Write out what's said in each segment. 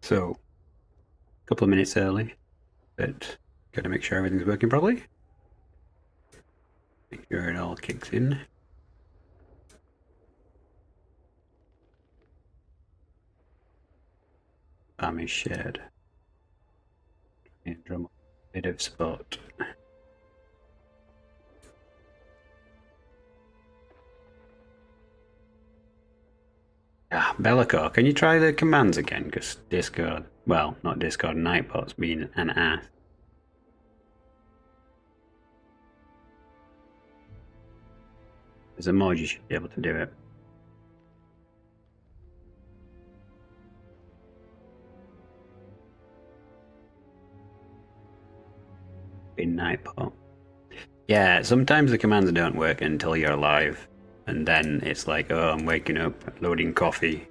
So, a couple of minutes early, but gotta make sure everything's working properly. Make sure it all kicks in. Army shared. And drum a bit of support. Bellicor, can you try the commands again? Because Discord, well, not Discord, Nightbot's been an ass. There's a mod you should be able to do it. In Nightbot. Yeah, sometimes the commands don't work until you're alive. And then it's like, oh, I'm waking up, loading coffee.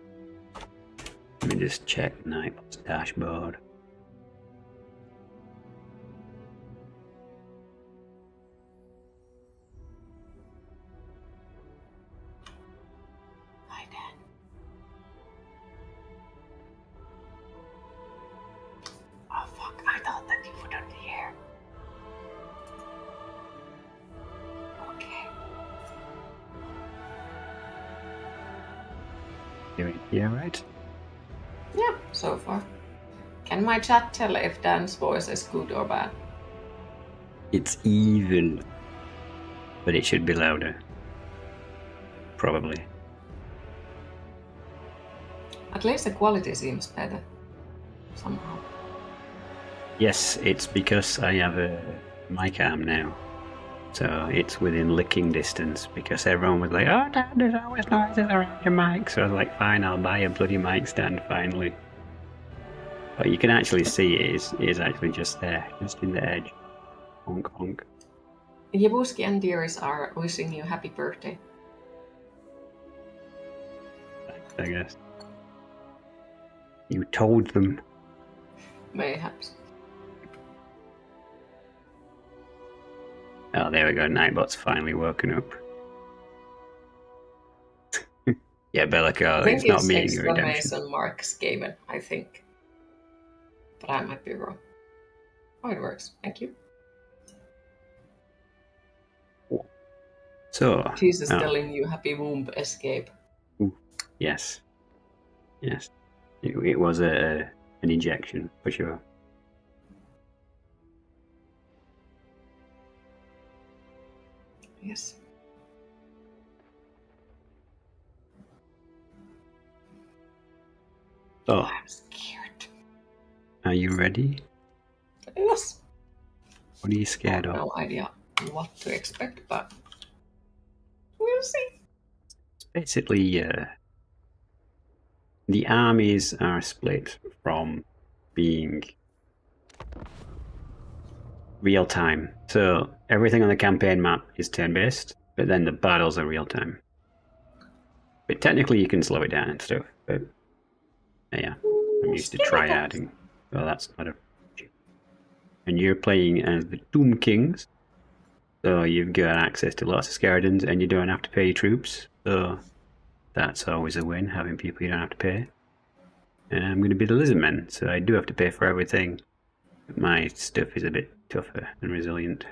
Let me just check Nightbot's dashboard. Hi, Dan. Oh, fuck. I thought that you wouldn't hear. Okay. Doing here, right? Yeah, so far. Can my chat tell if Dan's voice is good or bad? It's evil. But it should be louder. Probably. At least the quality seems better. Somehow. Yes, it's because I have a mic arm now. So it's within licking distance because everyone was like, oh, Dad, there's always noises around your mic. So I was like, fine, I'll buy a bloody mic stand finally. But you can actually see it is actually just there, just in the edge. Honk, honk. Yabuski and Dearest are wishing you happy birthday. Thanks, I guess. You told them. Mayhaps. Oh, there we go. Nightbot's finally woken up. Yeah, Bellicor, it's not meeting your redemption. Exclamation mark Skaven, I think. But I might be wrong. Oh, it works. Thank you. So, Jesus telling you happy womb escape. Yes. Yes. It was an injection, for sure. Yes. Oh, I'm scared. Are you ready? Yes. What are you scared of? No idea what to expect, but we'll see. It's basically, the armies are split from being real time. So everything on the campaign map is turn-based, but then the battles are real time. But technically you can slow it down and stuff, but yeah, I'm used to tryharding, so that's not a... And you're playing as the Tomb Kings, so you've got access to lots of skeletons and you don't have to pay your troops, so that's always a win, having people you don't have to pay. And I'm going to be the Lizardmen, so I do have to pay for everything. My stuff is a bit tougher and resilient.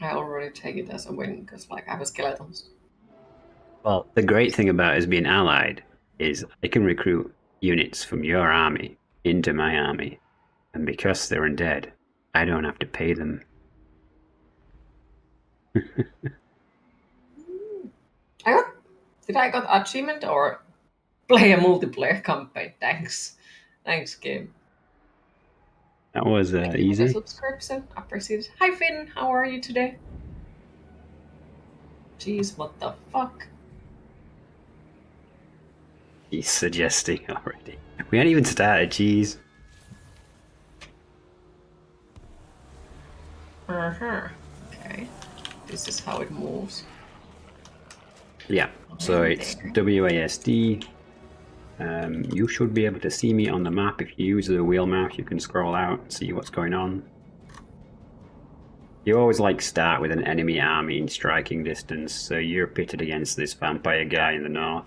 I already take it as a win because, like, I have skeletons. Well, the great thing about us being allied is I can recruit units from your army into my army, and because they're undead, I don't have to pay them. Did I got achievement or play a multiplayer campaign? Thanks, game. That was easy. Subscription, appreciate. Hi Finn, how are you today? Jeez, what the fuck? He's suggesting already. We haven't even started, jeez. Okay. This is how it moves. Yeah, so it's WASD. You should be able to see me on the map. If you use the wheel mouse, you can scroll out and see what's going on. You always like start with an enemy army in striking distance, so you're pitted against this vampire guy in the north.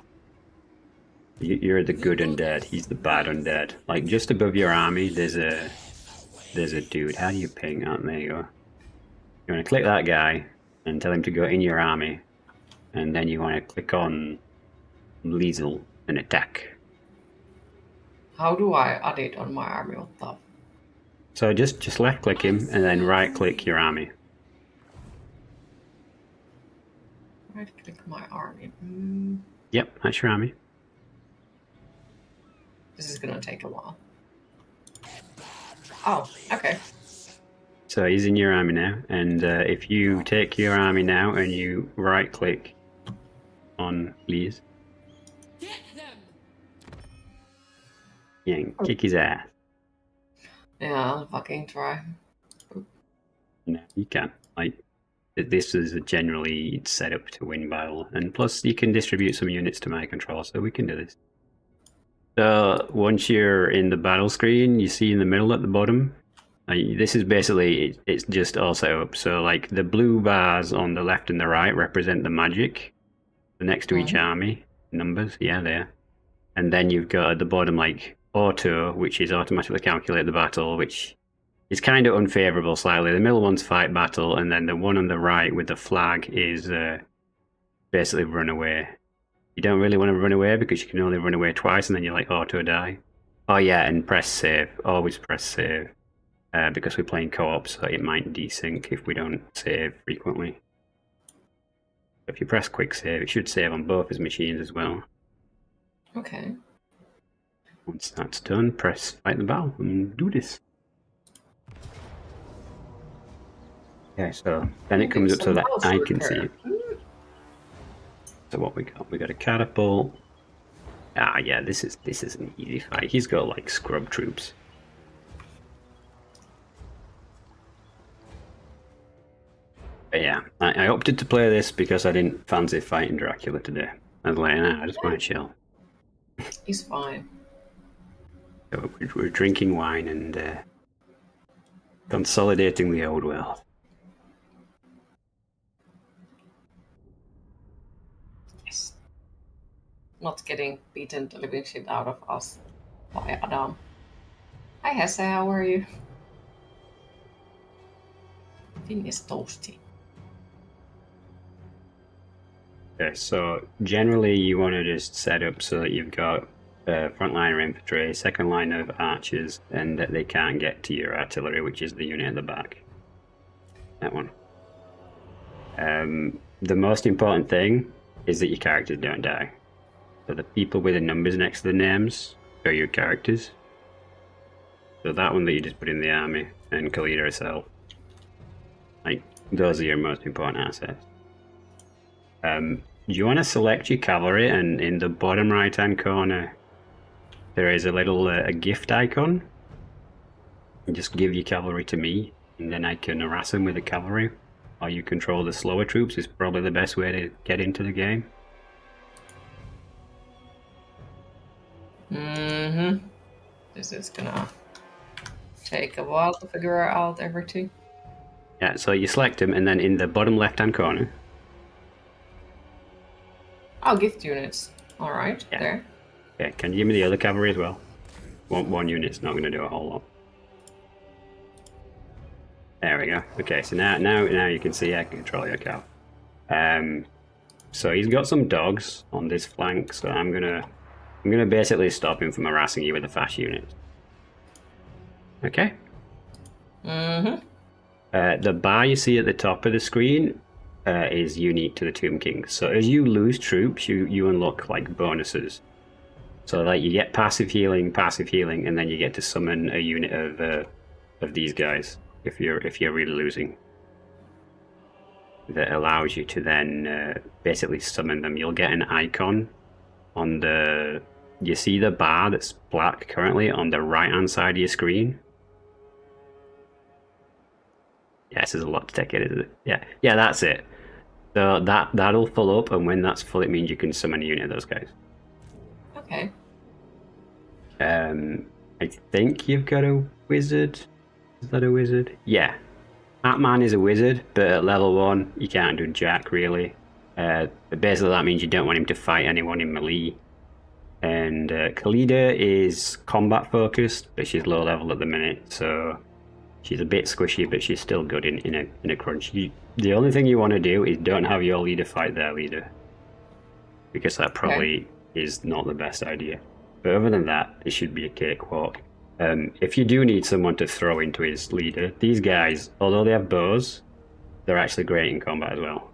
You're the good undead. He's the bad undead. Like just above your army, there's a dude. How do you ping? Oh, there you go. You want to click that guy and tell him to go in your army, and then you want to click on Liesel and attack. How do I add it on my army on top? So just left click him and then right click your army. Right click my army. Yep, that's your army. This is gonna take a while. Oh, okay. So he's in your army now, and if you take your army now and you right click on Lies, yeah, kick his ass. Yeah, I'll fucking try. No, you can. Like, this is generally set up to win battle, and plus you can distribute some units to my control, so we can do this. So once you're in the battle screen, you see in the middle at the bottom, this is basically, it's just all set up. So like the blue bars on the left and the right represent the magic, next to each army, numbers, yeah, there. And then you've got at the bottom like auto, which is automatically calculate the battle, which is kind of unfavorable slightly. The middle one's fight battle, and then the one on the right with the flag is basically run away. You don't really want to run away because you can only run away twice and then you like auto die. Oh yeah, and press save. Always press save. Because we're playing co-op, so it might desync if we don't save frequently. If you press quick save, it should save on both his machines as well. Okay. Once that's done, press fight the battle and do this. Okay, so then it comes up so that I can see it. So what we got? We got a catapult. Ah, yeah, this is an easy fight. He's got like scrub troops. But yeah, I opted to play this because I didn't fancy fighting Dracula today. I was like, nah, I just want to chill. He's fine. So we're drinking wine and consolidating the old world. Yes. Not getting beaten the living shit out of us by Adam. Hi Hesse, how are you? Thing is toasty. Okay, so generally you want to just set up so that you've got front line of infantry, second line of archers, and that they can't get to your artillery, which is the unit at the back. That one. The most important thing is that your characters don't die. So the people with the numbers next to the names are your characters. So that one that you just put in the army, and Khalida herself. Like, those are your most important assets. You want to select your cavalry, and in the bottom right hand corner there is a little a gift icon. And just give your cavalry to me, and then I can harass them with the cavalry. Or you control the slower troops is probably the best way to get into the game. This is gonna take a while to figure out everything. Yeah, so you select them, and then in the bottom left hand corner. Oh, gift units. Alright, Yeah. there. Okay, can you give me the other cavalry as well? One unit's not going to do a whole lot. There we go. Okay, so now you can see I can control your cow. So he's got some dogs on this flank, so I'm gonna basically stop him from harassing you with the fast units. Okay. The bar you see at the top of the screen is unique to the Tomb Kings. So as you lose troops, you unlock like bonuses. So like you get passive healing, and then you get to summon a unit of these guys if you're really losing. That allows you to then basically summon them. You'll get an icon on the. You see the bar that's black currently on the right hand side of your screen. Yes, there's a lot to take in, isn't it? Yeah, that's it. So that'll fill up, and when that's full, it means you can summon a unit of those guys. Okay. I think you've got a wizard. Is that a wizard? Yeah. Batman is a wizard, but at level 1, you can't do jack, really. But basically that means you don't want him to fight anyone in melee. And Khalida is combat focused, but she's low level at the minute, so she's a bit squishy, but she's still good in a crunch. The only thing you want to do is don't have your leader fight their leader, because that probably is not the best idea. But other than that, it should be a cakewalk. If you do need someone to throw into his leader, these guys, although they have bows, they're actually great in combat as well.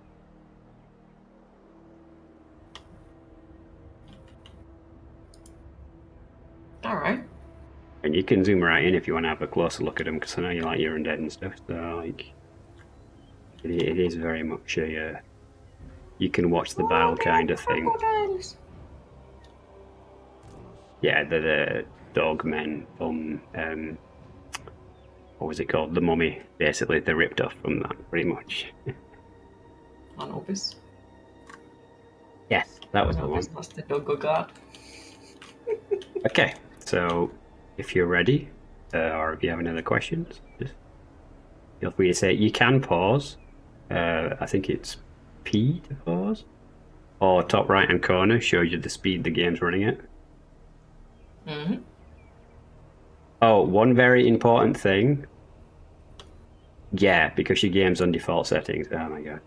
Alright. And you can zoom right in if you want to have a closer look at them, because I know you like your undead and stuff. So like, it is very much a you can watch the battle kind of thing. Yeah, the dog men from what was it called? The Mummy. Basically, they're ripped off from that, pretty much. Anubis. Yes, that was the one. Was the dog god. Okay, so if you're ready, or if you have any other questions, just feel free to say it. You can pause. I think it's P to pause. Or top right hand corner shows you the speed the game's running at. Mm-hmm. Oh, one very important thing. Yeah, because your game's on default settings. Oh my god.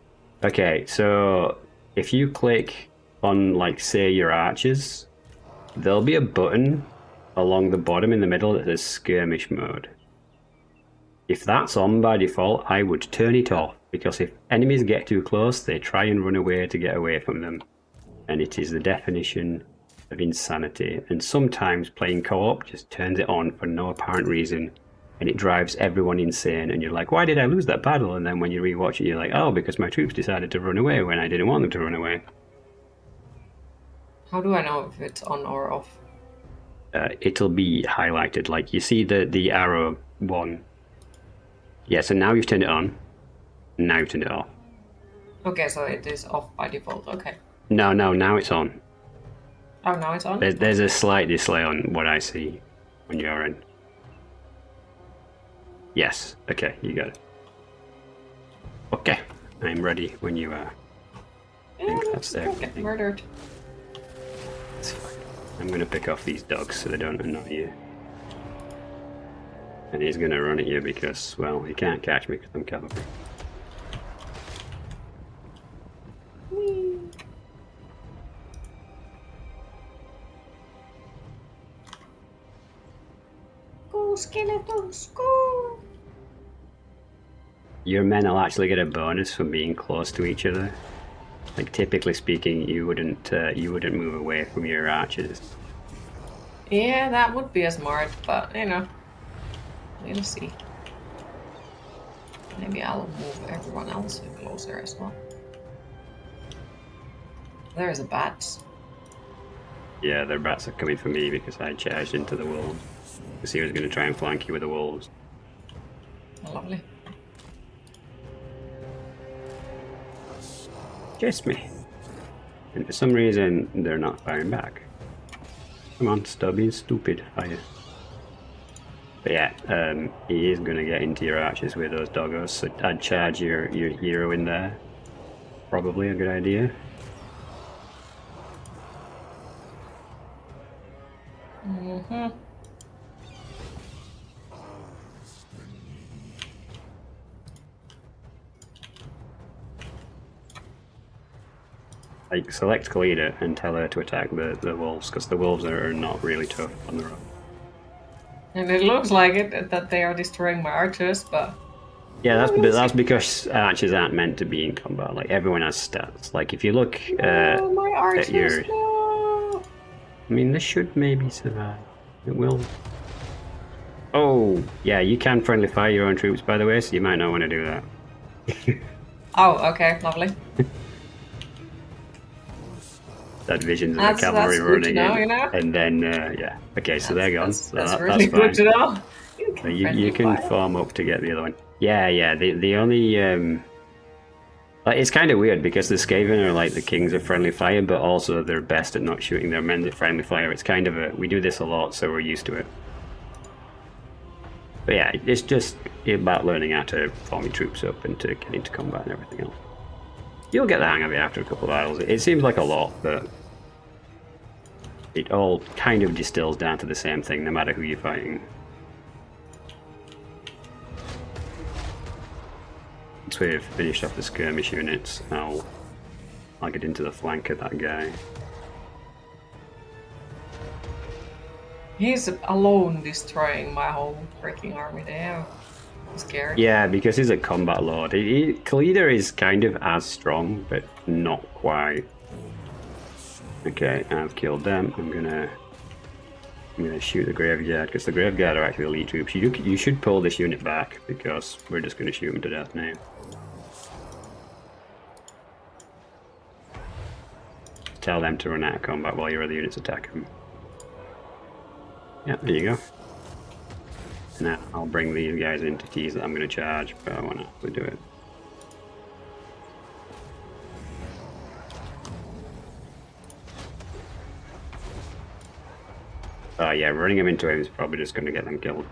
Okay, so if you click on, like, say, your archers, there'll be a button along the bottom in the middle that says skirmish mode. If that's on by default, I would turn it off, because if enemies get too close, they try and run away to get away from them. And it is the definition of insanity. And sometimes playing co-op just turns it on for no apparent reason, and it drives everyone insane, and you're like, why did I lose that battle? And then when you rewatch it, you're like, oh, because my troops decided to run away when I didn't want them to run away. How do I know if it's on or off? It'll be highlighted, like you see the arrow one. Yeah, so now you've turned it on, now you've turned it off. Okay, so it is off by default, okay. No, now it's on. Oh, now it's on? There's a slight display on what I see on your end. Yes, okay, you got it. Okay, I'm ready when you are. I think that's get murdered. It's fine. I'm gonna pick off these dogs so they don't annoy you. And he's gonna run at you because, well, he can't catch me because I'm cavalry. Go, skeletons, go! Your men will actually get a bonus for being close to each other. Like, typically speaking, you wouldn't move away from your archers. Yeah, that would be smart, but you know, we'll see. Maybe I'll move everyone else closer as well. There's a bat. Yeah, their bats are coming for me because I charged into the wolves. Because he was going to try and flank you with the wolves. Lovely. Chase me. And for some reason, they're not firing back. Come on, stop being stupid, fire. But yeah, he is going to get into your archers with those doggos, so I'd charge your hero in there. Probably a good idea. Mm-hmm. Like, select Khalida and tell her to attack the wolves, because the wolves are not really tough on their own. And it looks like it that they are destroying my archers, but yeah, that's because archers aren't meant to be in combat. Like, everyone has stats. Like, if you look my archers, at your, no. I mean, this should maybe survive. It will. Oh, yeah, you can friendly fire your own troops, by the way, so you might not want to do that. Oh, okay, lovely. That visions of the cavalry running in, you know? and then yeah. Okay, so they're gone. That's really good to know. You can form up to get the other one. Yeah. The only like, it's kind of weird because the Skaven are like the kings of friendly fire, but also they're best at not shooting their men at friendly fire. It's kind of we do this a lot, so we're used to it. But yeah, it's just about learning how to form your troops up and to get into combat and everything else. You'll get the hang of it after a couple of battles. It seems like a lot, but it all kind of distills down to the same thing, no matter who you're fighting. Once we've finished off the skirmish units, I'll get into the flank of that guy. He's alone destroying my whole freaking army there. I'm scared. Yeah, because he's a combat lord. Khalida is kind of as strong, but not quite. Okay, I've killed them. I'm gonna shoot the graveyard, because the graveyard are actually elite troops. You should pull this unit back, because we're just gonna shoot them to death now. Tell them to run out of combat while your other units attack them. Yeah, there you go. Now I'll bring these guys into keys that I'm going to charge, but I want to actually do it. Oh yeah, running them into him is probably just going to get them killed.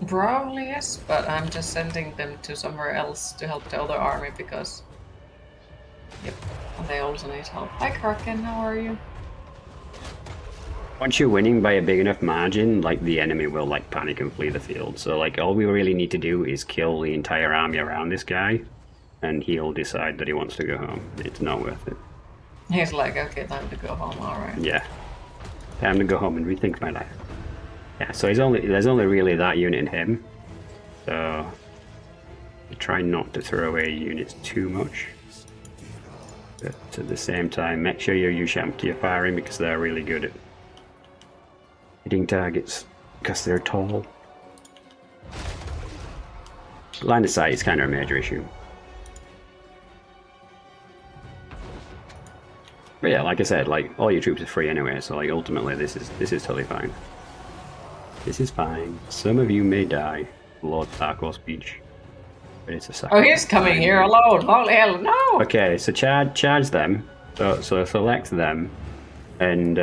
Probably yes, but I'm just sending them to somewhere else to help the other army because... Yep, and they also need help. Hi Kraken, how are you? Once you're winning by a big enough margin, like the enemy will like panic and flee the field. So like all we really need to do is kill the entire army around this guy, and he'll decide that he wants to go home. It's not worth it. He's like, okay, time to go home, alright. Yeah. Time to go home and rethink my life. Yeah, so there's only really that unit in him. So try not to throw away units too much. But at the same time, make sure you use Shamkia firing because they're really good at hitting targets because they're tall. Line of sight is kind of a major issue. But yeah, like I said, like all your troops are free anyway, so like ultimately this is totally fine. This is fine. Some of you may die, Lord Tarkor speech. But it's a sacrifice. Oh, he's coming here alone. Holy hell, no! Okay, so charge them. So select them and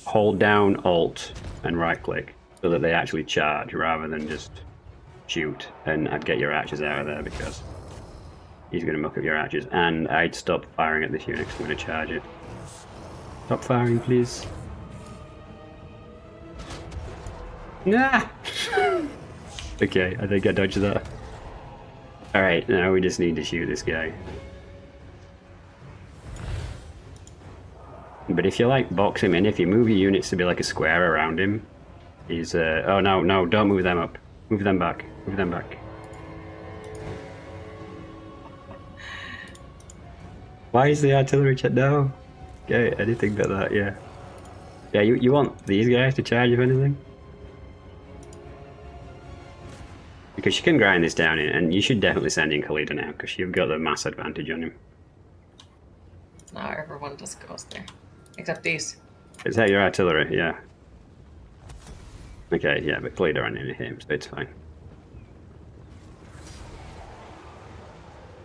hold down Alt and right click so that they actually charge rather than just shoot. And I'd get your archers out of there because he's going to muck up your archers. And I'd stop firing at this unit because I'm going to charge it. Stop firing, please. Nah! Okay, I think I dodged that. Alright, now we just need to shoot this guy. But if you like box him in, if you move your units to be like a square around him, he's oh no, don't move them up. Move them back. Move them back. Why is the artillery check down? Okay, anything but that, yeah. Yeah, you want these guys to charge if anything? Because you can grind this down, and you should definitely send in Khalida now, because you've got the mass advantage on him. Now everyone just goes there. Except these. Is that your artillery? Yeah. Okay, yeah, but Khalida ran into him, so it's fine.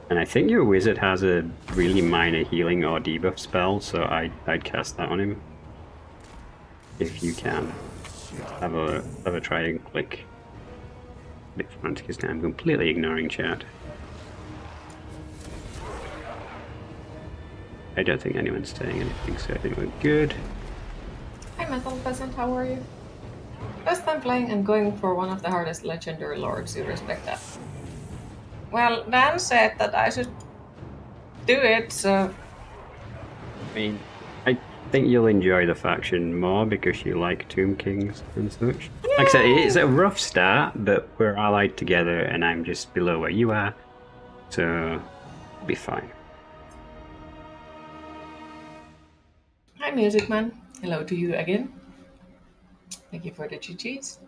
And I think your wizard has a really minor healing or debuff spell, so I'd cast that on him. If you can. Have a try and click. A bit frantic this time. I'm completely ignoring chat. I don't think anyone's saying anything, so I think we're good. Hi Metal Peasant, how are you? First time playing and going for one of the hardest legendary lords, you respect that. Well, Dan said that I should do it, so... I mean, I think you'll enjoy the faction more because you like Tomb Kings and such. Yay! Like I said, it's a rough start, but we're allied together and I'm just below where you are, so it'll be fine. Hi Music Man, hello to you again. Thank you for the GGs.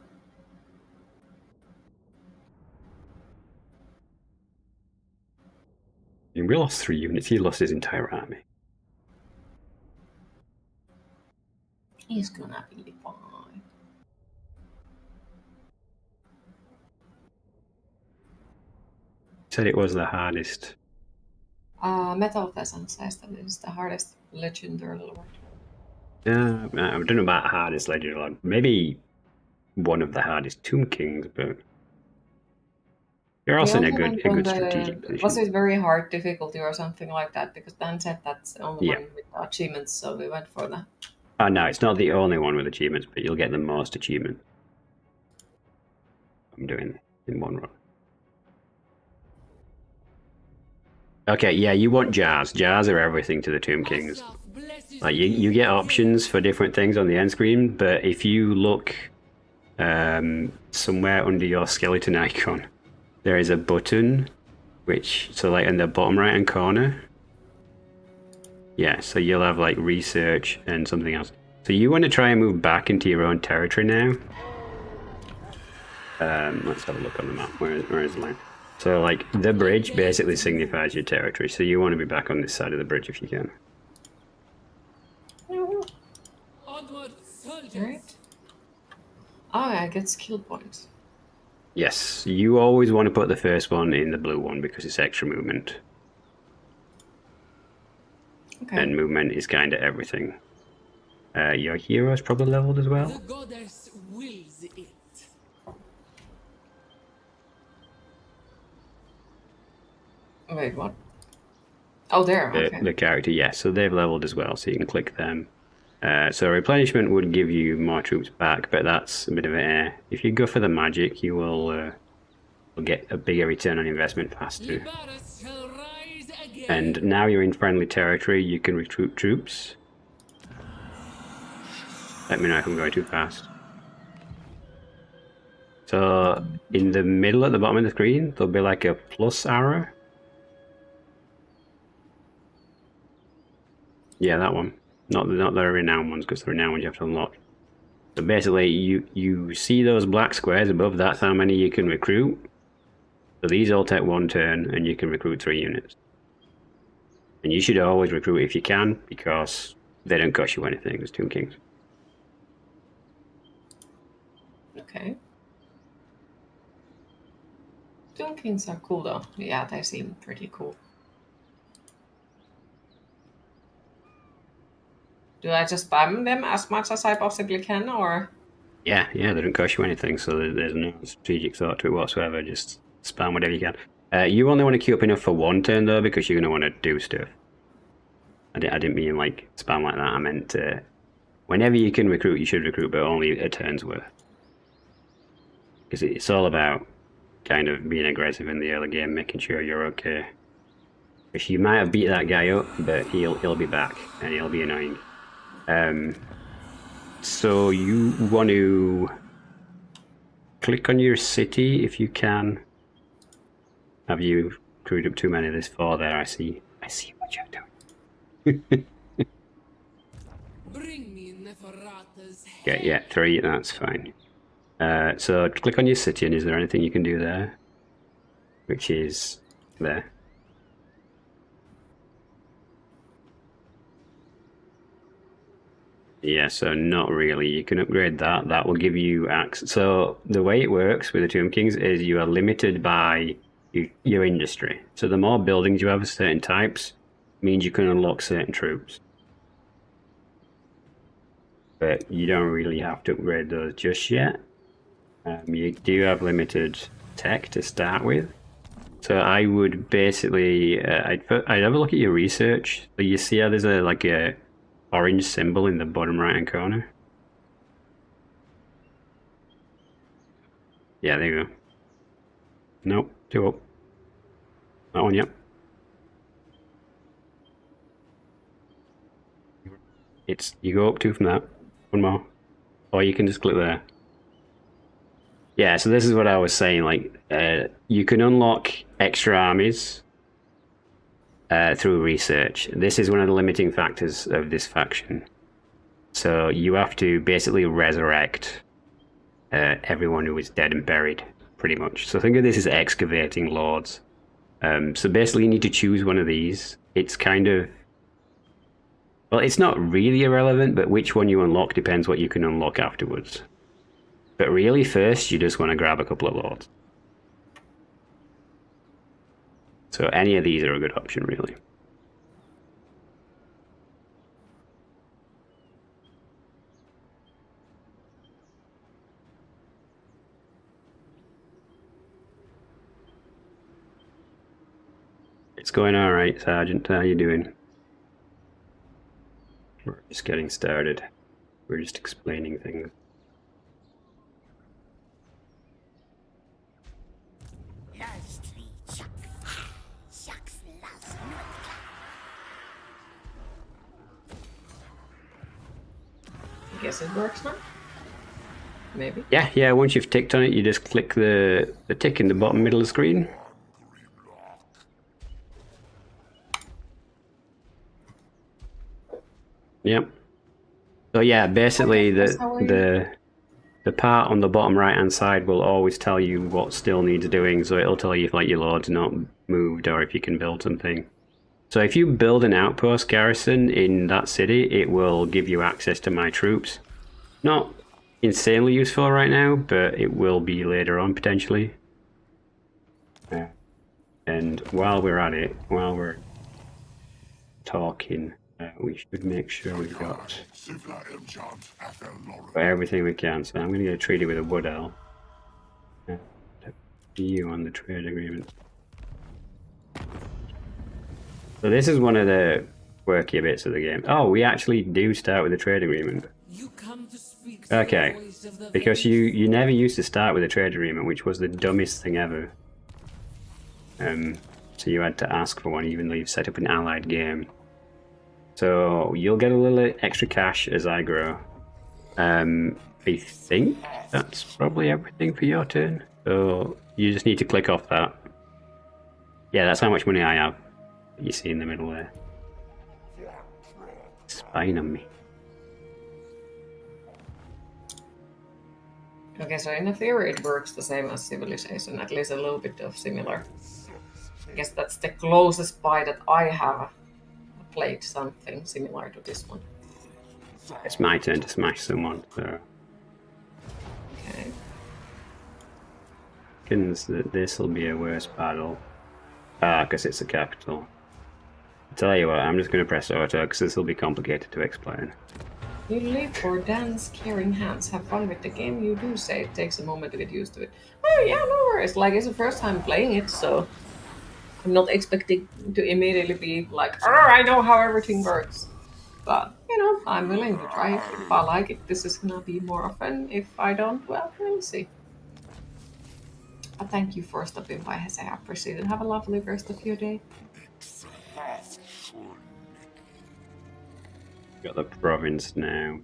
We lost 3 units, he lost his entire army. He's gonna be fine. Said it was the hardest. Metal Peasant says that it is the hardest legendary lord. Yeah, I don't know about hardest legendary lord. Maybe one of the hardest Tomb Kings, but You're We also in only went a on good the. strategic Was position. it very hard difficulty or something like that? Because Dan said that's the only Yeah. one with achievements, so we went for that. Oh no, it's not the only one with achievements, but you'll get the most achievements. I'm doing in one run. Okay, yeah, you want jars. Jars are everything to the Tomb Kings. Like you get options for different things on the end screen, but if you look somewhere under your skeleton icon, there is a button which so like in the bottom right hand corner. Yeah, so you'll have like research and something else. So you want to try and move back into your own territory now. Let's have a look on the map. Where is the line? So like the bridge basically signifies your territory. So you want to be back on this side of the bridge if you can. Right. Oh, I get skill points. Yes, you always want to put the first one in the blue one because it's extra movement. Okay. And movement is kind of everything. Your hero is probably leveled as well. The goddess wills it. Wait, what? Oh, there. Okay. The character, yes. So they've leveled as well, so you can click them. So replenishment would give you more troops back, but that's a bit of an air. If you go for the magic, you will get a bigger return on investment faster. Liberus shall rise again. And now you're in friendly territory, you can recruit troops. Let me know if I'm going too fast. So in the middle at the bottom of the screen, there'll be like a plus arrow. Yeah, that one. Not the renowned ones, because the renowned ones you have to unlock. So basically, you see those black squares above, that's how many you can recruit. So these all take 1 turn, and you can recruit 3 units. And you should always recruit if you can, because they don't cost you anything, there's Tomb Kings. Okay. Tomb Kings are cool though. Yeah, they seem pretty cool. Do I just spam them as much as I possibly can, or? Yeah, they don't cost you anything, so there's no strategic thought to it whatsoever, just spam whatever you can. You only want to queue up enough for 1 turn though, because you're going to want to do stuff. I didn't mean like spam like that, I meant whenever you can recruit, you should recruit, but only a turn's worth. Because it's all about kind of being aggressive in the early game, making sure you're okay. Because you might have beat that guy up, but he'll be back, and he'll be annoying. So you want to click on your city if you can. Have you crewed up too many? There's 4 there, I see what you're doing. Bring me Neferata's Okay, yeah, 3, that's fine. So click on your city, and is there anything you can do there? Which is there. Yeah, so not really. You can upgrade that. That will give you access. So the way it works with the Tomb Kings is you are limited by your industry. So the more buildings you have of certain types means you can unlock certain troops. But you don't really have to upgrade those just yet. You do have limited tech to start with. So I would basically, I'd have a look at your research. So you see how there's a orange symbol in the bottom right hand corner? Yeah, there you go. Nope, 2 up. That one, yep. You go up 2 from that. 1 more. Or you can just click there. Yeah, so this is what I was saying, like, you can unlock extra armies through research. This is one of the limiting factors of this faction. So you have to basically resurrect everyone who is dead and buried, pretty much. So think of this as excavating lords. So basically you need to choose one of these. It's kind of... Well, it's not really irrelevant, but which one you unlock depends what you can unlock afterwards. But really, first, you just want to grab a couple of lords. So any of these are a good option, really. going all right, Sergeant. How you doing? We're just getting started. We're just explaining things. I guess it works now. Maybe. Yeah. Once you've ticked on it, you just click the tick in the bottom middle of the screen. Yep. So yeah, basically the part on the bottom right hand side will always tell you what still needs doing. So it'll tell you if like your lord's not moved or if you can build something. So if you build an outpost garrison in that city, it will give you access to my troops. Not insanely useful right now, but it will be later on potentially. And while we're at it, while we're talking, we should make sure we've got everything we can. So I'm going to get a treaty with a wood elf. You on the trade agreement. So this is one of the quirkier bits of the game. Oh, we actually do start with a trade agreement. You come to speak Okay, the voice of the because you never used to start with a trade agreement, which was the dumbest thing ever. So you had to ask for one even though you've set up an allied game. So you'll get a little extra cash as I grow. I think that's probably everything for your turn. So you just need to click off that. Yeah, that's how much money I have. You see in the middle there. Spying on me. Okay, so in theory it works the same as Civilization, at least a little bit of similar. I guess that's the closest by that I have played something similar to this one. It's my turn to smash someone, so... Okay. This will be a worse battle. Because it's a capital. I'll tell you what, I'm just going to press auto because this will be complicated to explain. You live for Dan's caring hands. Have fun with the game. You do say it takes a moment to get used to it. Oh yeah, no worries. Like, it's the first time playing it, so I'm not expecting to immediately be like, oh, I know how everything works. But, you know, I'm willing to try it. If I like it, this is gonna be more often. If I don't, well, we'll see. But thank you for stopping by, Hesse. I appreciate it. Have a lovely rest of your day. Got the province now.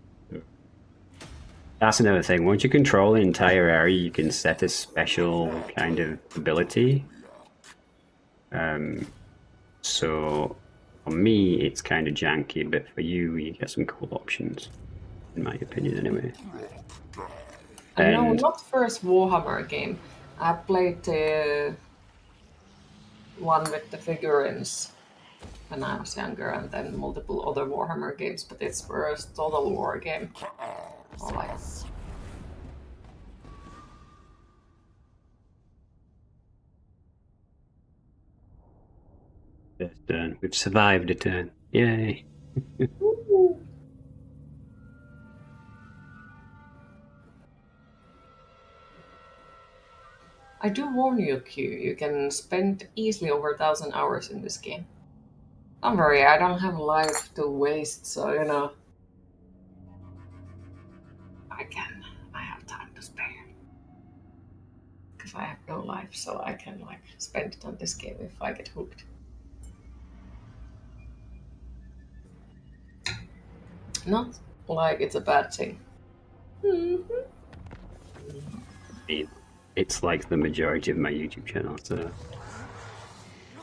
That's another thing. Once you control an entire area, you can set a special kind of ability. So for me, it's kind of janky, but for you, you get some cool options, in my opinion, anyway. No, not first Warhammer game. I played the one with the figurines when I was younger, and then multiple other Warhammer games, but it's first Total War game. Or like... First turn. We've survived a turn. Yay. I do warn you, Q, you can spend easily over 1,000 hours in this game. Don't worry, I don't have life to waste, so you know. I have time to spare. Because I have no life, so I can like spend it on this game if I get hooked. Not like it's a bad thing. It's like the majority of my YouTube channel, so...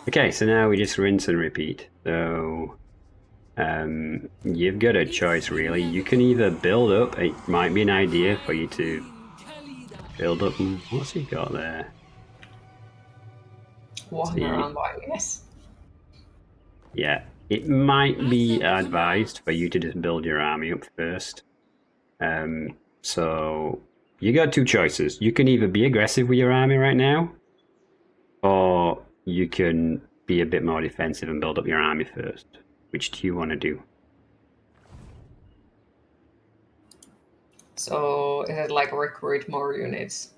Okay, so now we just rinse and repeat. So... you've got a choice, really. You can either build up, it might be an idea for you to build up... What's he got there? Warhammer Online, yes. Yeah, it might be advised for you to just build your army up first. So... You got two choices. You can either be aggressive with your army right now, or you can be a bit more defensive and build up your army first. Which do you want to do? So is it like recruit more units?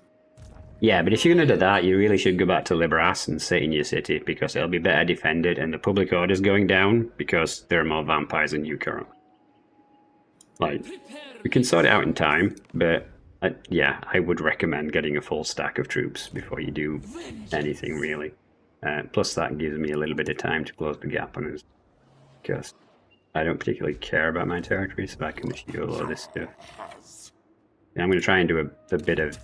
Yeah, but if you're going to do that, you really should go back to Libras and sit in your city, because it'll be better defended, and the public order's going down because there are more vampires than you currently. Like, we can sort it out in time, but yeah, I would recommend getting a full stack of troops before you do anything, really. Plus, that gives me a little bit of time to close the gap on us, because I don't particularly care about my territory, so I can just do a lot of this stuff. Yeah, I'm going to try and do a bit of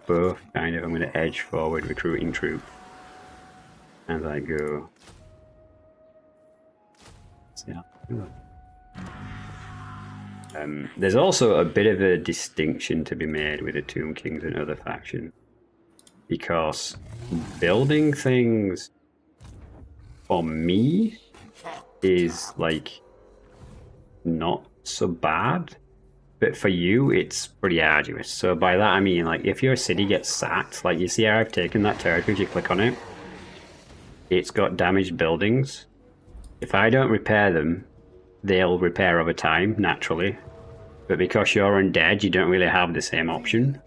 both, kind of. I'm going to edge forward recruiting troops as I go. There's also a bit of a distinction to be made with the Tomb Kings and other factions, because building things for me is like not so bad, but for you it's pretty arduous. So by that I mean, like, if your city gets sacked, like you see how I've taken that territory, if you click on it, it's got damaged buildings. If I don't repair them, they'll repair over time, naturally. But because you're undead, you don't really have the same option.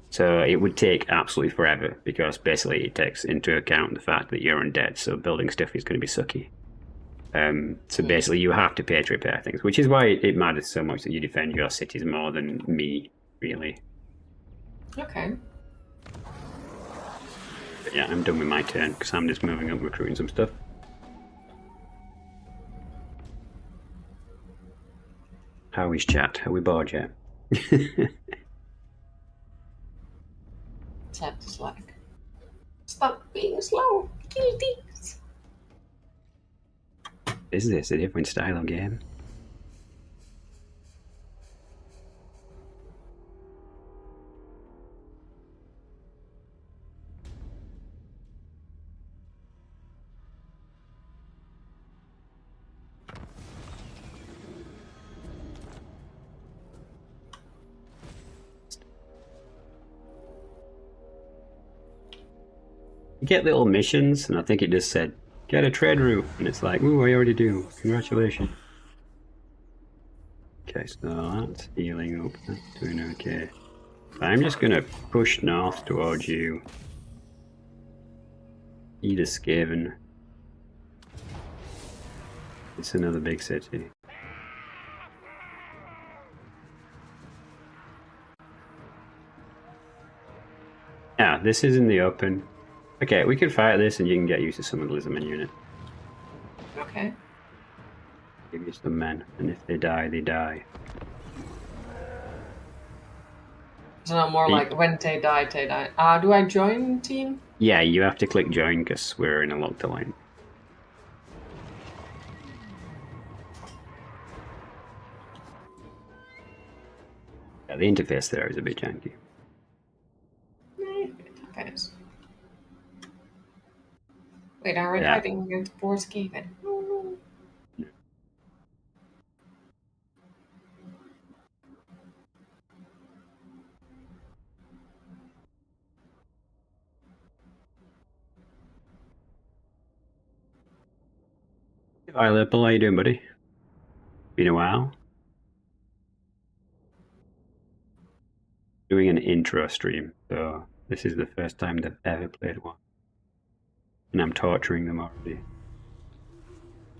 So it would take absolutely forever, because basically it takes into account the fact that you're undead, so building stuff is going to be sucky. So basically you have to pay to repair things, which is why it matters so much that you defend your cities more than me, really. Okay. But yeah, I'm done with my turn, because I'm just moving up, recruiting some stuff. How is chat? Are we bored yet? Chat is like, stop being slow, kill these. Is this a different style of game? You get little missions, and I think it just said, get a trade route, and it's like, ooh, I already do. Congratulations. Okay, so that's healing up. That's doing okay. I'm just going to push north towards you. Either Skaven. It's another big city. Yeah, this is in the open. Okay, we can fight this and you can get used to some of the Lizardmen unit. Okay. Give you some men, and if they die, they die. It's not more like when they die, they die. Do I join team? Yeah, you have to click join because we're in a locked line. Yeah, the interface there is a bit janky. Depends. Wait, are we fighting against poor Skaven? Hi, Lipple, how you doing, buddy? Been a while. Doing an intro stream, so this is the first time they've ever played one. And I'm torturing them already.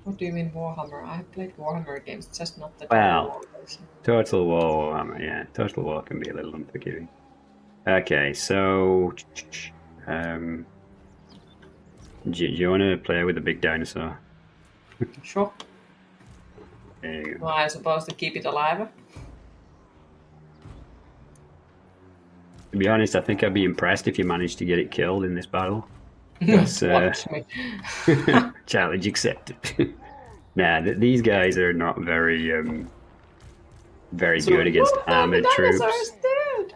What do you mean Warhammer? I have played Warhammer games, just not the Well, Total War Warhammer, yeah. Total War can be a little unforgiving. Okay, so... do you want to play with the big dinosaur? Sure. There you go. Well, I'm supposed to keep it alive? To be honest, I think I'd be impressed if you managed to get it killed in this battle. Watch me. Challenge accepted. Nah, these guys are not very very good against armored troops. Dead.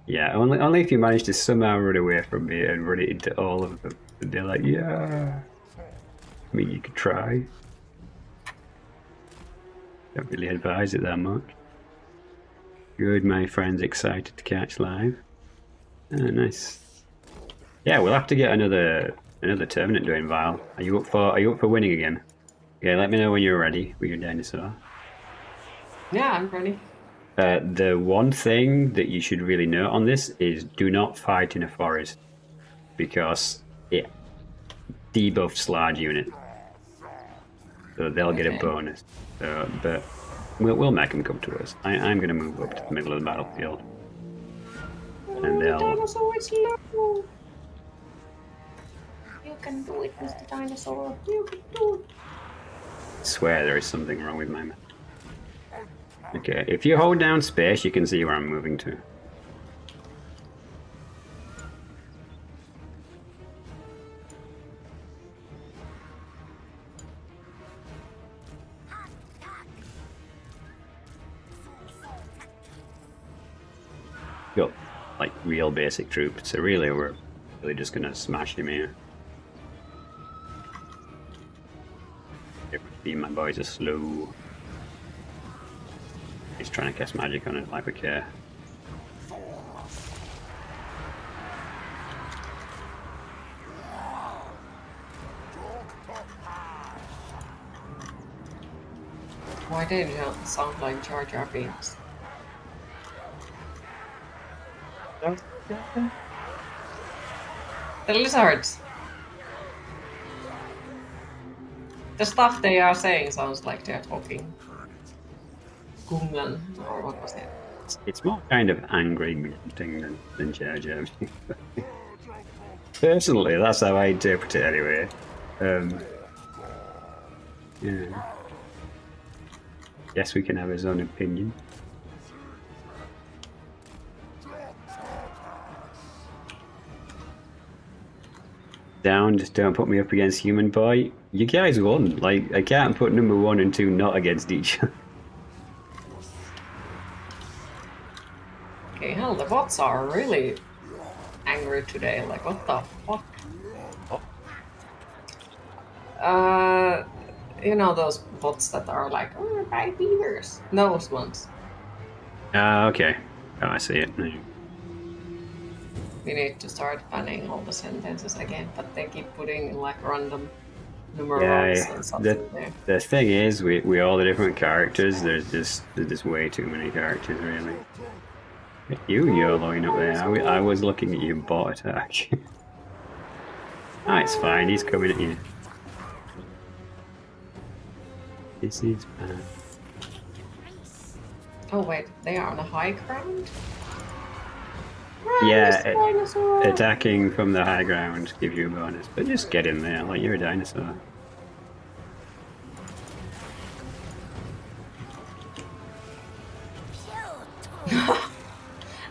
Yeah, only if you manage to somehow run away from me and run it into all of them. And they're like, yeah. I mean, you could try. Don't really advise it that much. Good, my friend's excited to catch live. Oh, nice. Yeah, we'll have to get another tournament doing, Vile. Are you up for winning again? Yeah, let me know when you're ready with your dinosaur. Yeah, I'm ready. The one thing that you should really note on this is do not fight in a forest, because it debuffs large unit, so they'll get a bonus. But we'll make them come to us. I'm going to move up to the middle of the battlefield, and they'll. Dinosaur is low. You can do it, Mr. Dinosaur. You can do it. I swear there is something wrong with my map. Okay, if you hold down space, you can see where I'm moving to. Got like real basic troops, so really we're really just gonna smash him here. My boys are slow. He's trying to cast magic on it like we care. Why did you sound like Jar Jar Binks? The lizards. The stuff they are saying sounds like they're talking Gungan, or what was it? It's more kind of angry grunting than Jar Jar. Personally, that's how I interpret it anyway. Yeah. Guess we can have his own opinion. Down, just don't put me up against Human Boy. You guys won. Like, I can't put number 1 and 2 not against each other. Okay, hell, the bots are really angry today. Like, what the fuck? You know those bots that are like, oh, buy beavers? Those ones. Okay. Oh, I see it now. We need to start banning all the sentences again, but they keep putting like random numerals and stuff in there. The thing is, we all the different characters, there's just way too many characters, really. You YOLOing up there. I was looking at your bot attack. Ah, it's fine, he's coming at you. This is bad. Oh wait, they are on a high ground? Yeah, Dinosaur. attacking from the high ground gives you a bonus, but just get in there, like you're a dinosaur.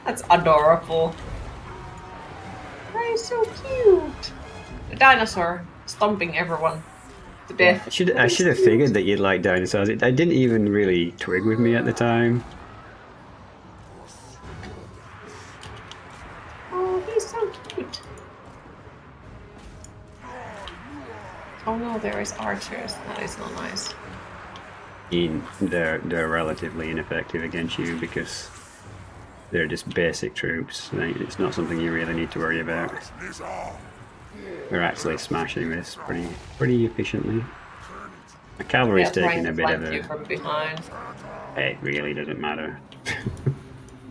That's adorable. That is so cute. The dinosaur stomping everyone to death. I should have figured that you'd like dinosaurs. I didn't even really twig with me at the time. Oh, he's so cute. Oh no, there is archers. That is not nice. They're relatively ineffective against you because they're just basic troops. It's not something you really need to worry about. We're actually smashing this pretty efficiently. The cavalry's taking a bit of a... You from behind. It really doesn't matter.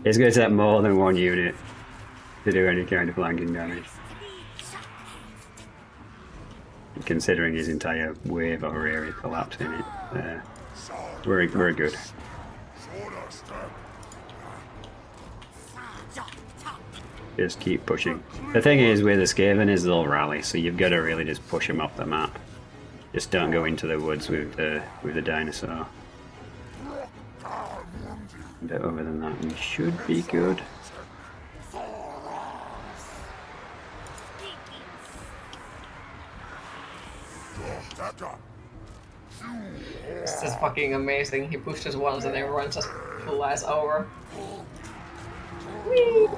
It's going to take more than one unit to do any kind of flanking damage. Considering his entire wave over here is collapsing it, we're good. Just keep pushing. The thing is with the Skaven is they'll rally, so you've got to really just push them off the map. Just don't go into the woods with the dinosaur. But other than that, we should be good. This is fucking amazing. He pushes once and everyone just flies over. Whee!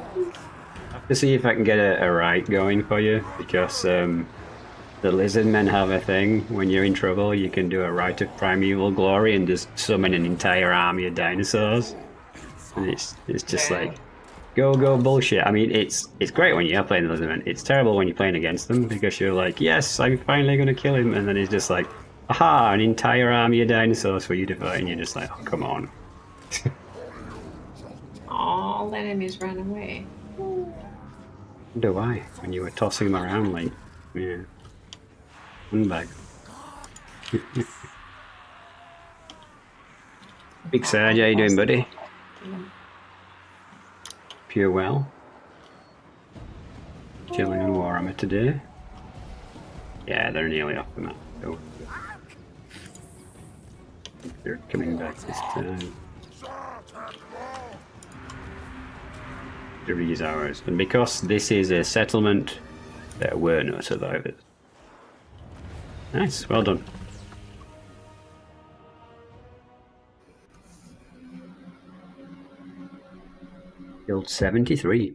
To see if I can get a right going for you, because the Lizardmen have a thing. When you're in trouble, you can do a rite of primeval glory and just summon an entire army of dinosaurs. And it's just like go bullshit. I mean, it's great when you're playing the Lizardmen. It's terrible when you're playing against them because you're like, yes, I'm finally gonna kill him, and then he's just like, aha, an entire army of dinosaurs for you to fight, and you're just like, oh, come on. all the enemies ran away. Wonder why, when you were tossing them around like, yeah. Bag. Big Sarge, how you doing, buddy? Pure well. Chilling on Warhammer today. Yeah, they're nearly off the map. So they're coming back this time. 3 hours. And because this is a settlement, there were no survivors. Nice, well done. Killed 73.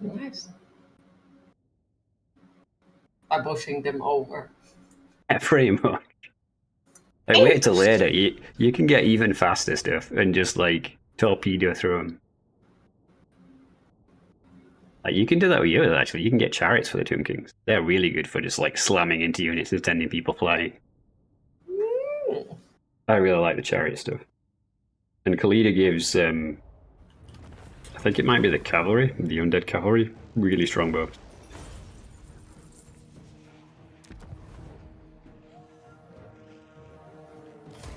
Nice. By pushing them over. Yeah, pretty much. Like, wait till later. You can get even faster stuff and just like torpedo through them. Like, you can do that with yours, actually. You can get chariots for the Tomb Kings. They're really good for just like slamming into units and sending people flying. I really like the chariot stuff. And Khalida gives, I think it might be the cavalry, the undead cavalry, really strong bows.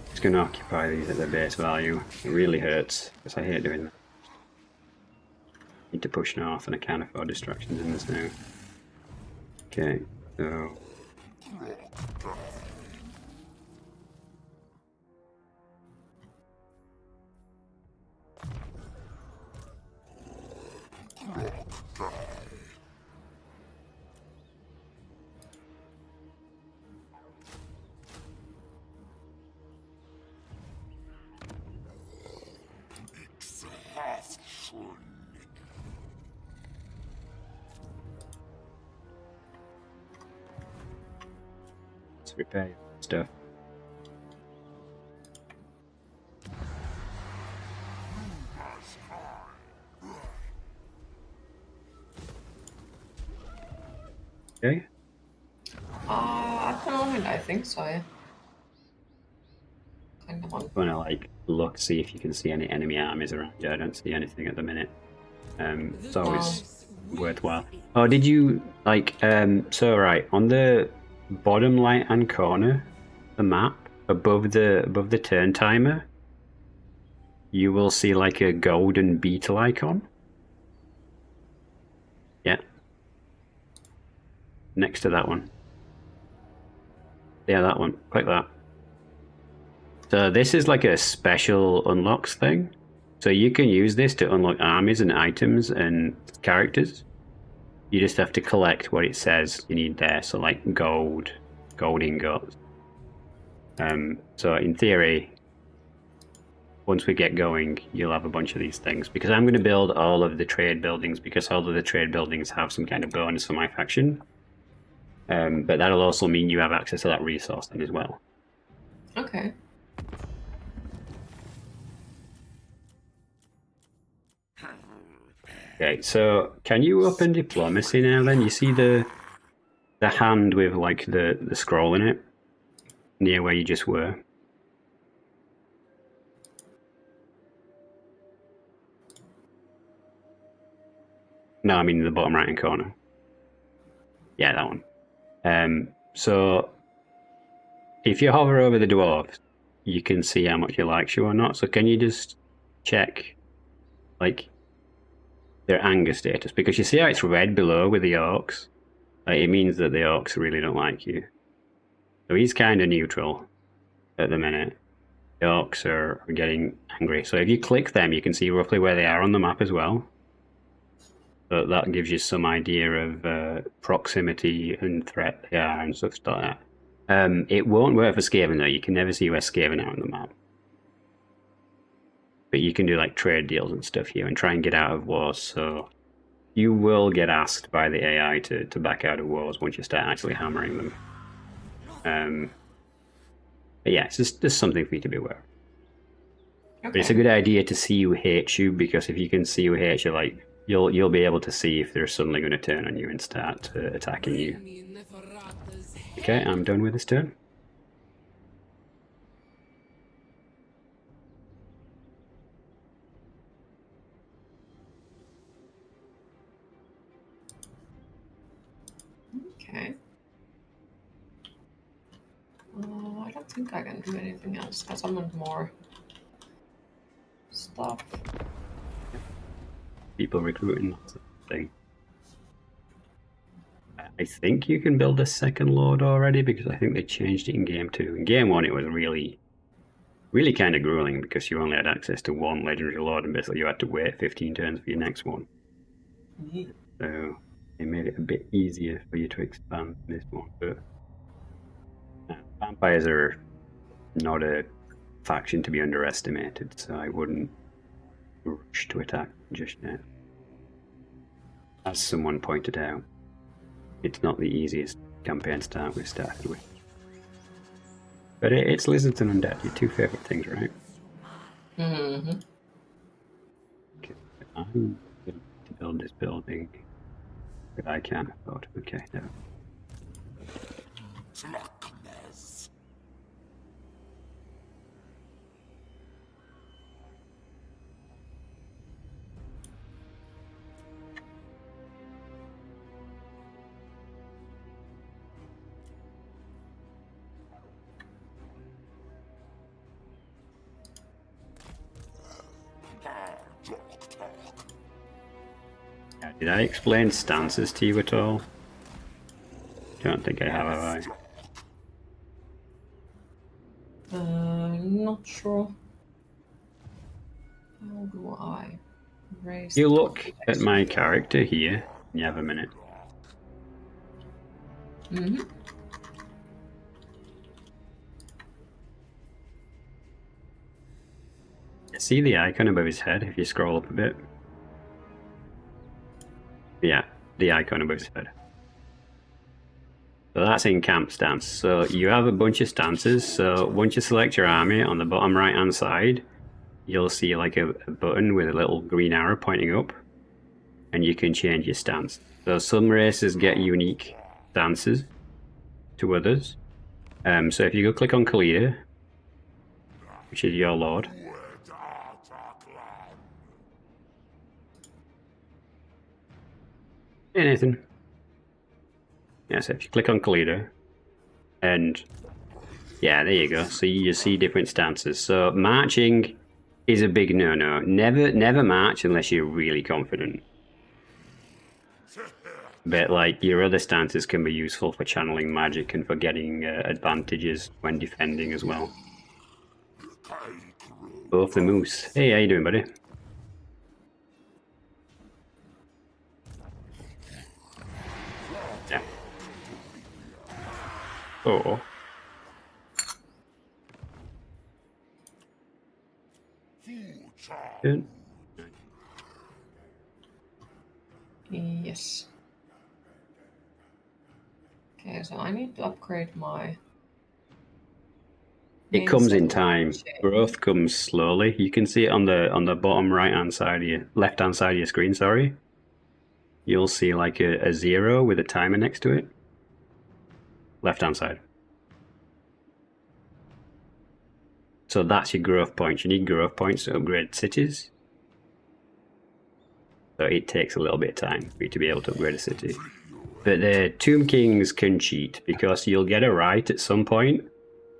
Just going to occupy these at their base value. It really hurts, because I hate doing that. Need to push north, and I can't afford distractions in this now. Okay, so... Let's repair stuff. Okay. At the moment, I think so, yeah. Kind of on. Wanna like look, see if you can see any enemy armies around you. I don't see anything at the minute. It's always worthwhile. Oh, did you like? So right on the bottom right-hand corner, the map above the turn timer, you will see like a golden beetle icon. Yeah. Next to that one. Yeah, that one. Click that. So this is like a special unlocks thing. So you can use this to unlock armies and items and characters. You just have to collect what it says you need there. So like gold ingots. So in theory, once we get going, you'll have a bunch of these things. Because I'm going to build all of the trade buildings, because all of the trade buildings have some kind of bonus for my faction. But that'll also mean you have access to that resource then as well. Okay. Okay, so can you open diplomacy now then? You see the hand with like the scroll in it? Near where you just were? No, I mean the bottom right hand corner. Yeah, that one. So if you hover over the dwarves, you can see how much he likes you or not. So can you just check like their anger status? Because you see how it's red below with the orcs? Like, it means that the orcs really don't like you. So he's kind of neutral at the minute. The orcs are getting angry. So if you click them, you can see roughly where they are on the map as well. So that gives you some idea of proximity and threat they are and stuff like that. It won't work for Skaven though. You can never see where Skaven are on the map. But you can do like trade deals and stuff here and try and get out of wars. So you will get asked by the AI to back out of wars once you start actually hammering them. But yeah, it's just something for you to be aware of. Okay. But it's a good idea to see who hates you, because if you can see who hates you, like you'll be able to see if they're suddenly going to turn on you and start attacking you. Okay, I'm done with this turn. don't think I can do anything else. I summoned more stuff. People recruiting, that's the thing. I think you can build a second lord already because I think they changed it in game 2. In game 1 it was really kind of grueling because you only had access to one legendary lord and basically you had to wait 15 turns for your next one. Mm-hmm. So they made it a bit easier for you to expand this one. But vampires are not a faction to be underestimated, so I wouldn't rush to attack just yet. As someone pointed out, it's not the easiest campaign start we've started with. But it's lizards and undead, your two favourite things, right? Mm-hmm. Okay, I'm going to build this building that I can't afford. Okay, no. Did I explain stances to you at all? Don't think I have I? Not sure. How do I raise? You look at my character here. You have a minute. Mm-hmm. See the icon above his head if you scroll up a bit? Yeah, the icon above his head. So that's in camp stance. So you have a bunch of stances. So once you select your army, on the bottom right hand side, you'll see like a button with a little green arrow pointing up, and you can change your stance. So some races get unique stances to others. So if you go click on Khalida, which is your lord, anything. Yeah, so if you click on Khalida, and yeah, there you go. So you see different stances. So marching is a big no-no. Never march unless you're really confident. But like your other stances can be useful for channeling magic and for getting advantages when defending as well. Both the moose. Hey, how you doing, buddy? Yeah. Oh. Good. Yes. Okay, so I need to upgrade my... It comes in time. Growth comes slowly. You can see it on the bottom right hand side of your left hand side of your screen, sorry. You'll see like a 0 with a timer next to it. Left hand side. So that's your growth points. You need growth points to upgrade cities. So it takes a little bit of time for you to be able to upgrade a city. But the Tomb Kings can cheat because you'll get a right at some point,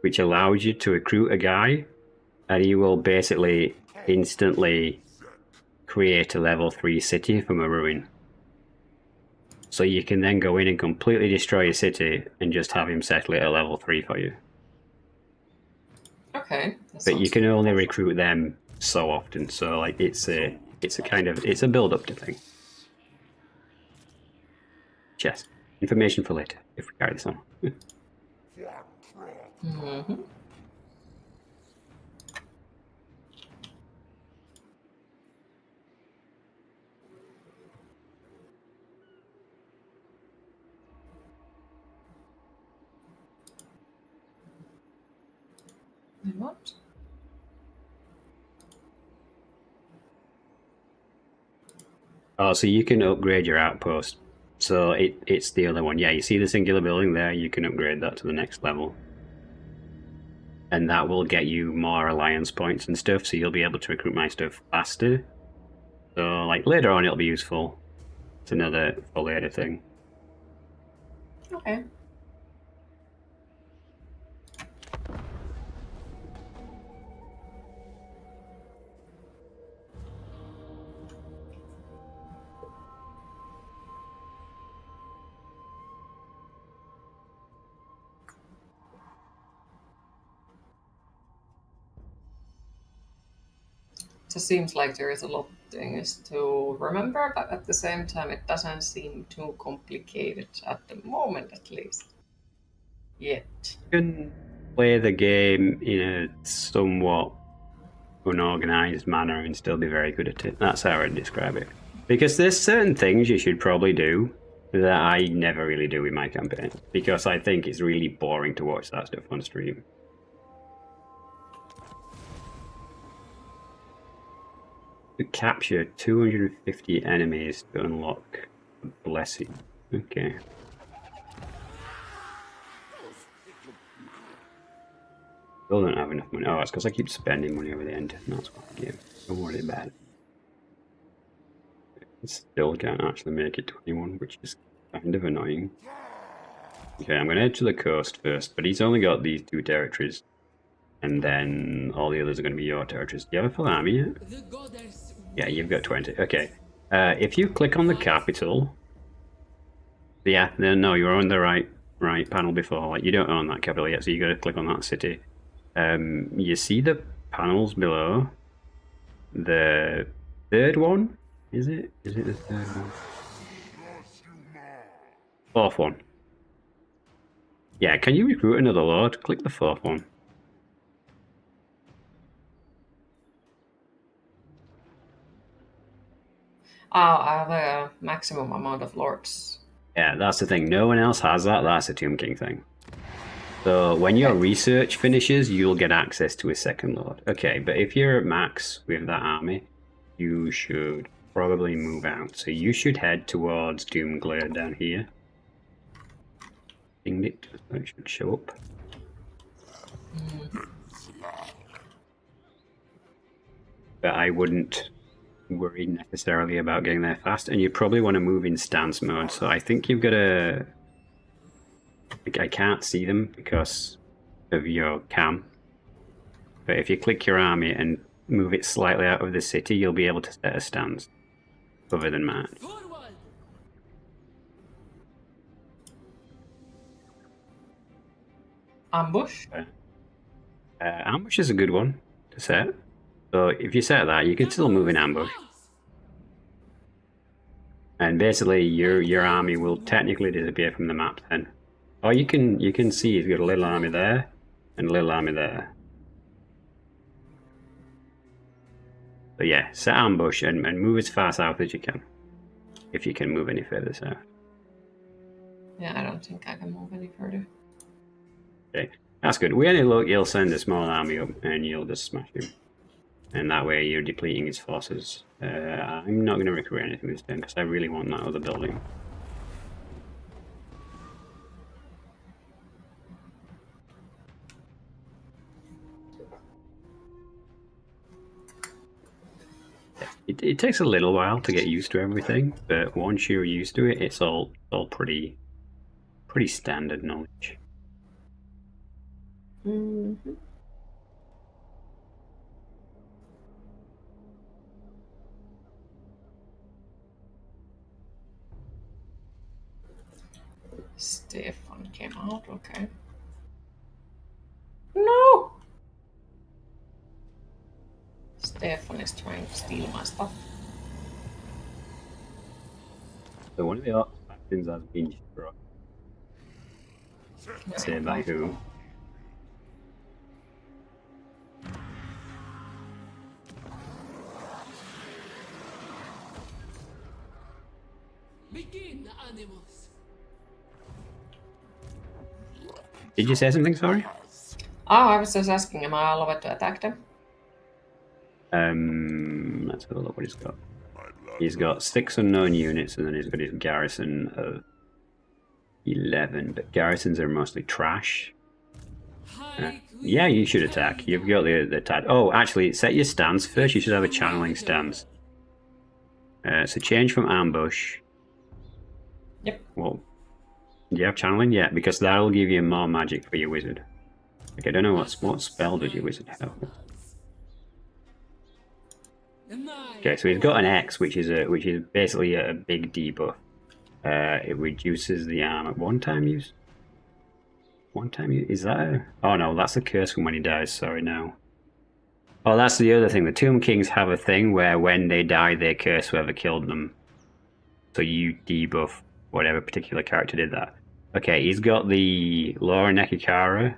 which allows you to recruit a guy, and he will basically instantly create a level 3 city from a ruin. So you can then go in and completely destroy a city and just have him settle it at level 3 for you. Okay. But you can only recruit them so often, so like it's a build-up to thing. Chess. Information for later, if we carry this on. Mm-hmm. What? Oh, so you can upgrade your outpost. So it's the other one. Yeah, you see the singular building there? You can upgrade that to the next level. And that will get you more alliance points and stuff, so you'll be able to recruit my stuff faster. So, like, later on it'll be useful. It's another for later thing. Okay. just seems like there is a lot of things to remember, but at the same time, it doesn't seem too complicated at the moment, at least. Yet. You can play the game in a somewhat unorganized manner and still be very good at it. That's how I'd describe it. Because there's certain things you should probably do that I never really do in my campaign, because I think it's really boring to watch that stuff on stream. To capture 250 enemies to unlock a blessing. Okay. Still don't have enough money. Oh, it's because I keep spending money over the end. That's what I give. Don't worry about it. Still can't actually make it 21, which is kind of annoying. Okay, I'm going to head to the coast first, but he's only got these 2 territories. And then all the others are going to be your territories. Do you have a full army yet? Yeah, you've got 20. Okay. If you click on the capital... Yeah, no, you're on the right panel before. Like, you don't own that capital yet, so you got to click on that city. You see the panels below? The third one? Is it? Is it the third one? Fourth one. Yeah, can you recruit another lord? Click the fourth one. I have a maximum amount of lords. Yeah, that's the thing. No one else has that. That's a Tomb King thing. So when your research finishes, you'll get access to a second lord. Okay, but if you're at max with that army, you should probably move out. So you should head towards Doomglare down here. Dinged it, so it should show up. But I wouldn't worry necessarily about getting there fast, and you probably want to move in stance mode. So I think you've got to... I can't see them because of your cam. But if you click your army and move it slightly out of the city, you'll be able to set a stance. Other than mine. Ambush? Ambush is a good one to set. So if you set that, you can still move in ambush. And basically your army will technically disappear from the map then. Or you can see you've got a little army there and a little army there. So yeah, set ambush and move as far south as you can. If you can move any further south. Yeah, I don't think I can move any further. Okay, that's good. We only look, you'll send a small army up and you'll just smash him. And that way you're depleting his forces. I'm not going to recruit anything this turn because I really want that other building. It takes a little while to get used to everything, but once you're used to it, it's all pretty standard knowledge. Mm-hmm. Stefan came out, okay. No! Stefan is trying to steal my stuff. So one of the factions has been destroyed. Say by who? Begin, animals. Did you say something, sorry? Oh, I was just asking, am I allowed to attack them? Let's have a look what he's got. He's got 6 unknown units, and then he's got his garrison of 11, but garrisons are mostly trash. Yeah, you should attack. You've got the attack. Oh, actually, set your stance first. You should have a channeling stance. So change from ambush. Yep. Well, do you have channeling? Yeah, because that'll give you more magic for your wizard. Okay, I don't know what spell does your wizard have. Okay, so he's got an X, which is basically a big debuff. It reduces the armor. One time use. Is that a... Oh no, that's a curse from when he dies. Sorry, no. Oh, that's the other thing. The Tomb Kings have a thing where when they die, they curse whoever killed them. So you debuff whatever particular character did that. Okay, he's got the Laura Nekikara.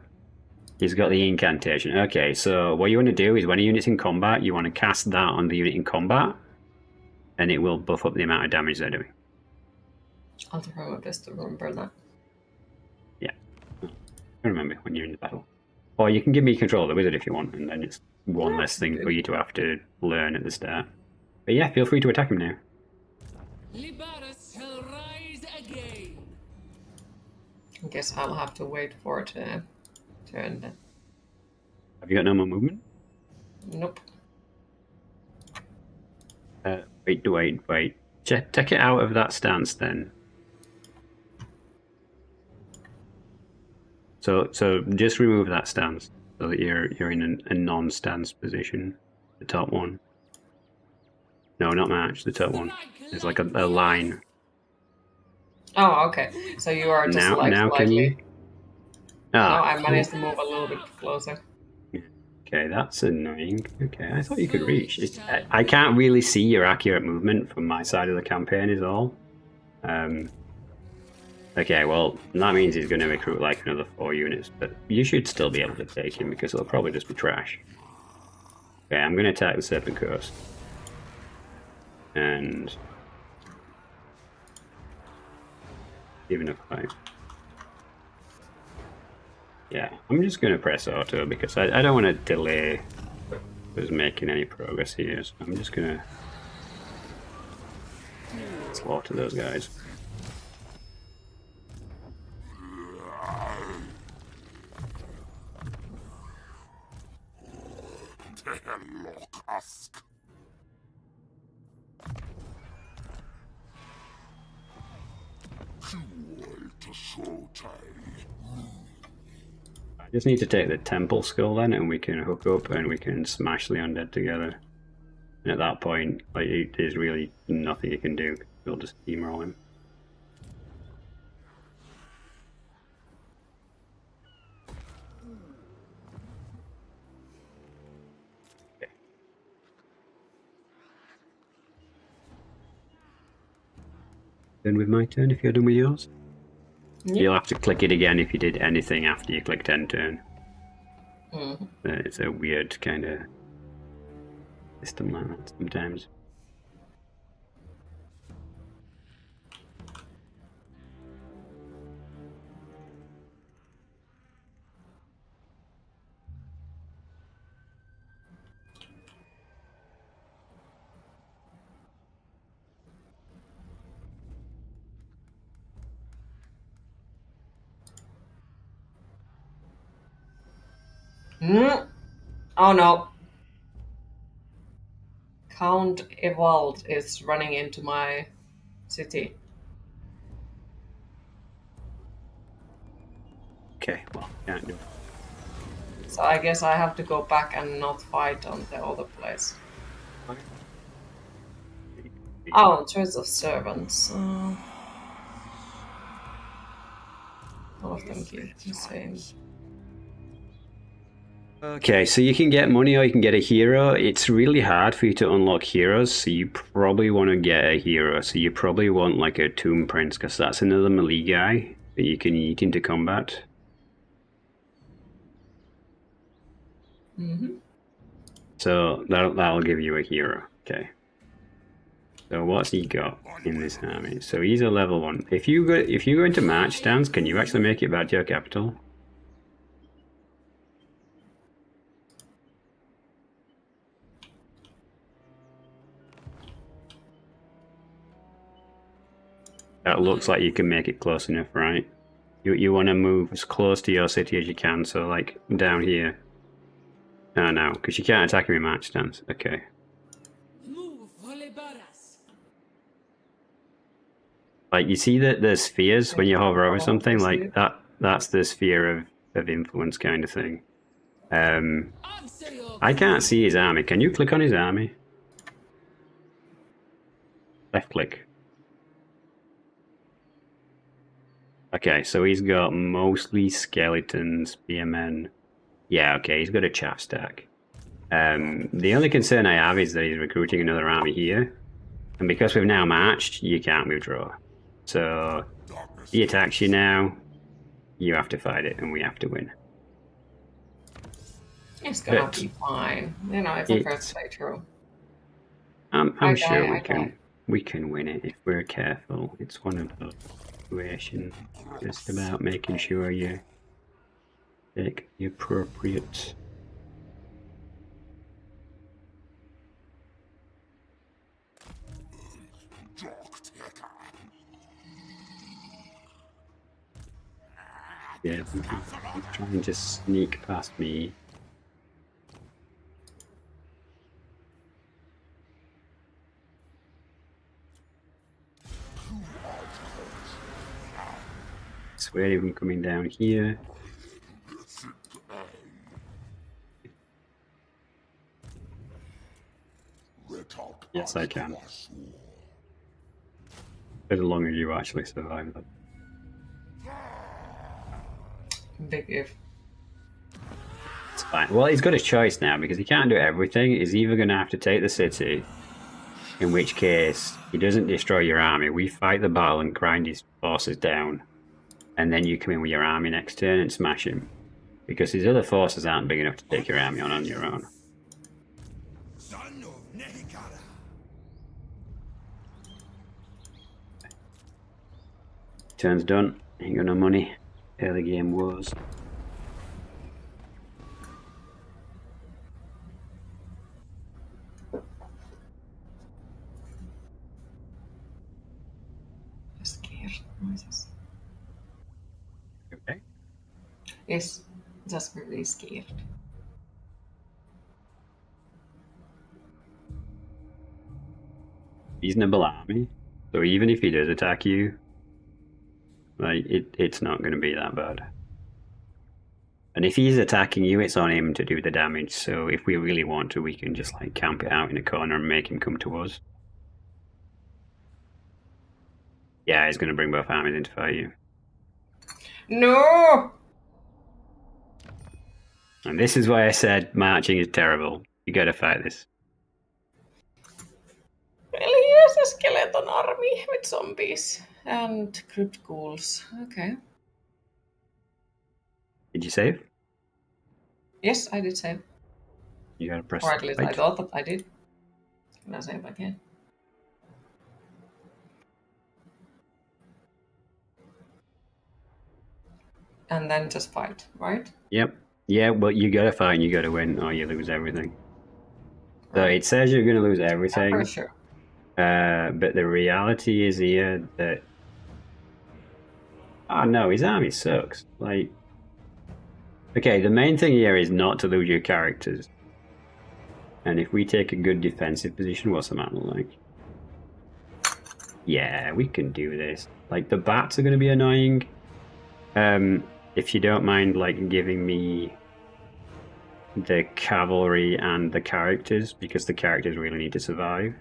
He's got the incantation. Okay, so what you want to do is when a unit's in combat, you want to cast that on the unit in combat, and it will buff up the amount of damage they're doing. I'll try my best to remember that. Yeah. I remember when you're in the battle. Or you can give me control of the wizard if you want, and then it's one less thing for you to have to learn at the start. But yeah, feel free to attack him now. Libaris shall rise again. I guess I'll have to wait for it to turn then. Have you got no more movement? Nope. Wait. Take it out of that stance then. So just remove that stance so that you're in a non-stance position. The top one. No, not match. The top one. It's like a line. Oh, okay. So you are just Now slightly... can you? No, I managed to move a little bit closer. Okay, that's annoying. Okay, I thought you could reach. I can't really see your accurate movement from my side of the campaign is all. Okay, well, that means he's going to recruit like another 4 units, but you should still be able to take him because it'll probably just be trash. Okay, I'm going to attack the Serpent Coast. And... even a 5. Yeah, I'm just going to press auto because I don't want to delay us making any progress here, so I'm just going to slaughter those guys. I just need to take the temple skull then, and we can hook up and we can smash the undead together. And at that point, like, there's really nothing you can do. We'll just steamroll him. Okay. Done with my turn if you're done with yours. Yep. You'll have to click it again if you did anything after you clicked end turn. Mm-hmm. It's a weird kind of system like that sometimes. Oh no. Count Evald is running into my city. Okay, well, can't do it. So I guess I have to go back and not fight on the other place. Oh, choice of servants. All of them give the same. Okay, so you can get money or you can get a hero. It's really hard for you to unlock heroes, so you probably want to get a hero. So you probably want like a Tomb Prince, because that's another melee guy that you can eat into combat. Mm-hmm. So that'll give you a hero. Okay. So what's he got in this army? So he's a level 1. If you go into match stance, can you actually make it back to your capital? That looks like you can make it close enough, right? You want to move as close to your city as you can, so like down here. Oh no, because you can't attack him in match stance. Okay. Move for Libaris. Like you see the spheres when you hover over something, like that's the sphere of influence kind of thing. Answer your I can't see his army. Can you click on his army? Left click. Okay, so he's got mostly skeletons, spearmen. Yeah, okay, he's got a chaff stack. The only concern I have is that he's recruiting another army here. And because we've now marched, you can't withdraw. So he attacks you now, you have to fight it, and we have to win. It's gonna be fine. You know, it's a first playthrough. I'm sure we can win it if we're careful. It's one of those situations just about making sure you take the appropriate. Yeah, I'm trying to sneak past me. Swear even coming down here. Yes, I can. As long as you actually survive that. Big if. It's fine. Well, he's got a choice now because he can't do everything. He's either going to have to take the city, in which case he doesn't destroy your army. We fight the battle and grind his forces down, and then you come in with your army next turn and smash him. Because his other forces aren't big enough to take your army on your own. Turn's done. Ain't got no money. Early game wars. Scared noises. Okay. Yes, just really scared. Reasonable army. So even if he does attack you, like it's not going to be that bad. And if he's attacking you, it's on him to do the damage. So if we really want to, we can just like camp it out in a corner and make him come to us. Yeah, he's going to bring both armies in to fight you. No! And this is why I said marching is terrible. You got to fight this. Really, yes, a skeleton army with zombies and crypt ghouls. Okay. Did you save? Yes, I did save. You got to press. Or at least I right. thought that I did. Can I save again? And then just fight, right? Yep. Yeah, but you got to fight and you got to win, or you lose everything. So Right. it says you're going to lose everything. For sure. But the reality is here that... Oh no, his army sucks. Like... Okay, the main thing here is not to lose your characters. And if we take a good defensive position, what's the map look like? Yeah, we can do this. Like, the bats are going to be annoying. If you don't mind, like, giving me the cavalry and the characters, because the characters really need to survive.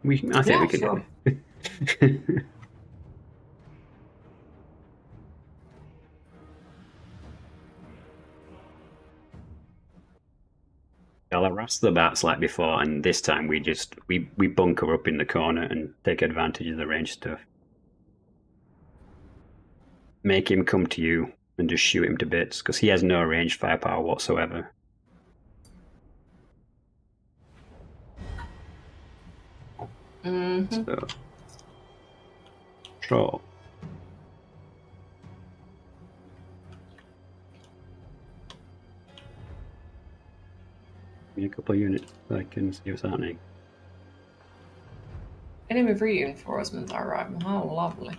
I think we can do it. I'll harass the bats like before, and this time we bunker up in the corner and take advantage of the range stuff. Make him come to you and just shoot him to bits, because he has no ranged firepower whatsoever. Mm-hmm. So, sure. Give me a couple of units so I can see what's happening. Enemy reinforcements are arriving. How lovely.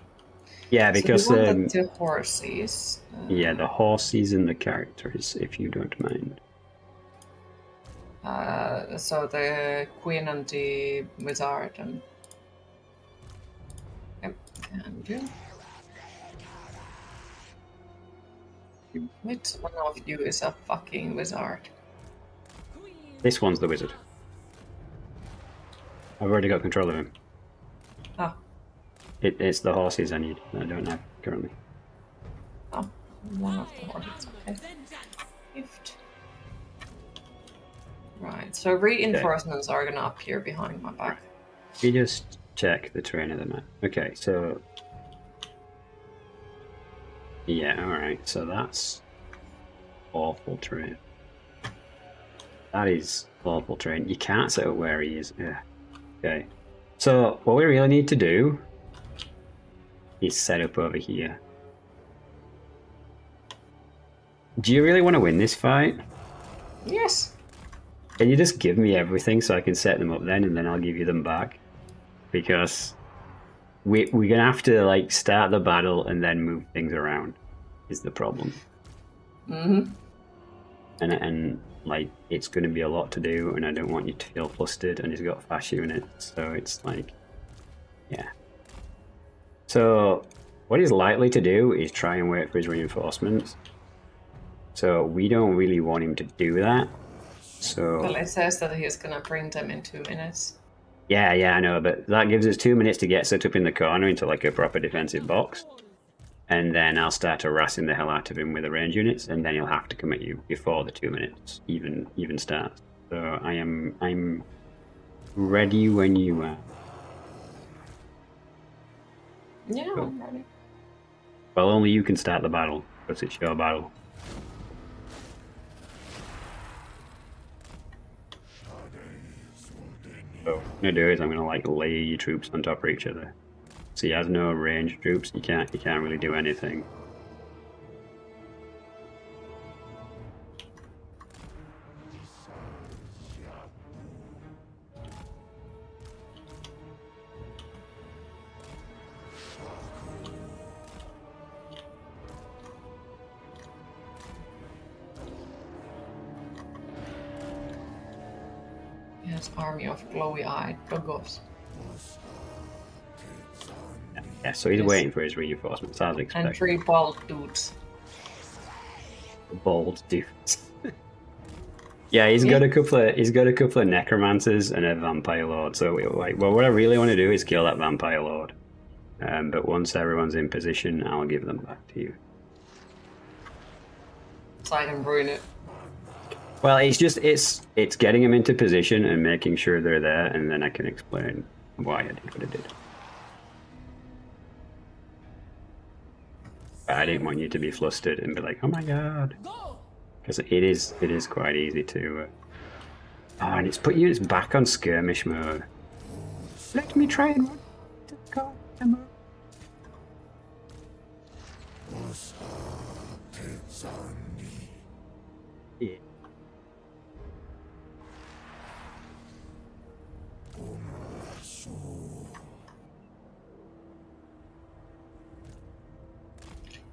Yeah, because so the horses. Yeah, the horses and the characters, if you don't mind. So the queen and the wizard and... Yep, can do. Which one of you is a fucking wizard? This one's the wizard. I've already got control of him. Oh. It's the horses I need. I don't have currently. Oh, one of the horses. Okay. Gift. Right. Right, so reinforcements are gonna appear behind my back. You just check the terrain of the map. Okay, so yeah, alright, so that's awful terrain. That is awful terrain. You can't set up where he is. Yeah. Okay. So what we really need to do is set up over here. Do you really want to win this fight? Yes. Can you just give me everything so I can set them up then, and then I'll give you them back? Because we're gonna have to like start the battle and then move things around. Is the problem? Mm-hmm. And like it's gonna be a lot to do, and I don't want you to feel flustered. And he's got fast units, so it's like, yeah. So what he's likely to do is try and wait for his reinforcements. So we don't really want him to do that. So Well, it says that he's gonna bring them in 2 minutes. yeah, I know, but that gives us 2 minutes to get set up in the corner into like a proper defensive box. And then I'll start harassing the hell out of him with the range units, and then he'll have to come at you before the 2 minutes even starts. So I'm ready when you are. Yeah, Cool. I'm ready. Well, only you can start the battle, because it's your battle. So what I'm gonna do is I'm gonna like lay your troops on top of each other. So he has no range troops. You can't really do anything. Yes, army of glowy-eyed doggos. Yeah, so he's Yes. waiting for his reinforcements, as And expected. 3 bald dudes. Bold dudes. Yeah, he's got a couple of necromancers and a vampire lord. So what I really want to do is kill that vampire lord. But once everyone's in position, I'll give them back to you. So I can ruin it. Well, it's getting them into position and making sure they're there, and then I can explain why I did what I did. But I didn't want you to be flustered and be like, "Oh my god," Go! because it is quite easy to. Oh, and it's put units back on skirmish mode. Let me try and go. Yeah.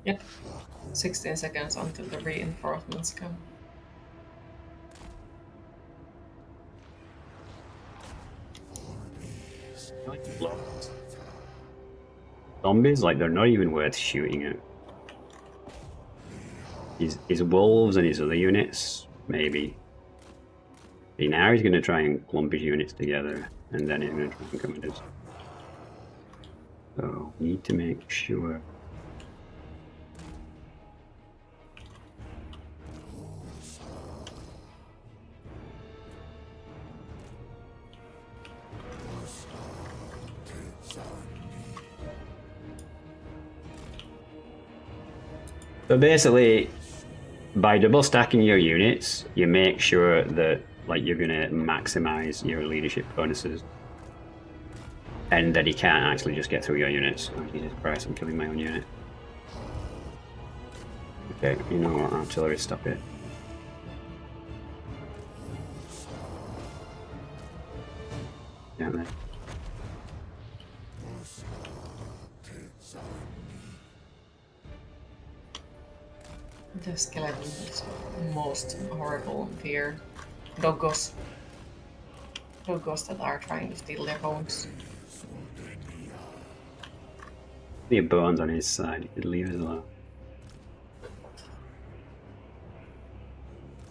Yep. 16 seconds until the reinforcements come. Zombies, like, they're not even worth shooting at. His wolves and his other units, maybe. See, now he's going to try and clump his units together, and then he's going to try and come at us. So, we need to make sure. So basically, by double stacking your units, you make sure that like you're gonna maximize your leadership bonuses, and that he can't actually just get through your units. Oh, Jesus Christ! I'm killing my own unit. Okay, you know what? Artillery, stop it. Yeah, man. The skeleton is most horrible fear. Doggos. Doggos that are trying to steal their bones. The bones on his side. He'd leave us alone.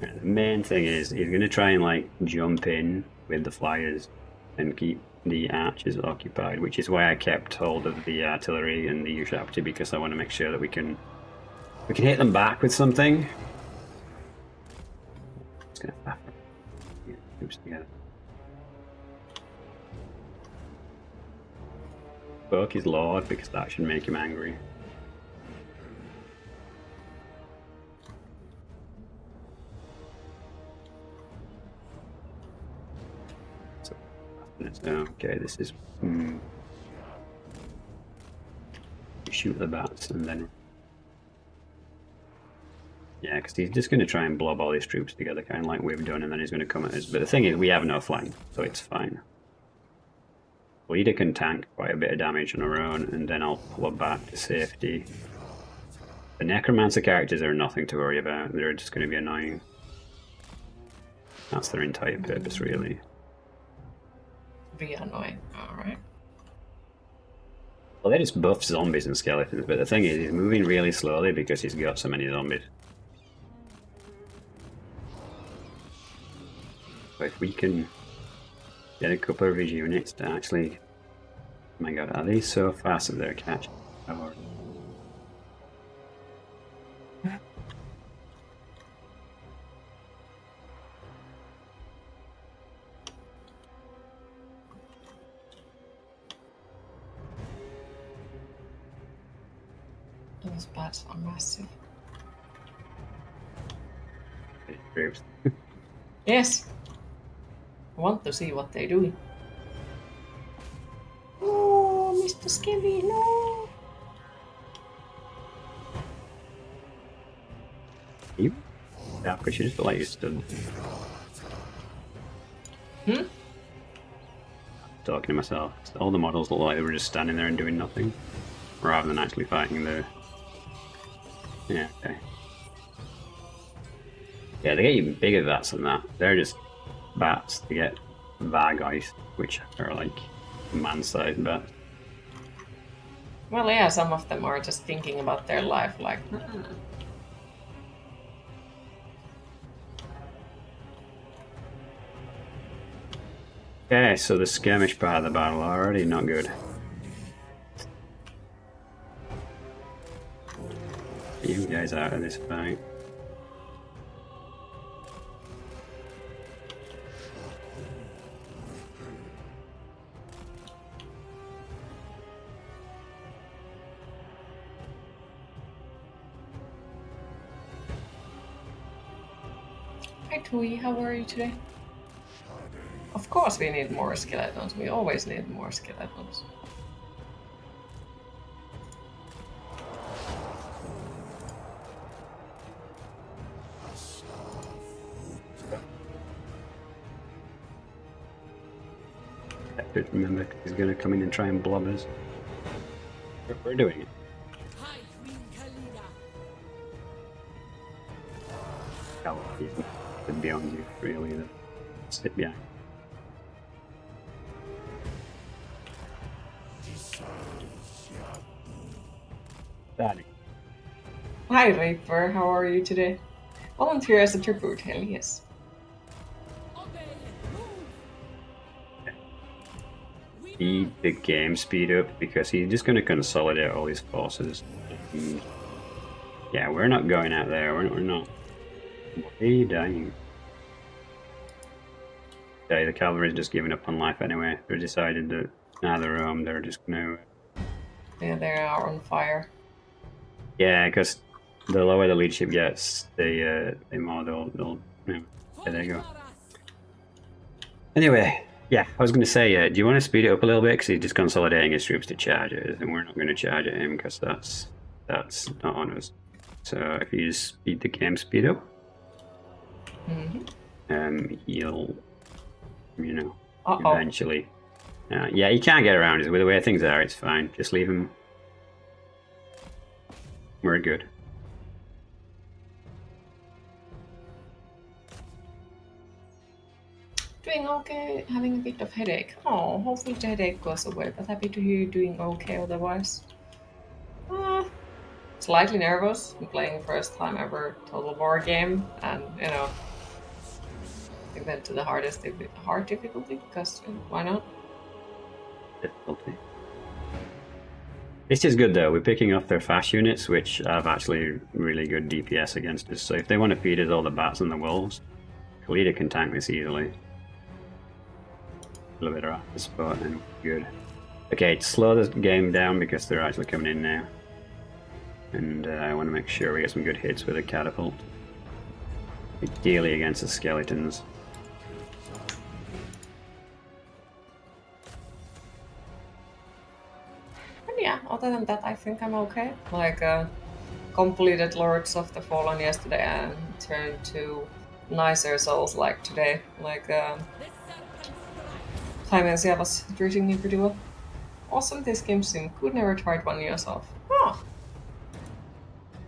Yeah, the main thing is he's going to try and like jump in with the flyers and keep the archers occupied, which is why I kept hold of the artillery and the usuality, because I want to make sure that we can hit them back with something. It's gonna happen. Get troops together. Fuck his lord, because that should make him angry. So, okay, this is... shoot the bats and then... Yeah, because he's just going to try and blob all these troops together, kind of like we've done, and then he's going to come at us. But the thing is, we have no flank, so it's fine. Leader can tank quite a bit of damage on her own, and then I'll pull her back to safety. The Necromancer characters are nothing to worry about, they're just going to be annoying. That's their entire purpose, really. Be annoying, alright. Well, they just buff zombies and skeletons, but the thing is, he's moving really slowly because he's got so many zombies. But if we can get a couple of his units to actually... Oh my god, are these so fast that they're catching power? Those bats are massive. Troops. Yes! I want to see what they do. Oh, Mr. Skivvy, no! You? Yeah, because you just feel like you stood. Talking to myself. All the models look like they were just standing there and doing nothing, rather than actually fighting the... Yeah, okay. Yeah, they get even bigger bats than that. They're just bats. They get Vargeist, which are like man-sized bats. Well, yeah, some of them are just thinking about their life, like... Okay, so the skirmish part of the battle already not good. Get you guys out of this fight. Hi Tui, how are you today? Of course we need more skeletons, we always need more skeletons. Remember, he's going to come in and try and blob us. We're doing it. Hi, Queen Kalida. He's beyond you, really. Sit behind. Daddy. Hi Reaper, how are you today? Volunteer as a tribute, hell yes. Obey. Move. Speed the game speed up because he's just going to consolidate all his forces. And yeah, we're not going out there. We're not. Why are you dying? Okay, the cavalry's just giving up on life anyway. They decided that now they're home. They're just going to. Yeah, they are on fire. Yeah, because the lower the leadership gets, the more they'll you know, there you go. Anyway, yeah, I was going to say, do you want to speed it up a little bit? Because he's just consolidating his troops to charge it, and we're not going to charge at him because that's not on us. So if you just speed the game speed up, he'll, you know, eventually. Yeah, he can't get around us. With the way things are, it's fine. Just leave him. We're good. Doing okay, having a bit of headache. Oh, hopefully the headache goes away, but happy to hear you doing okay otherwise. Slightly nervous. I'm playing first time ever Total War game, and you know, I went to the hard difficulty because why not? Difficulty. This is good though. We're picking off their fast units, which have actually really good DPS against us. So if they want to feed us all the bats and the wolves, Kalita can tank this easily. A little bit of the spot and good. Okay, slow this game down because they're actually coming in now. And I want to make sure we get some good hits with a catapult. Ideally against the skeletons. And yeah, other than that, I think I'm okay. Like, completed Lords of the Fallen yesterday and turned to nicer souls like today. Like, Clemencia was treating me pretty well. Awesome, this game sim. Could never tried one yourself. Huh.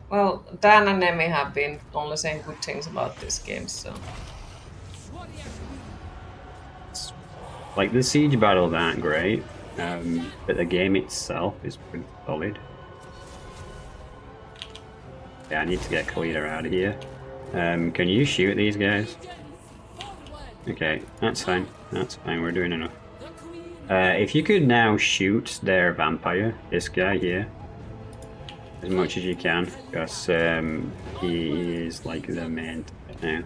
Well, Dan and Nemi have been only saying good things about this game, so. Like, the siege battles aren't great, but the game itself is pretty solid. Yeah, I need to get Kalita out of here. Can you shoot these guys? Okay, that's fine. That's fine, we're doing enough. If you could now shoot their vampire, this guy here, as much as you can, because he is like the main now.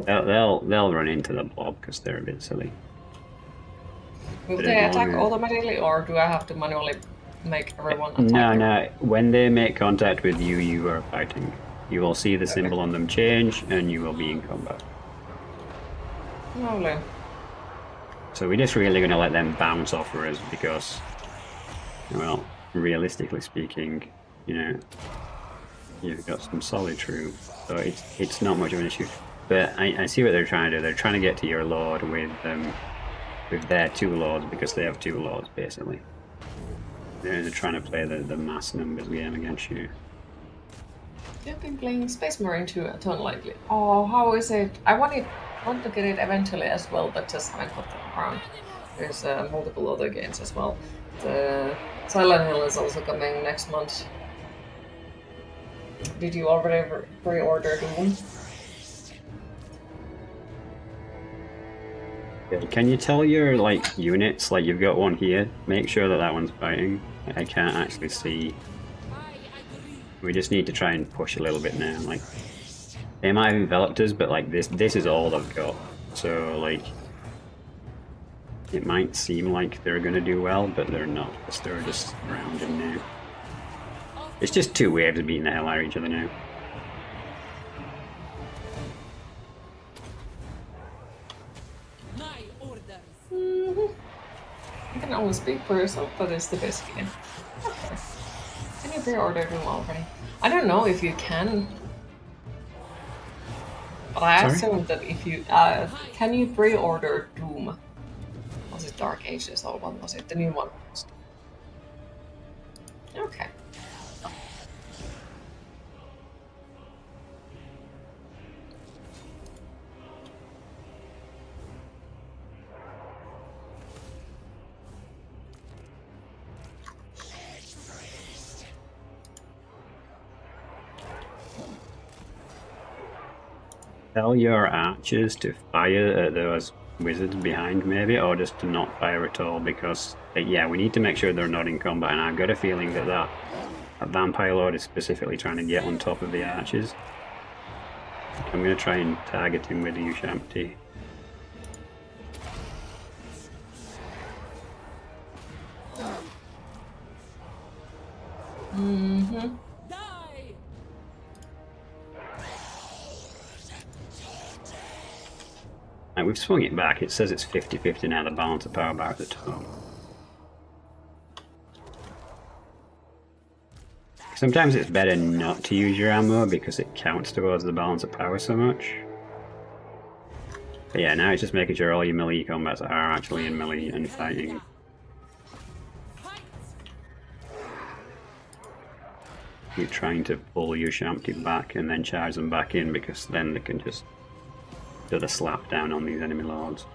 They'll run into the blob because they're a bit silly. Will they attack automatically, or do I have to manually make everyone attack? No. When they make contact with you, you are fighting. You will see the symbol on them change, and you will be in combat. Lovely. So we're just really going to let them bounce off of us because, well, realistically speaking, you know, you've got some solid troops, so it's not much of an issue. But I see what they're trying to do. They're trying to get to your lord with their two lords because they have two lords basically. They're trying to play the mass numbers game against you. You've been playing Space Marine 2 a ton lately. Oh, how is it? I want to get it eventually as well, but just haven't got around. There's multiple other games as well. The Silent Hill is also coming next month. Did you already pre-order Doom? Can you tell your like units, like you've got one here, make sure that one's fighting? I can't actually see. We just need to try and push a little bit now. Like, they might have enveloped us, but like this is all they've got. So like, it might seem like they're gonna do well, but they're not, because they're just surrounded now. It's just two waves beating the hell out of each other now. You can only speak for yourself, but it's the best game. Okay. Can you pre-order Doom already? I don't know if you can. But I assume that if you... can you pre-order Doom? Was it Dark Ages or what was it? The new one? Okay. Tell your archers to fire at those wizards behind maybe, or just to not fire at all, because yeah, we need to make sure they're not in combat, and I've got a feeling that vampire lord is specifically trying to get on top of the archers. I'm going to try and target him with the Ushamti. Mm-hmm. And we've swung it back. It says it's 50-50 now, the balance of power bar at the top. Sometimes it's better not to use your ammo because it counts towards the balance of power so much. But yeah, now it's just making sure all your melee combats are actually in melee and fighting. You're trying to pull your Ushamti back and then charge them back in, because then they can just do the slap down on these enemy lords.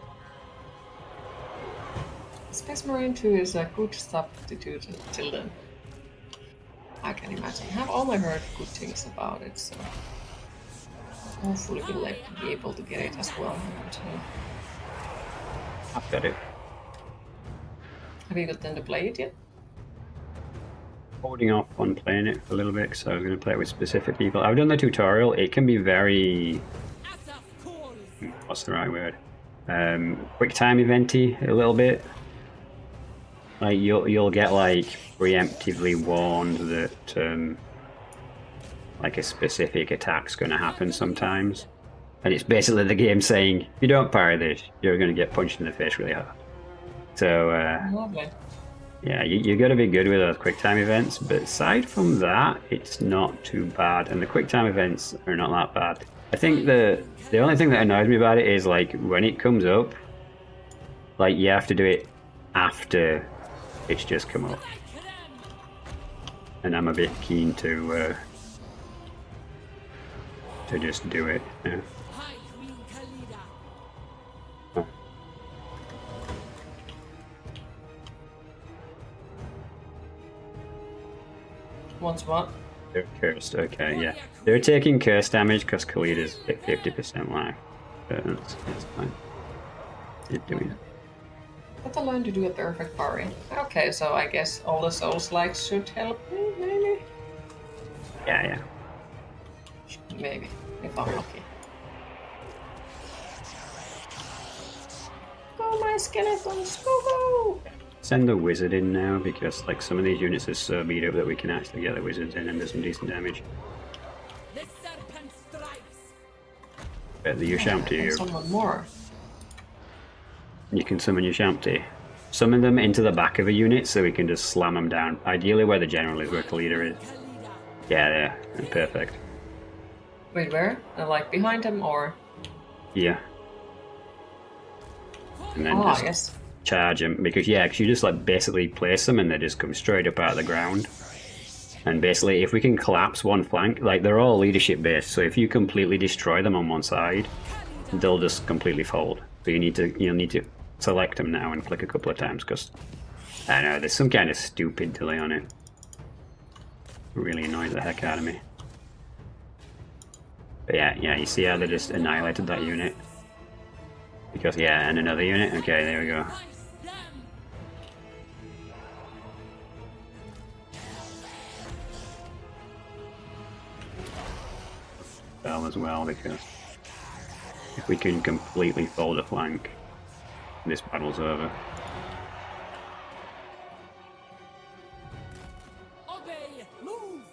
Space Marine 2 is a good substitute till then. I can imagine. I have only heard good things about it, so hopefully we'll be able to get it as well. I've got it. Have you gotten to play it yet? holding off on playing it for a little bit, so I was going to play it with specific people. I've done the tutorial. It can be very... what's the right word? Quick time eventy a little bit. Like you'll get like preemptively warned that like a specific attack's going to happen sometimes, and it's basically the game saying if you don't parry this, you're going to get punched in the face really hard. So Lovely. yeah, you got to be good with those quick time events. But aside from that, it's not too bad, and the quick time events are not that bad. I think the only thing that annoys me about it is like when it comes up, like you have to do it after it's just come up, and I'm a bit keen to just do it. Yeah. What's what? They're cursed. Okay, yeah, they're taking curse damage because Kalida's at 50% life. That's fine. You're doing it. But I learned to do a perfect parry. Okay, so I guess all the souls likes should help me, maybe? Yeah. Maybe, if I'm lucky. Go my skeletons, go! Send the wizard in now because like some of these units are so beat up that we can actually get the wizards in and do some decent damage. The serpent strikes. Bet the Ushamti. And someone more. You can summon Ushamti. Summon them into the back of a unit so we can just slam them down. Ideally where the general is, where Khalida is. Yeah, perfect. Wait, where? Like behind him or? Yeah. And then just yes. charge them because you just like basically place them and they just come straight up out of the ground. And basically if we can collapse one flank, like they're all leadership based, so if you completely destroy them on one side, they'll just completely fold. So you'll need to select them now and click a couple of times because I don't know, there's some kind of stupid delay on it. Really annoys the heck out of me. But yeah, you see how they just annihilated that unit? Because and another unit? Okay, there we go. Spell as well, because if we can completely fold a flank, this battle's over. Obey, move.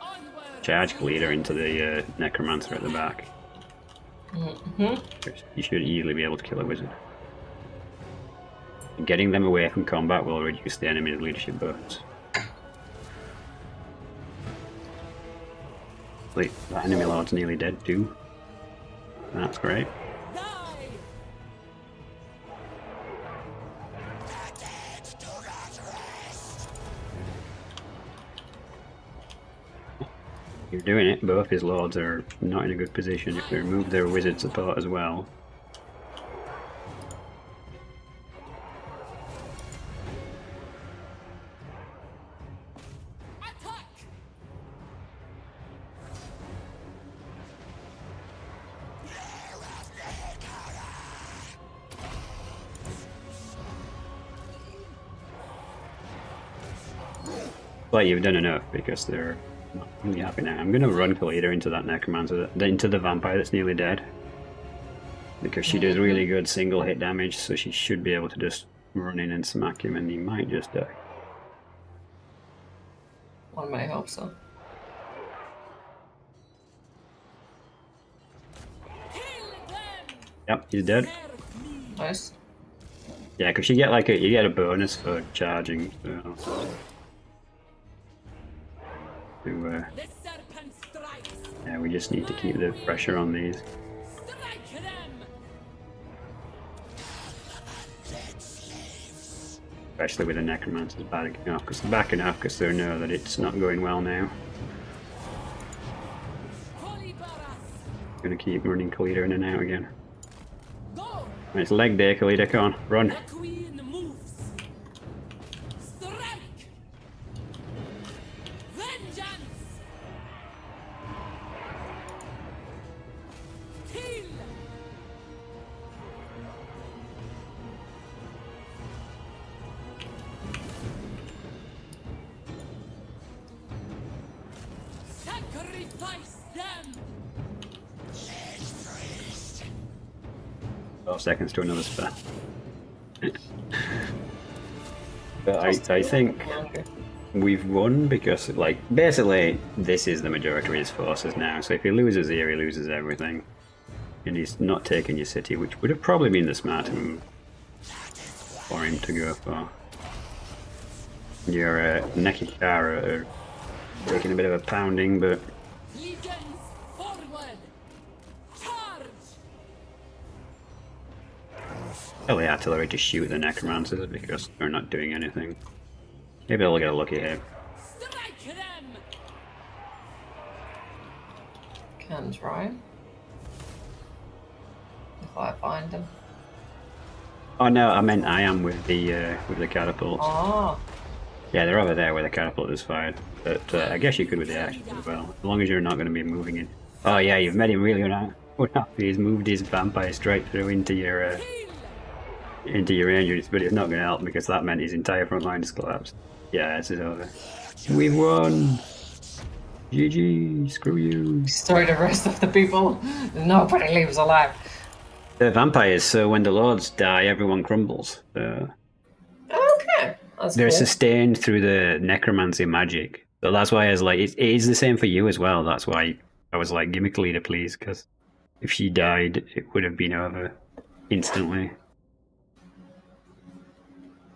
Onward. Charge Khalida into the necromancer at the back. You should easily be able to kill a wizard. And getting them away from combat will reduce the enemy's leadership bonus. Wait, that enemy lord's nearly dead too. That's great. Die. You're doing it. Both his lords are not in a good position. If we remove their wizard support as well. Attack. But you've done enough because they're not really happy now. I'm going to run Khalida into that necromancer, into the vampire that's nearly dead. Because she does really good single hit damage, so she should be able to just run in and smack him and he might just die. One may hope so. Kill them. Yep, he's dead. Serve me. Nice. Yeah, because you get a bonus for charging. So. The serpent strikes. Yeah, we just need to keep the pressure on these. Strike them. Especially with the necromancers backing off, because they know that it's not going well now. Holy Baras. Gonna keep running Khalida in and out again. Go. It's leg day, Khalida, come on, run. The queen moves. Strike. Vengeance. Kill. Sacrifice them! 12 seconds to another spell. But I think we've won because, like, basically, this is the majority of his forces now. So if he loses here, he loses everything. And he's not taking your city, which would have probably been the smarter move for him to go for. Your Nekikara are taking a bit of a pounding, but Legions forward! Charge! tell the artillery to shoot the necromancers because they're not doing anything. Maybe they'll get a lucky hit. Strike them! Can try. If I find them. Oh no, I meant I am with the catapults. Oh. Yeah, they're over there where the catapult is fired. But I guess you could with the action as well, as long as you're not going to be moving in. Oh yeah, you've made him really unhappy. He's moved his vampire straight through into your rangers, but it's not going to help because that meant his entire front line just collapsed. Yeah, this is over. We've won! GG, screw you. Destroy the rest of the people. Nobody leaves alive. They're vampires, so when the lords die, everyone crumbles. Okay. That's They're cool. sustained through the necromancy magic. So that's why I was like, it is the same for you as well. That's why I was like, give me Kalita, please, because if she died, it would have been over instantly.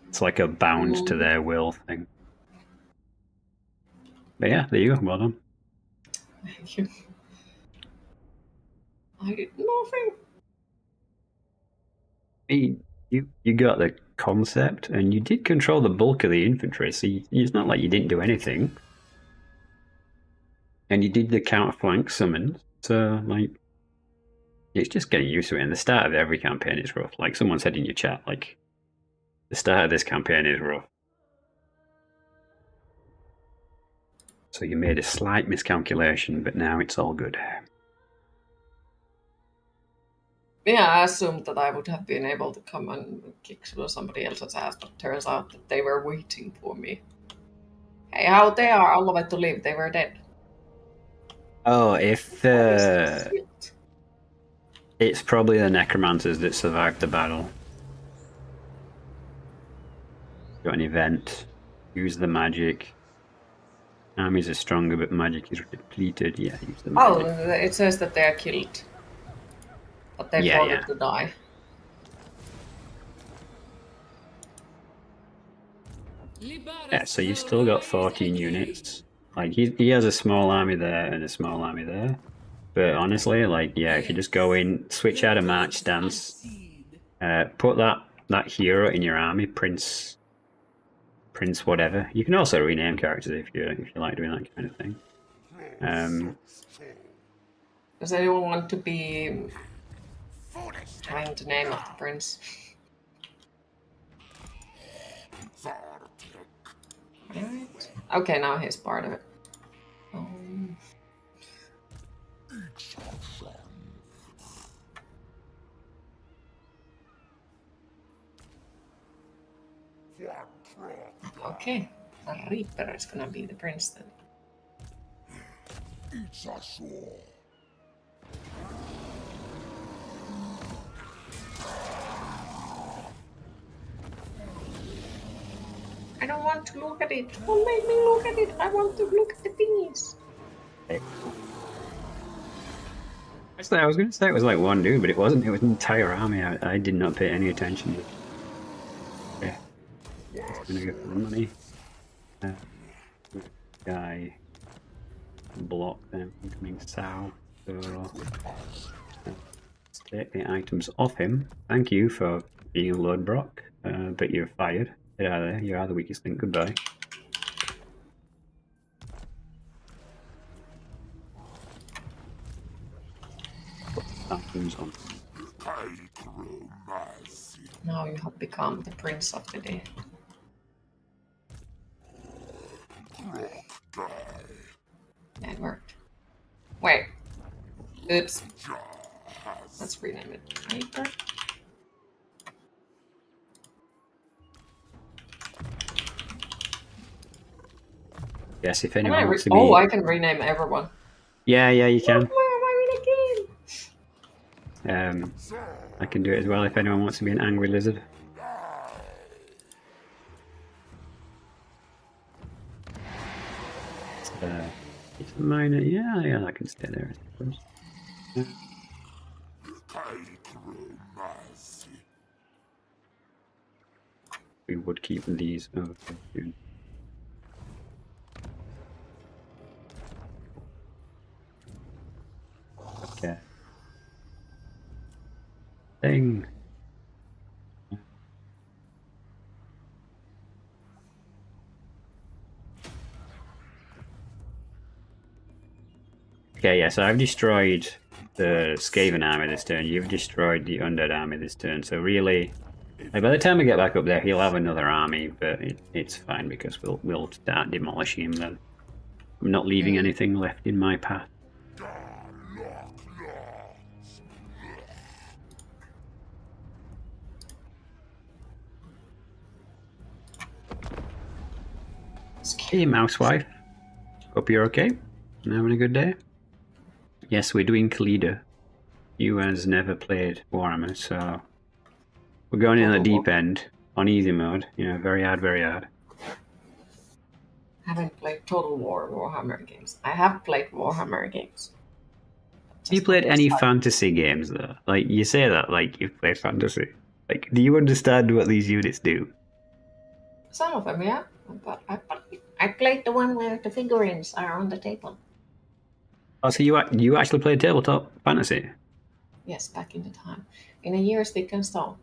It's like a bound to their will thing. But yeah, there you go. Well done. Thank you. I did nothing. I mean, you got the concept, and you did control the bulk of the infantry, so it's not like you didn't do anything. And you did the counterflank summons, so like, it's just getting used to it. And the start of every campaign is rough. Like someone said in your chat, like, the start of this campaign is rough. So you made a slight miscalculation, but now it's all good. Yeah, I assumed that I would have been able to come and kick somebody else's ass, but turns out that they were waiting for me. Hey, how they are all of it to leave? They were dead. Oh, if it's probably the necromancers that survived the battle. Got an event. Use the magic. Armies are stronger, but magic is depleted. Yeah, use the magic. Oh, it says that they are killed. But they voted to die. Yeah, so you've still got 14 units. Like, he has a small army there and a small army there. But honestly, like, yeah, if you just go in, switch out a march stance, put that hero in your army, Prince whatever. You can also rename characters if you like doing that kind of thing. Does anyone want to be trying to name of the prince? Alright. Okay, now he's part of it. Okay, a Reaper is gonna be the prince then. I don't want to look at it. Don't make me look at it. I want to look at the thingies. Actually, I was going to say it was like one dude, but it wasn't. It was an entire army. I did not pay any attention. Okay. It's going to go for the money. Guy block them from coming south. So let's take the items off him. Thank you for being a load Brock, but you're fired. Get out of there. You are the weakest link. Goodbye. Items on. Now you have become the prince of the day. That worked. Wait. Oops. Let's rename it Paper. Yes, if Can anyone I wants to be. oh, I can rename everyone. Yeah, you can. Why am I in a game? I can do it as well if anyone wants to be an angry lizard. It's minor. Yeah, I can stay there, I suppose. Yeah. We would keep these. Oh, okay, good. Okay. Thing. Okay, yeah, so I've destroyed the Skaven army this turn. You've destroyed the Undead army this turn. So really, like, by the time we get back up there, he'll have another army, but it's fine because we'll start demolishing him then. I'm not leaving anything left in my path. Hey, Mousewife. Hope you're okay and having a good day. Yes, we're doing Khalida. You has never played Warhammer, so we're going in the deep end on easy mode. You know, very hard, very hard. I haven't played Total War Warhammer games. I have played Warhammer games. Have you played any fantasy games though? Like, you say that like you've played fantasy. Like, do you understand what these units do? Some of them, yeah. But I played the one where the figurines are on the table. Oh, so you actually played tabletop fantasy? Yes, back in the time. In a year, stick and stone.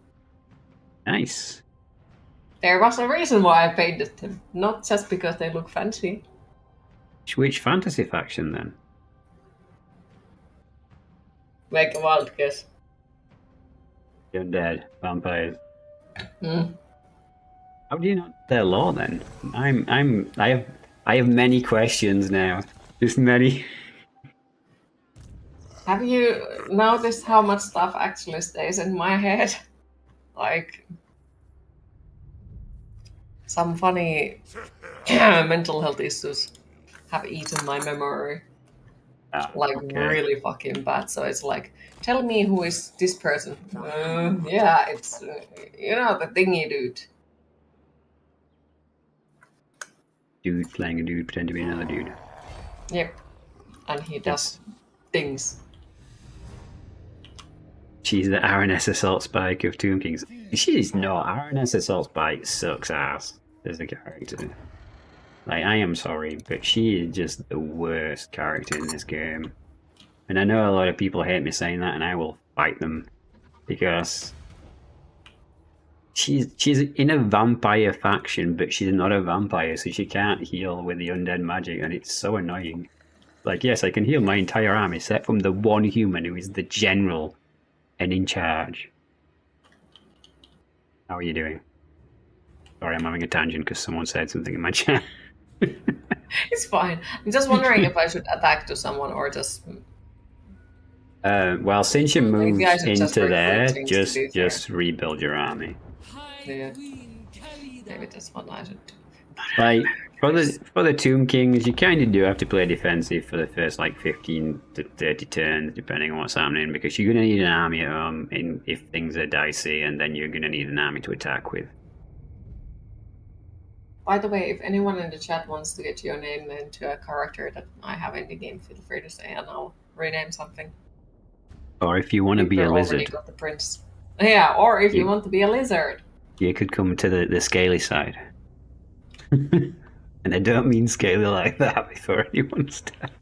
Nice. There was a reason why I painted them. Not just because they look fancy. Which fantasy faction then? Make a wild guess. Undead, vampires. Hmm. How do you not know their lore then? I have many questions now. Just many. Have you noticed how much stuff actually stays in my head? Like some funny mental health issues have eaten my memory. Like really fucking bad. So it's like, tell me who is this person? Yeah, it's you know, the thingy dude. Dude playing a dude pretend to be another dude. Yep, and he does things. She's the RNS Assault Spike of Tomb Kings. She's not. RNS Assault Spike sucks ass as a character. Like, I am sorry, but she is just the worst character in this game. And I know a lot of people hate me saying that, and I will fight them. Because she's in a vampire faction, but she's not a vampire, so she can't heal with the undead magic, and it's so annoying. Like, yes, I can heal my entire army, except from the one human who is the general and in charge. How are you doing? Sorry, I'm having a tangent because someone said something in my chat. It's fine. I'm just wondering if I should attack to someone or just... Well, since you moved into there, just rebuild your army. Yeah. Maybe that's what I should do. Like, for the Tomb Kings, you kind of do have to play defensive for the first like 15 to 30 turns, depending on what's happening, because you're going to need an army at home if things are dicey, and then you're going to need an army to attack with. By the way, if anyone in the chat wants to get your name into a character that I have in the game, feel free to say and I'll rename something. Or if you want to be a lizard. Got the prince. Yeah, or if you want to be a lizard. You could come to the scaly side. And I don't mean scaly like that before anyone starts.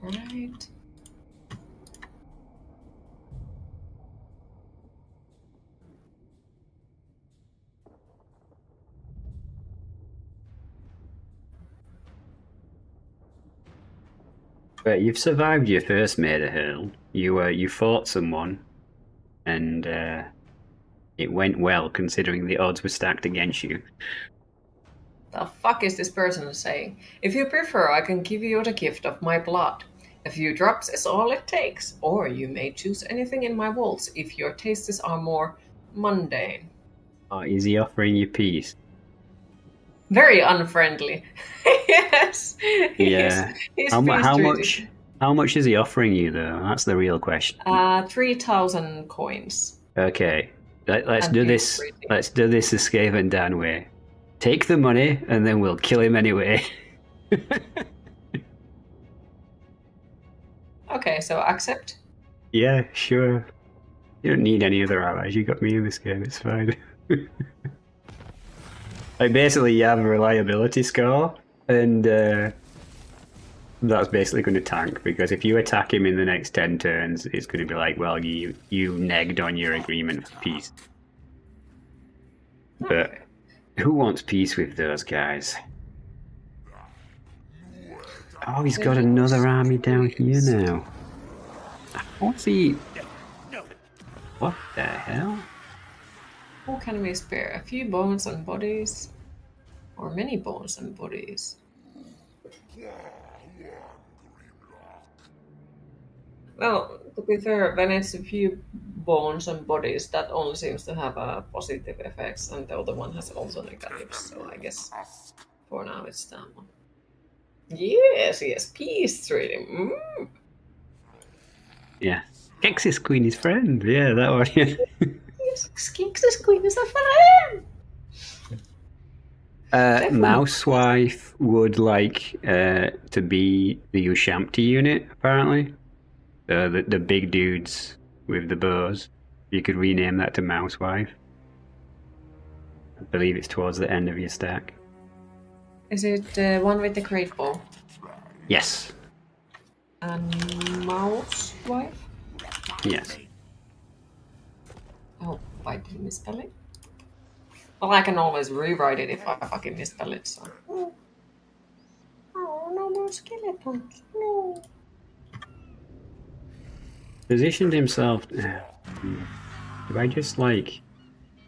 Right. But you've survived your first murder hurl. You fought someone, and it went well considering the odds were stacked against you. The fuck is this person saying? If you prefer, I can give you the gift of my blood. A few drops is all it takes, or you may choose anything in my vaults if your tastes are more mundane. Oh, is he offering you peace? Very unfriendly. Yes, Yeah. he's How, peace how treated. much? How much is he offering you, though? That's the real question. 3,000 coins. Okay, let's And do peace this. treating. Let's do this the SkavenDan way. Take the money, and then we'll kill him anyway. Okay, so accept. Yeah, sure. You don't need any other allies. You got me in this game. It's fine. Like basically, you have a reliability score, and that's basically going to tank because if you attack him in the next 10 turns, it's going to be like, well, you negged on your agreement for peace. But who wants peace with those guys? Oh, he's got another army down here now. What's he? What the hell? Who can we spare? A few bones and bodies? Or many bones and bodies? Well, to be fair, when it's a few bones and bodies, that only seems to have positive effects, and the other one has also negatives, so I guess for now it's that one. Yes, peace treating. Yeah. Kex's queen is friend. Yeah, that one. Yeah. Yes, Skinks' queen is a friend! Mousewife would like to be the Ushampti unit, apparently. The big dudes with the bows. You could rename that to Mousewife. I believe it's towards the end of your stack. Is it the one with the great bow? Yes. And mouse wife? Yes. Oh, I did misspell it. Well, I can always rewrite it if I fucking misspell it, so. Oh, no more skeletons. No. Positioned himself. Do I just like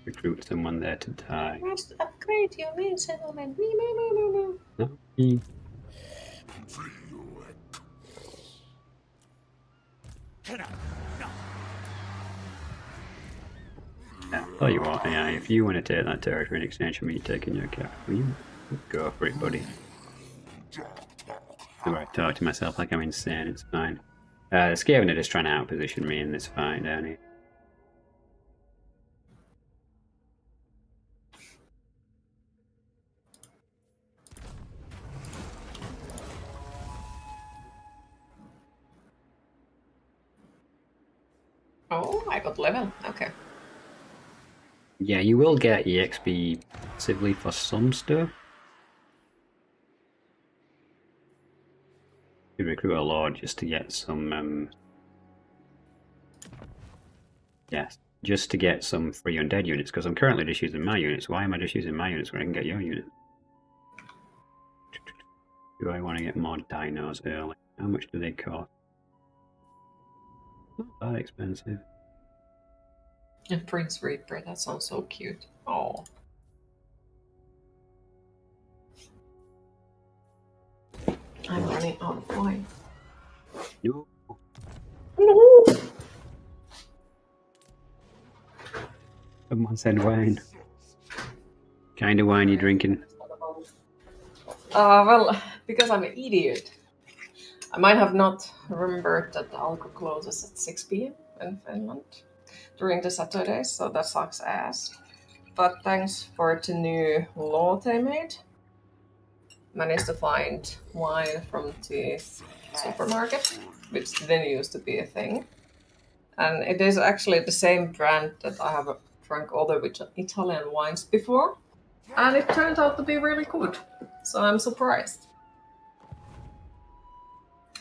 recruit someone there to die? Must upgrade your main settlement. No. Yeah, tell you what, yeah, if you want to take that territory in exchange for me taking your capital, you go for it, buddy. I talk to myself like I'm insane, it's fine. Skaven is trying to outposition me in this fight down here. Oh, I got level. Okay. Yeah, you will get EXP passively for some stuff. You recruit a lord just to get some, yes, just to get some free undead units, because I'm currently just using my units. Why am I just using my units when I can get your unit? Do I want to get more dinos early? How much do they cost? Not that expensive. And Prince Reaper, that sounds so cute. Oh. I'm running out of wine. No. No! Someone said wine. Kind of wine you drinking? Well, because I'm an idiot. I might have not remembered that the alcohol closes at 6 p.m. in Finland during the Saturdays, so that sucks ass. But thanks for the new law they made, managed to find wine from the supermarket, which didn't used to be a thing. And it is actually the same brand that I have drank other Italian wines before. And it turned out to be really good. So I'm surprised.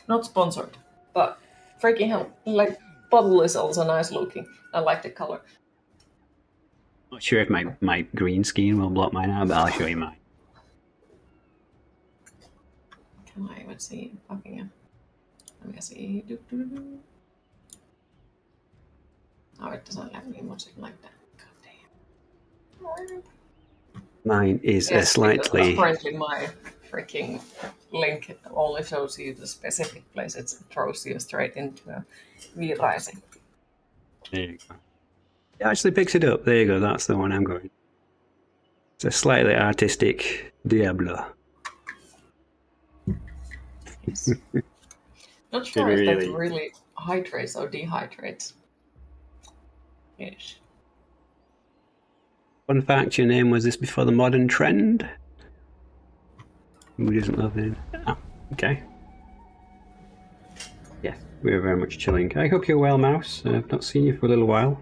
Not sponsored, but freaking hell. Like, bottle is also nice looking. I like the color. Not sure if my green screen will block mine out, but I'll show you mine. Can I even see fucking hell? Let me see. Oh, it doesn't let me watch it like that. God damn. Mine is Yes, a slightly. apparently my freaking link only shows you the specific place. It throws you straight into a V-Rising. There you go. It actually picks it up. There you go. That's the one I'm going. It's a slightly artistic Diablo. Yes. Not sure if that really hydrates or dehydrates. Yes. Fun fact, your name was this before the modern trend? Who doesn't love it? Oh, okay. Yeah, we're very much chilling. I hope you're well, Mouse. I've not seen you for a little while.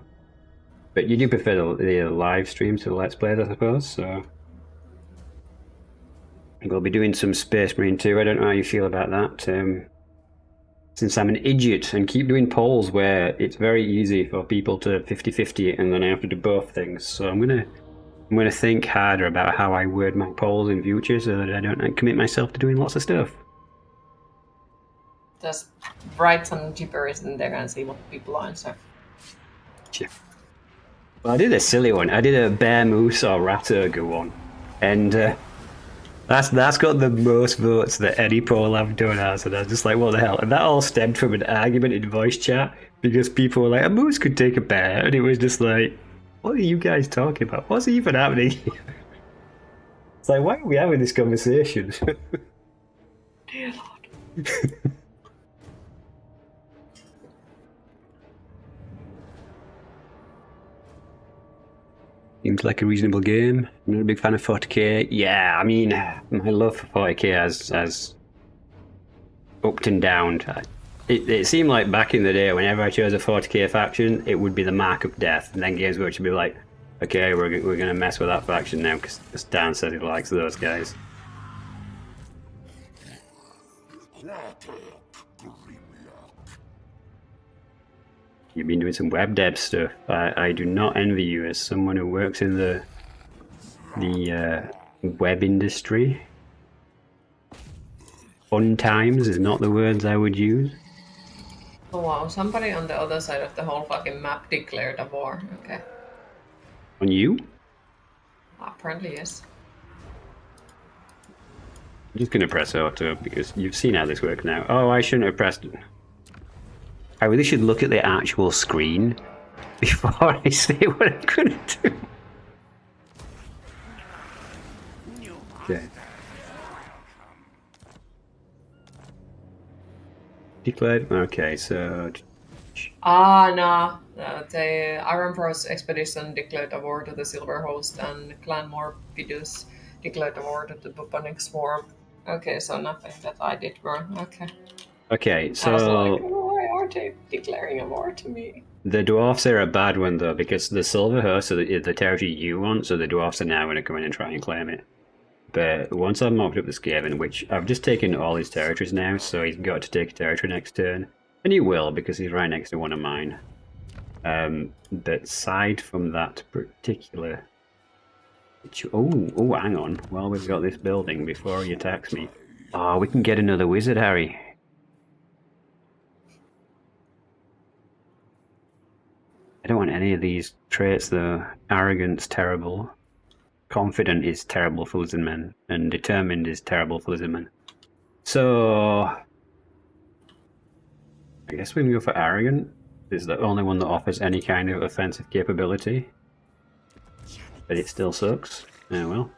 But you do prefer the live streams to the Let's Plays, I suppose, so... We'll be doing some Space Marine 2. I don't know how you feel about that. Since I'm an idiot and keep doing polls where it's very easy for people to 50-50 and then I have to do both things. So I'm gonna think harder about how I word my polls in future so that I don't commit myself to doing lots of stuff. Just write some gibberish in there and see what people answer. Sure. Well, I did a silly one. I did a bear moose or rat ogre one, and that's got the most votes that any poll I've done has, and I was just like, what the hell? And that all stemmed from an argument in voice chat because people were like, a moose could take a bear, and it was just like, what are you guys talking about? What's even happening? It's like, why are we having this conversation? Dear Lord. Seems like a reasonable game. I'm not a big fan of 40k. Yeah, I mean, my love for 40k has upped and downed. It seemed like back in the day, whenever I chose a 40k faction, it would be the mark of death. And then Games Workshop would be like, okay, we're going to mess with that faction now because Dan says he likes those guys. You've been doing some web dev stuff. I do not envy you as someone who works in the web industry. Fun times is not the words I would use. Oh wow, somebody on the other side of the whole fucking map declared a war. Okay. On you? Apparently, yes. I'm just going to press auto because you've seen how this works now. Oh, I shouldn't have pressed it. I really should look at the actual screen before I say what I'm going to do. Okay. Declared. Okay, so. No. The Iron Bros expedition declared a war to the Silver Host, and Clan Morbidus declared a war to the Bubonic Swarm. Okay, so nothing that I did wrong. Okay. Okay, so. I was like, why are they declaring a war to me? The dwarfs are a bad one though, because the Silver Host are the territory you want, so the dwarfs are now going to come in and try and claim it. But once I've mocked up the Skaven, which I've just taken all his territories now, so he's got to take a territory next turn. And he will, because he's right next to one of mine. But aside from that particular... Oh, hang on. While we've got this building, before he attacks me. Oh, we can get another wizard, Harry. I don't want any of these traits though. Arrogance, terrible. Confident is terrible for lizardmen, and determined is terrible for lizardmen. So I guess we can go for arrogant. It's the only one that offers any kind of offensive capability. But it still sucks. Oh well.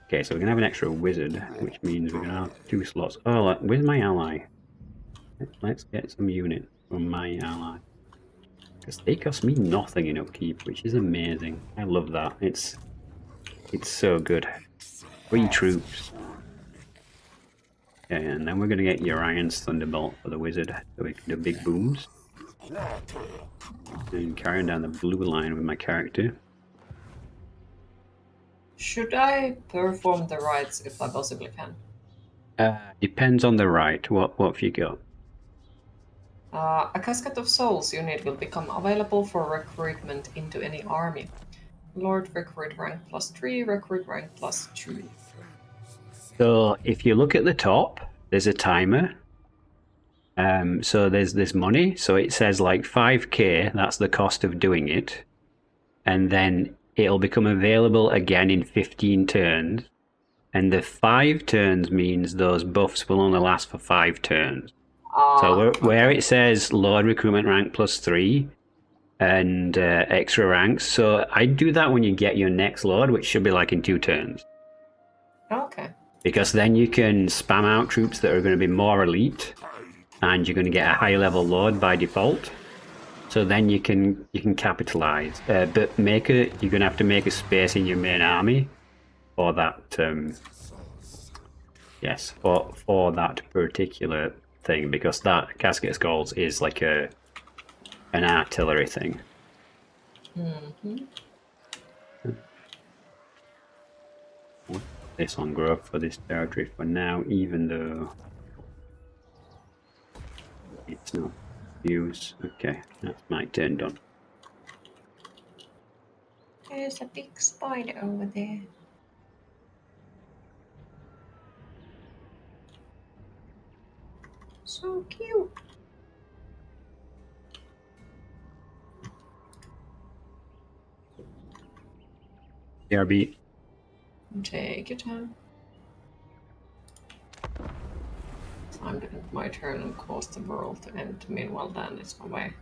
Okay, so we're gonna have an extra wizard, which means we're gonna have 2 slots. Oh, where's my ally? Let's get some unit from my ally. Because they cost me nothing in upkeep, which is amazing. I love that. It's so good. 3 troops. Okay, and then we're going to get Orion's Thunderbolt for the wizard, so we can do big booms. And carrying down the blue line with my character. Should I perform the rites if I possibly can? Depends on the rite. What have you got? A Casket of Souls unit will become available for recruitment into any army. Lord recruit rank +3, recruit rank +2. So if you look at the top, there's a timer. So there's this money. So it says like 5k, that's the cost of doing it. And then it'll become available again in 15 turns. And the 5 turns means those buffs will only last for 5 turns. So where it says Lord recruitment rank +3 and extra ranks, so I do that when you get your next Lord, which should be like in 2 turns. Okay. Because then you can spam out troops that are going to be more elite, and you're going to get a high level Lord by default. So then you can capitalize, but you're going to have to make a space in your main army for that. Yes, for that particular thing, because that Casket Skulls is like an artillery thing. Mm-hmm. This on growth for this territory for now, even though it's not used. Okay, that's my turn done. There's a big spider over there. So cute. BRB. Take your time. I'm doing my turn and cause the world to end. Meanwhile, Dan is away.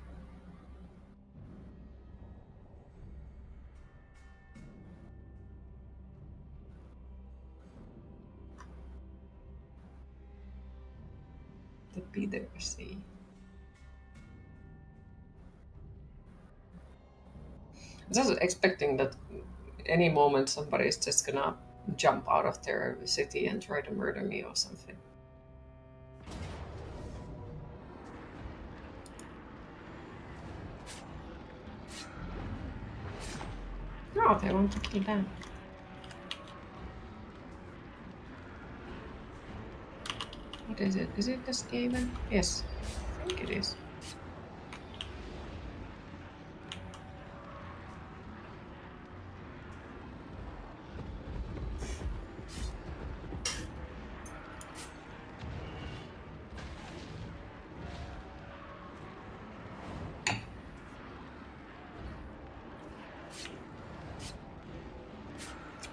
The Bitter Sea. I was also expecting that any moment somebody is just gonna jump out of their city and try to murder me or something. No, they want to kill them. What is it? Is it the Skaven? Yes, I think it is.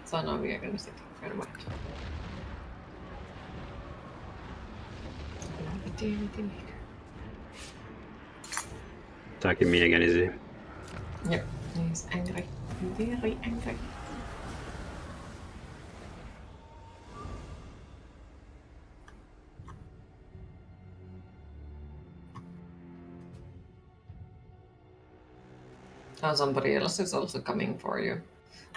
So now we are gonna sit here and wait. Attacking me again, is he? Yep, he's angry. Very angry. Oh, somebody else is also coming for you.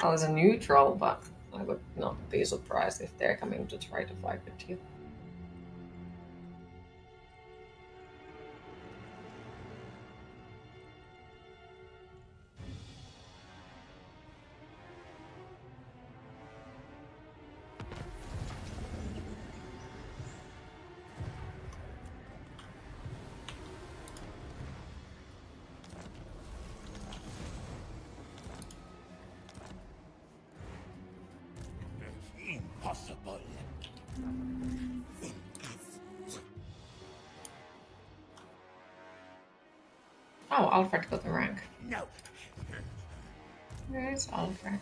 I was a neutral, but I would not be surprised if they're coming to try to fight with you. Impossible. Oh, Alfred got the rank. No. Where is Alfred?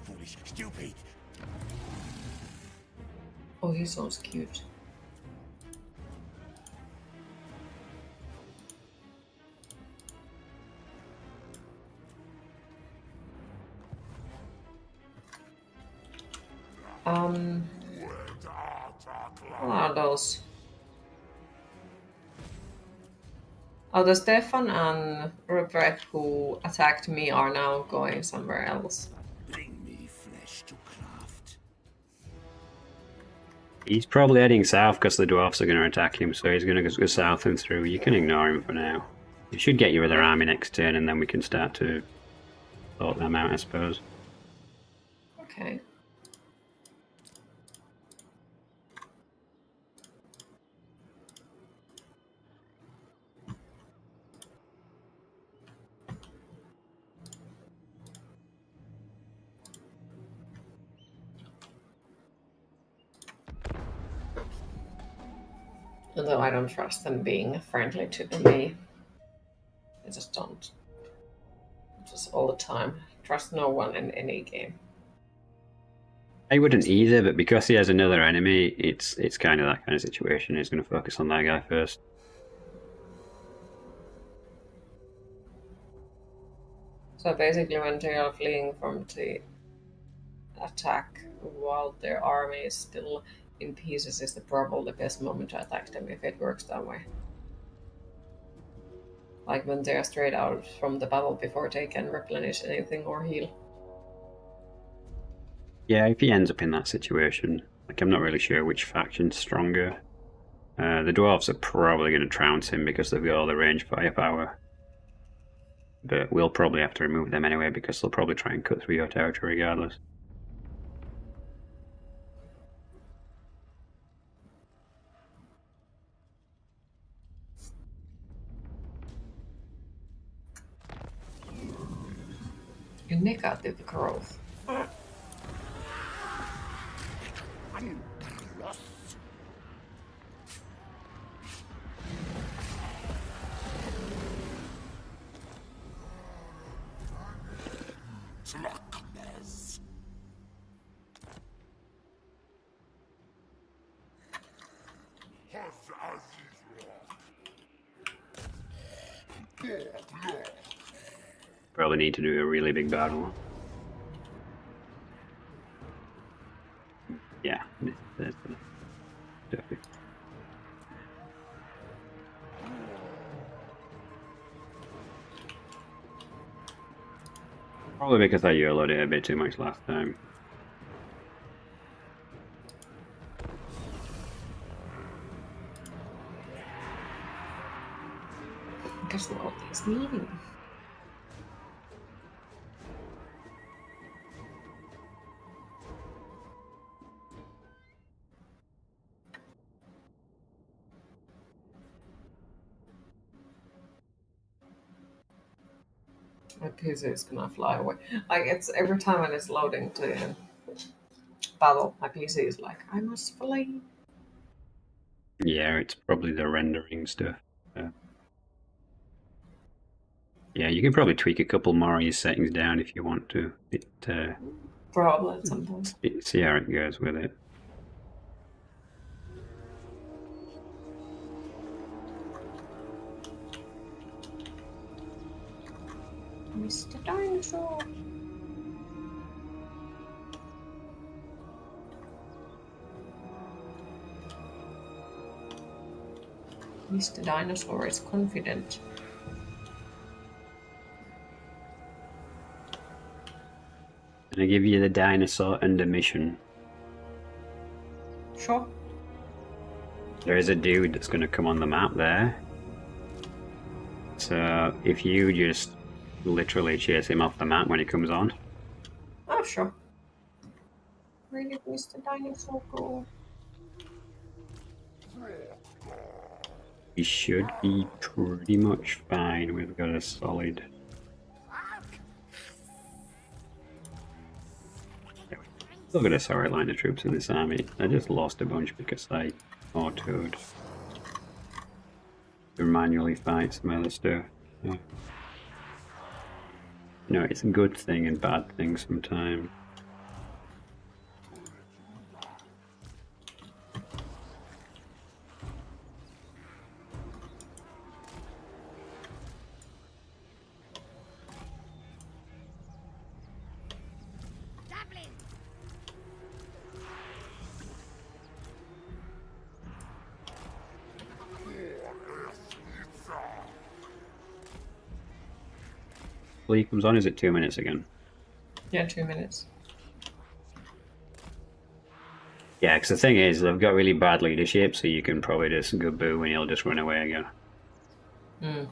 Foolish, stupid. Oh, he sounds cute. What are those? Oh, the Stefan and Rupert who attacked me are now going somewhere else. Bring me flesh to craft. He's probably heading south because the dwarfs are going to attack him, so he's going to go south and through. You can ignore him for now. You should get your other army next turn, and then we can start to sort them out, I suppose. Okay. Although I don't trust them being friendly to me. I just don't. Just all the time. Trust no one in any game. I wouldn't either, but because he has another enemy, it's kind of that kind of situation. He's going to focus on that guy first. So basically, when they are fleeing from the attack while their army is still in pieces, is probably the best moment to attack them if it works that way. Like when they are straight out from the battle before they can replenish anything or heal. Yeah, if he ends up in that situation, like I'm not really sure which faction's stronger. The dwarves are probably going to trounce him because they've got all the range firepower. But we'll probably have to remove them anyway because they'll probably try and cut through your territory regardless. Negative growth. Probably need to do a really big battle. Yeah, that's definitely. Probably because I YOLO'd it a bit too much last time. Guess what is meaning? My PC is gonna fly away. Like it's every time when it's loading to battle, my PC is like, I must flee. Yeah, it's probably the rendering stuff. Yeah, you can probably tweak a couple more of your settings down if you want to. Probably at some point. See how it goes with it. Mr. Dinosaur. Mr. Dinosaur is confident. And I give you the dinosaur under mission. Sure. There is a dude that's going to come on the map there. So if you just literally chase him off the map when he comes on. Oh, sure. Where did Mr. Dinosaur go? He should be pretty much fine. We've got a solid... Still got a solid line of troops in this army. I just lost a bunch because I autoed to manually fight some other stuff. Yeah. No, it's a good thing and bad thing sometimes. He comes on, is it 2 minutes again? Yeah, 2 minutes. Yeah, because the thing is, they've got really bad leadership, so you can probably just go boo and he'll just run away again.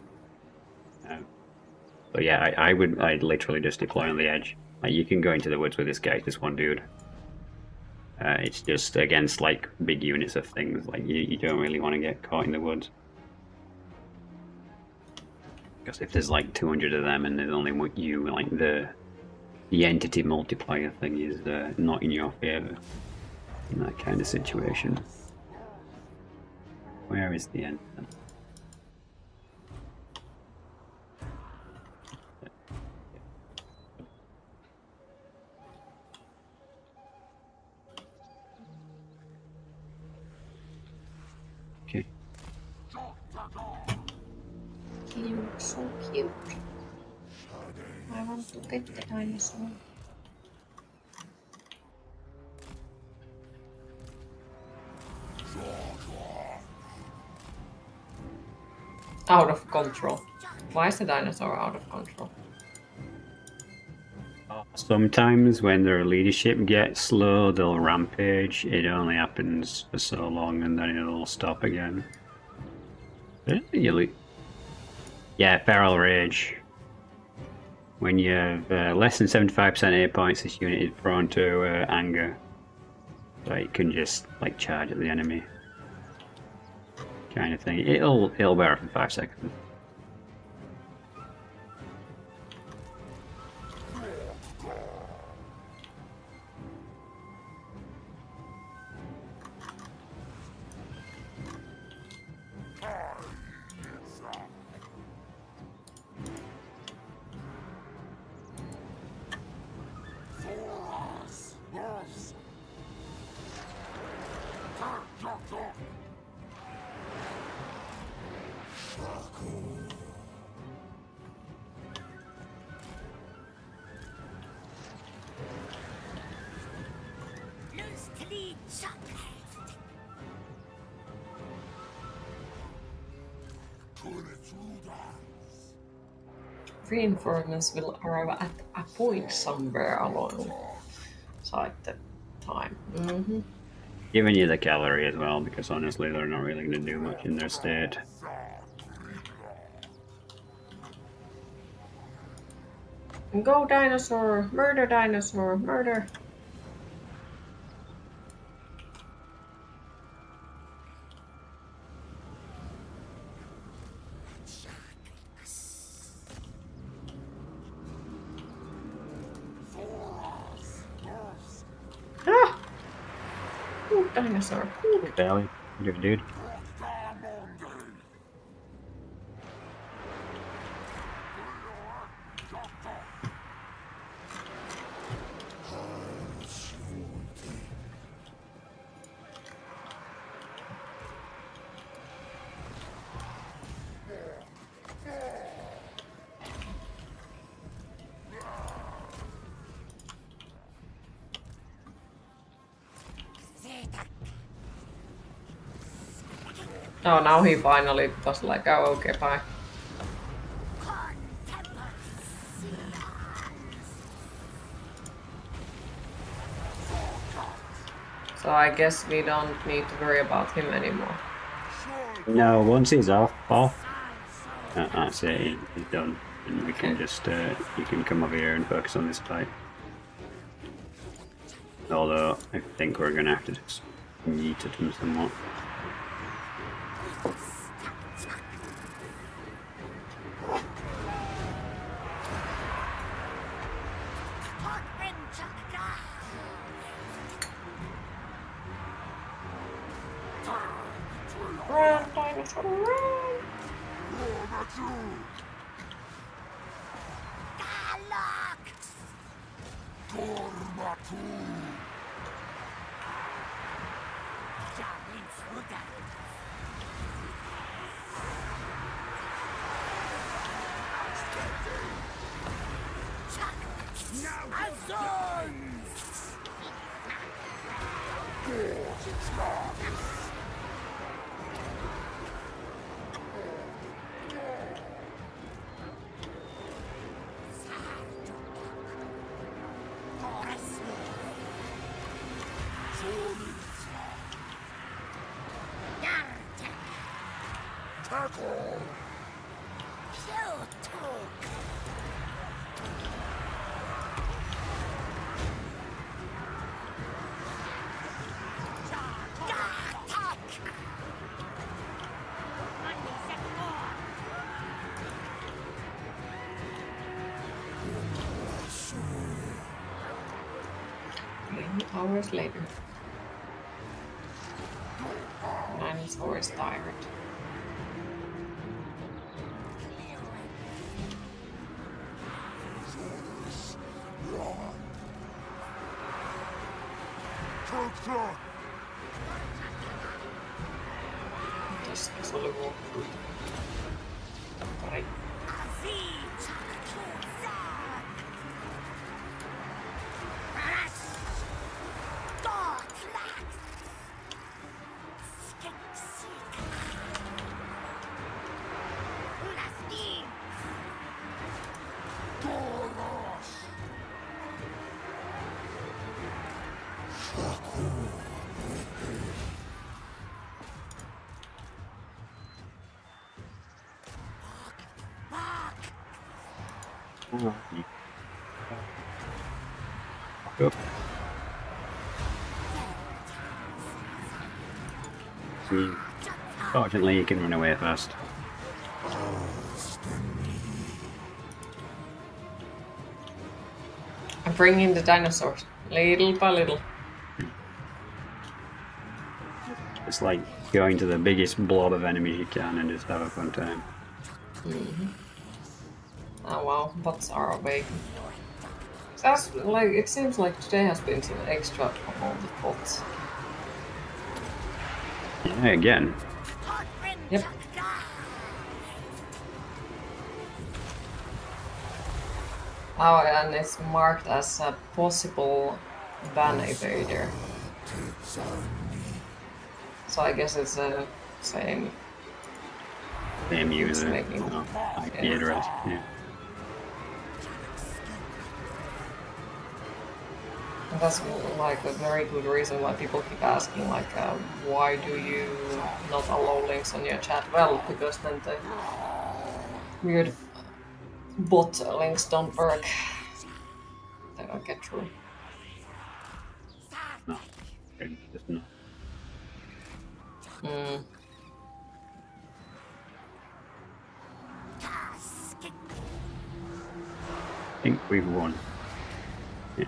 But yeah, I'd literally just deploy on the edge. Like, you can go into the woods with this guy, this one dude. It's just against like big units of things, like you don't really want to get caught in the woods. Because if there's like 200 of them and there's only you, like the entity multiplier thing is not in your favor in that kind of situation. Where is the end? Okay. Cute, so cute. I want to pet the dinosaur. Out of control. Why is the dinosaur out of control? Sometimes when their leadership gets slow, they'll rampage. It only happens for so long and then it'll stop again. Really? Yeah, feral rage. When you have less than 75% hit points, this unit is prone to anger. So it can just like charge at the enemy. Kind of thing. It'll bear up in 5 seconds. Reinforcements will arrive at a point somewhere along the time. Mm-hmm. Giving you the cavalry as well, because honestly they're not really going to do much in their state. Go dinosaur! Murder dinosaur! Murder! Ah! Good dinosaur! Good. Valley, good dude. Oh, now he finally was like, oh, okay, bye. So I guess we don't need to worry about him anymore. No, once he's off, that's it, he's done. And we can just, you can come over here and focus on this fight. Although, I think we're gonna have to just yeet at him somewhat. Run, dinosaur, run! Hours later. He's always tired. Tässä oli vuokru. Pari. Yep. Fortunately, you can run away fast. I'm bringing the dinosaurs, little by little. It's like going to the biggest blob of enemies you can and just have a fun time. Oh wow, bots are awake. That's like, it seems like today has been some extra amount of bots. Yeah, again. Yep. Oh, and it's marked as a possible ban evader. So I guess it's the same. Same user. making- IP address. Yeah. And that's like a very good reason why people keep asking, like, why do you not allow links on your chat? Well, because then the weird bot links don't work. They don't get through. No. Okay, just no. Mm. I think we've won. Yeah.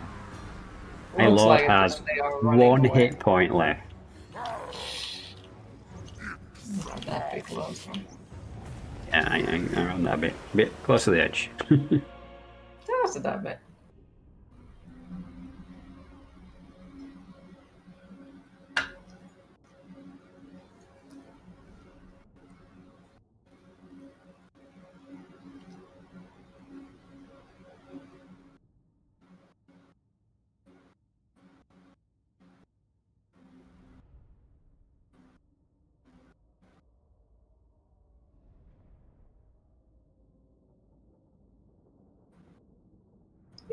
My Looks lord like has they are running one away. hit point left. Not that big load from. Yeah, I'm on that bit close to the edge. That's a that bit.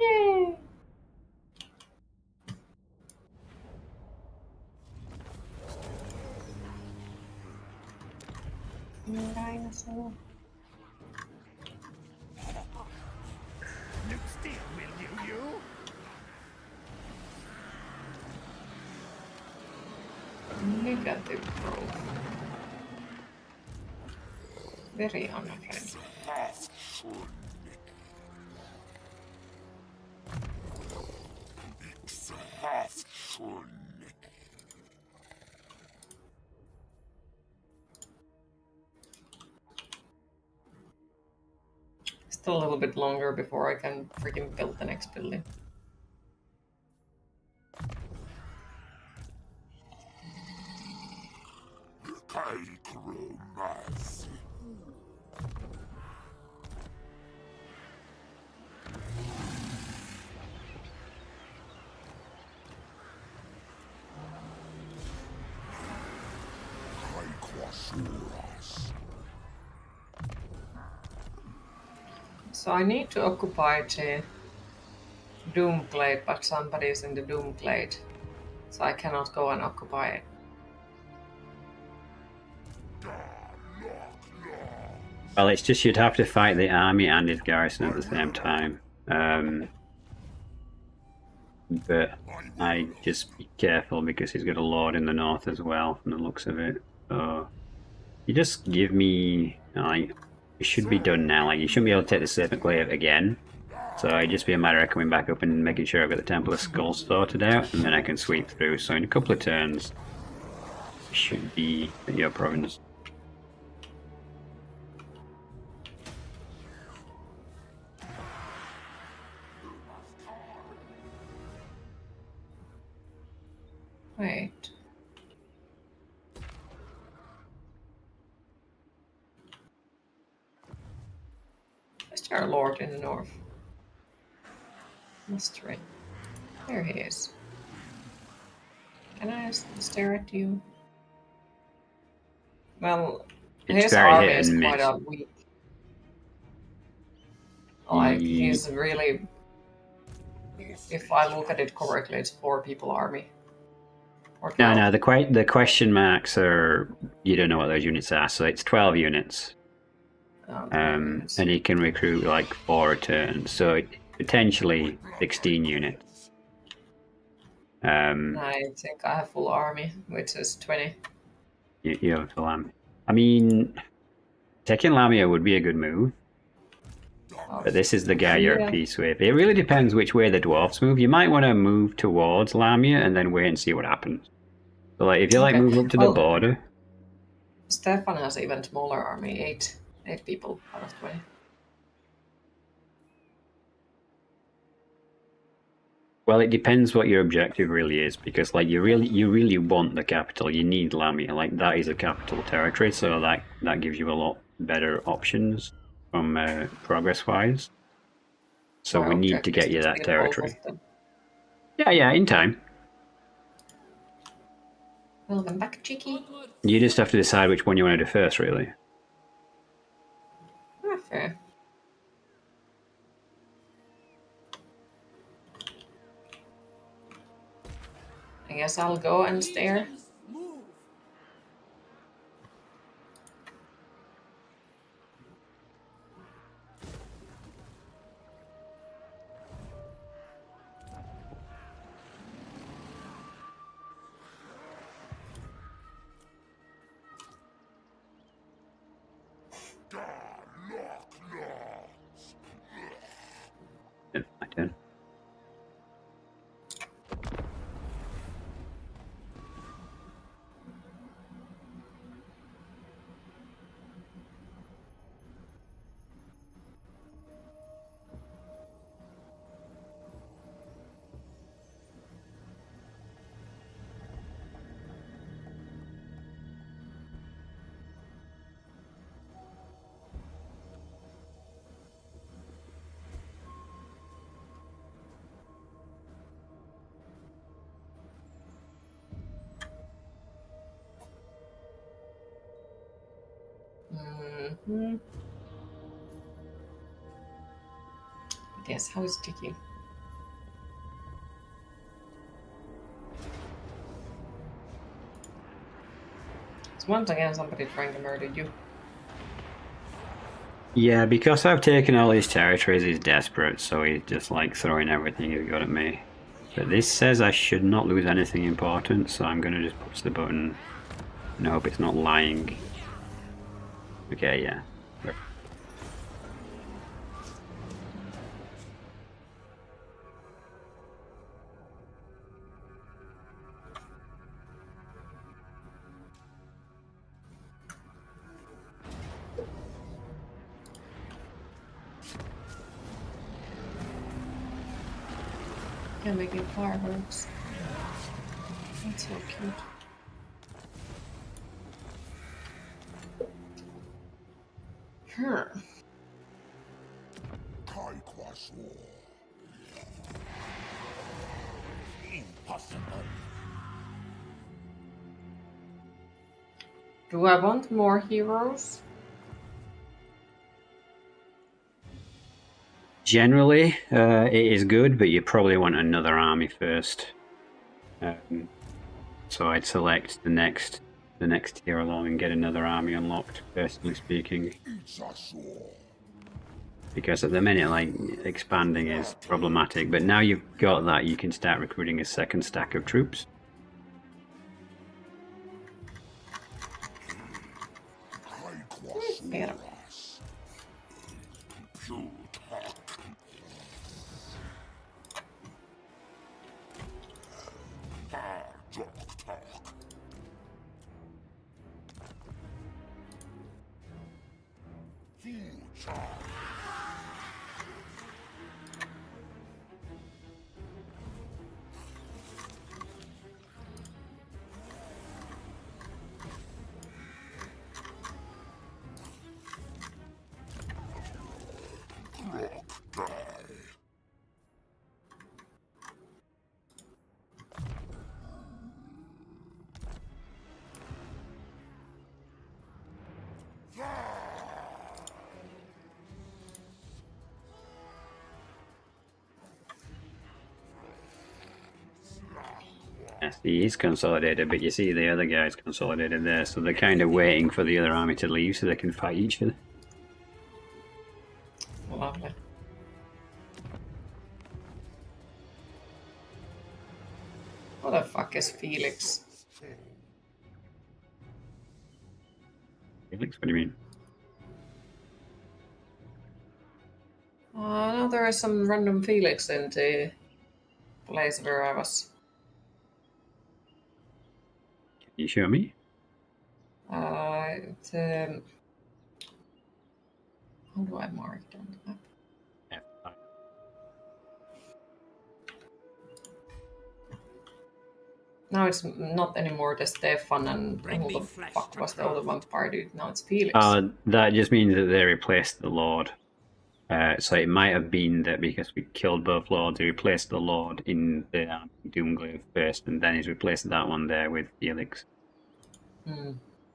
Yay! Dinosaur. Look still, will you? Negative growth. Very unfriendly. Still a little bit longer before I can freaking build the next building. So I need to occupy the Doom Glade, but somebody is in the Doom Glade. So I cannot go and occupy it. Well, it's just you'd have to fight the army and his garrison at the same time. But I just be careful because he's got a lord in the north as well, from the looks of it. So you just give me, like, it should be done now. Like, you shouldn't be able to take the Serpent Glaive again. So it'd just be a matter of coming back up and making sure I've got the Temple of Skulls sorted out, and then I can sweep through. So in a couple of turns, should be your province. Wait. Is there a lord in the north? Mystery. There he is. Can I stare at you? Well, It's his very army hit is and quite miss. weak. Like, he's really... If I look at it correctly, it's 4 people army. Or 12. No, the question marks are, you don't know what those units are, so it's 12 units. And he can recruit like 4 a turn, so potentially 16 units. I think I have full army, which is 20. You have the Lamia. I mean, taking Lamia would be a good move. But this is the guy you're at peace with. It really depends which way the dwarfs move. You might want to move towards Lamia and then wait and see what happens. So, like, if you like move up to the border. Stefan has even smaller army, 8 people out of 20. Well, it depends what your objective really is, because like you really want the capital. You need Lamia. Like, that is a capital territory, so that gives you a lot better options from progress wise. So we need to get you that territory. Yeah, in time. Welcome back, Cheeky. You just have to decide which one you want to do first, really. Fair. I guess I'll go and stare. My turn. Yes, how is Tiki? It's once again somebody trying to murder you. Yeah, because I've taken all these territories, he's desperate, so he's just like throwing everything he's got at me. But this says I should not lose anything important, so I'm gonna just push the button and hope it's not lying. Okay, yeah. Yeah, making fireworks. That's so cute. Impossible. Do I want more heroes? Generally, it is good, but you probably want another army first. So I'd select the next tier along and get another army unlocked, personally speaking. Because at the minute, like, expanding is problematic, but now you've got that, you can start recruiting a second stack of troops. Fair. Yes, he is consolidated, but you see the other guy's consolidated there, so they're kind of waiting for the other army to leave so they can fight each other. Lovely. What the fuck is Felix? Felix, what do you mean? No, there is some random Felix in the place where I was. Can you show me? How do I mark it on the map? F5. Now it's not anymore the Stefan and who the fuck was the other vampire dude? Now it's Felix. That just means that they replaced the Lord. So it might have been that because we killed both Lords, he replaced the Lord in the Doomglaive first, and then he's replaced that one there with Felix. So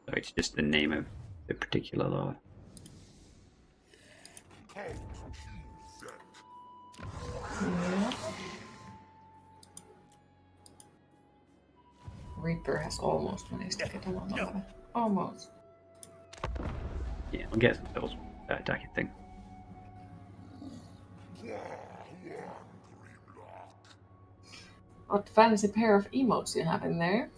it's just the name of the particular Lord. Yeah. Reaper has almost managed to get another level. Almost. Yeah, I'll get some of those attacking thing. What fancy pair of emotes you have in there?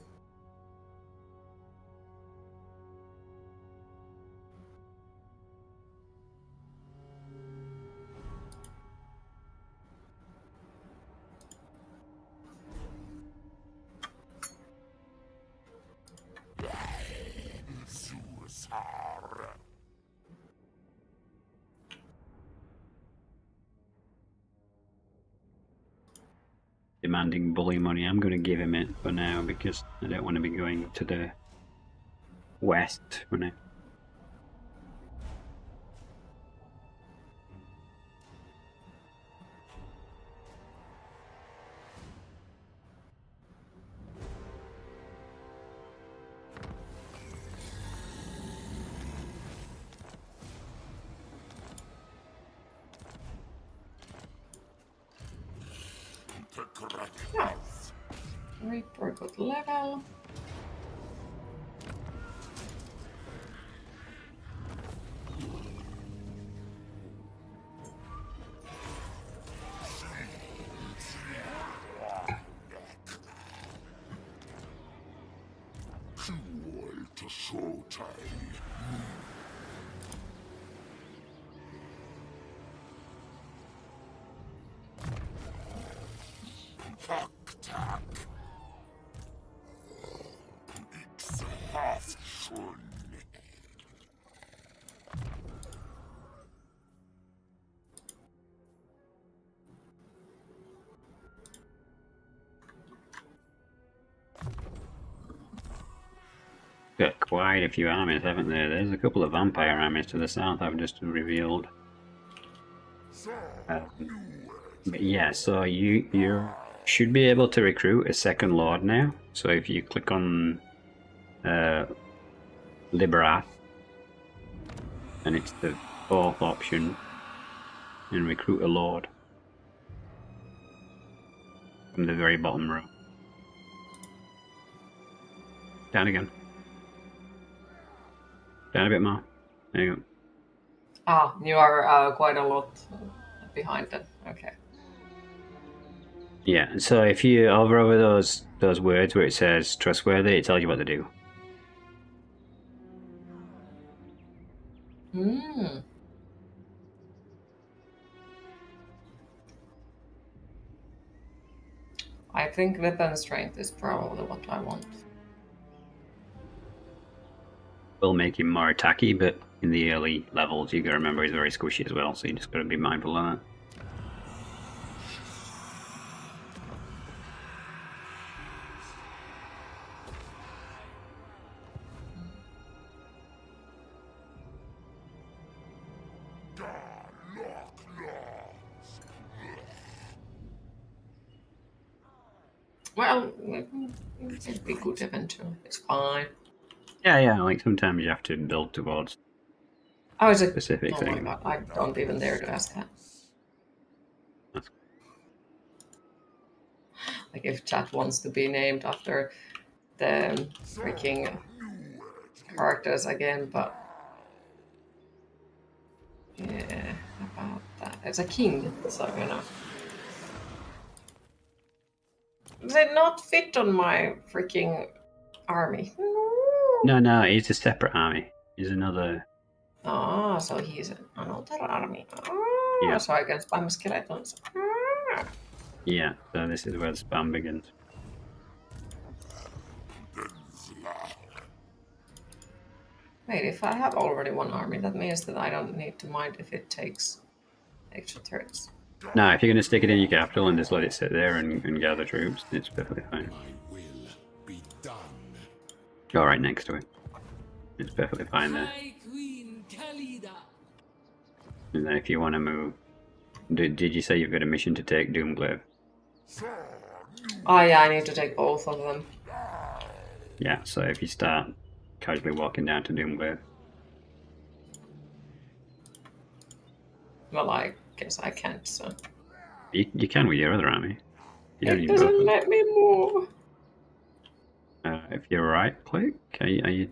Demanding bully money. I'm going to give him it for now because I don't want to be going to the west when I. Nice. Reaper got level. Got quite a few armies, haven't there? There's a couple of vampire armies to the south I've just revealed. But yeah, so you should be able to recruit a second lord now. So if you click on Liberath, and it's the fourth option, and recruit a lord from the very bottom row. Down again. Down a bit more. There you go. Ah, you are quite a lot behind then. Okay. Yeah, so if you hover over those words where it says trustworthy, it tells you what to do. I think weapon strength is probably what I want. Will make him more attacky, but in the early levels, you got to remember he's very squishy as well, so you just got to be mindful of that. Well, it'll be good eventually. It's fine. Yeah, like sometimes you have to build towards Oh, is it? specific Oh thing. my god, I don't even dare to ask that. That's Like, if chat wants to be named after the freaking characters again, but yeah, about that. It's a king, so you know. Does it not fit on my freaking army? No, he's a separate army. He's another. Ah, so he's another army. Ah, Yeah, so I can spam skeletons. Ah. yeah. So this is where the spam begins. Wait, if I have already one army, that means that I don't need to mind if it takes extra turns. No, if you're going to stick it in your capital and just let it sit there and gather troops, it's perfectly fine. My will be done. Go right next to it. It's perfectly fine there. And then if you want to move... Did you say you've got a mission to take Doomglaive? Oh yeah, I need to take both of them. Yeah, so if you start casually walking down to Doomglaive... Well, I guess I can't, so... You can with your other army. You don't It need both of doesn't them. let me move. If you right click, are you...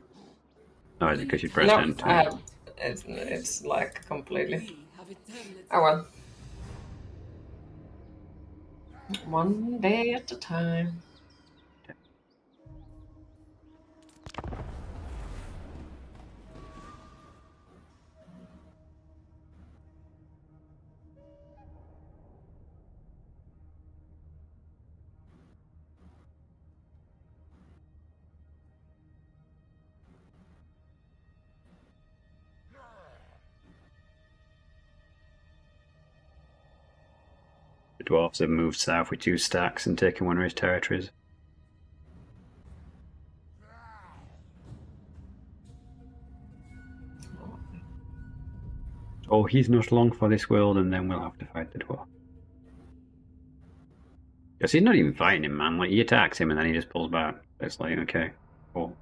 Oh, is it because you press No, enter? I have... It's like completely... Oh well. One day at a time. The dwarves have moved south with 2 stacks and taken one of his territories. Oh, he's not long for this world, and then we'll have to fight the dwarf. Because he's not even fighting him, man. Like, he attacks him and then he just pulls back. It's like, okay, cool.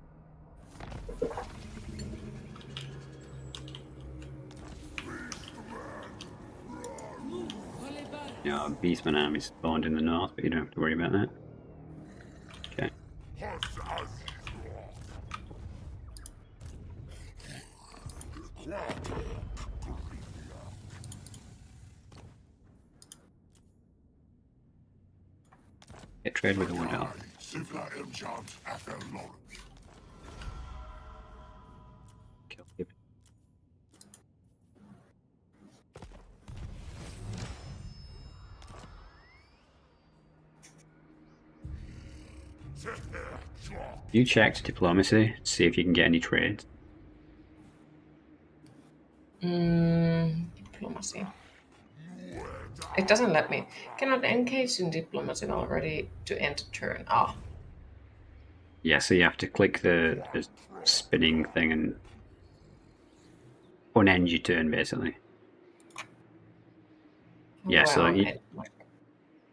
Yeah, Beastman army spawned in the north, but you don't have to worry about that. Okay. Get trade with the Wood Elf. Kill him. You checked diplomacy to see if you can get any trades. Diplomacy. It doesn't let me. Cannot engage in diplomacy while ready to end turn. Ah. Yeah, so you have to click the spinning thing and unend your turn, basically. Yeah, so Well,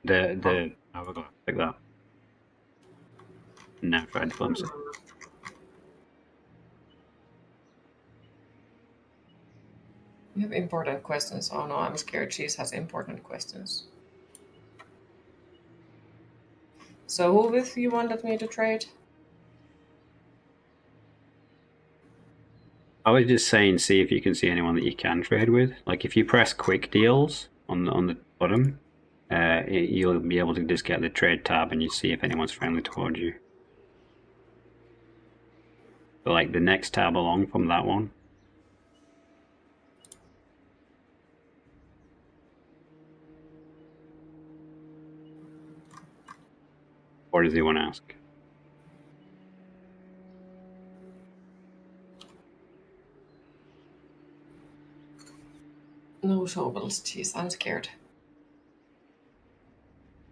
the hourglass, like that. Now try diplomacy. You have important questions. Oh no, I'm scared Cheese has important questions. So who with you wanted me to trade? I was just saying, see if you can see anyone that you can trade with. Like, if you press quick deals on the bottom, you'll be able to just get the trade tab and you see if anyone's friendly towards you. So, like, the next tab along from that one. Or does he want to ask? No shovels, jeez, I'm scared.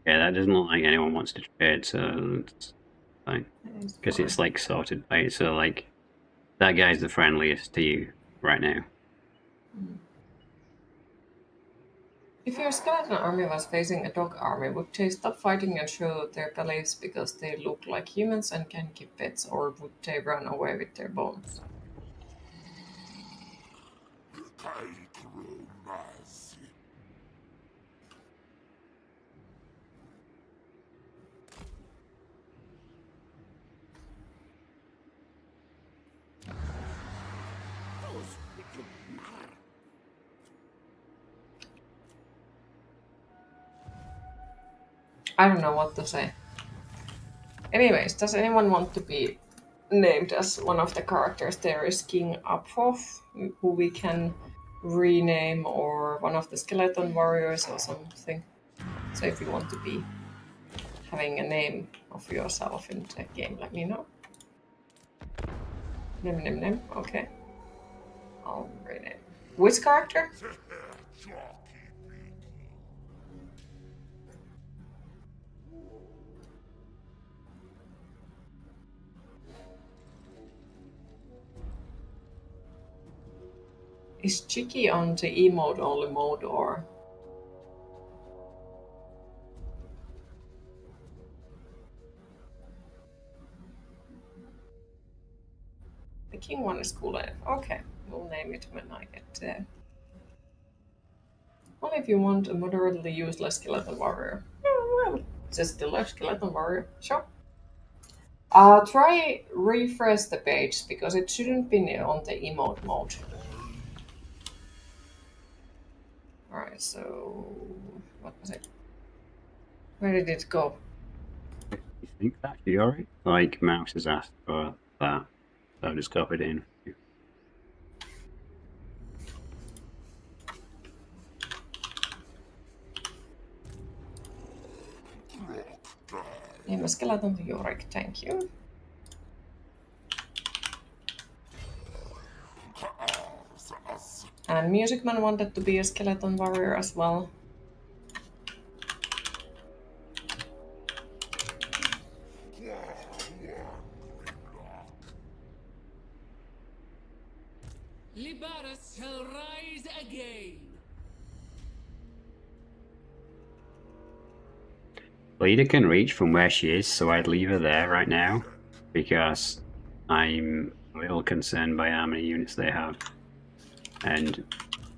Yeah, that doesn't look like anyone wants to trade, so it's fine. Because it's like sorted by, so like, that guy's the friendliest to you right now. If your skeleton army was facing a dog army, would they stop fighting and show their bellies because they look like humans and can keep pets, or would they run away with their bones? Necromancy. I don't know what to say. Anyways, does anyone want to be named as one of the characters there is King Aphoth, who we can rename, or one of the skeleton warriors or something? So if you want to be having a name of yourself in the game, let me know. Name. Okay. I'll rename. Which character? Is Chicky on the emote only mode, or? The king one is cool. Okay, we'll name it when I get there. Only if you want a moderately useless skeleton warrior. Oh, well, just still a skeleton warrior. Sure. Try refresh the page because it shouldn't be on the emote mode. Alright, so what was it? Where did it go? You think that's alright? Like, Mouse has asked for that, so I've just copied it in. Name a skeleton to Yorick, thank you. And Music Man wanted to be a skeleton warrior as well. Libaris shall rise again. Leader can reach from where she is, so I'd leave her there right now, because I'm a little concerned by how many units they have. And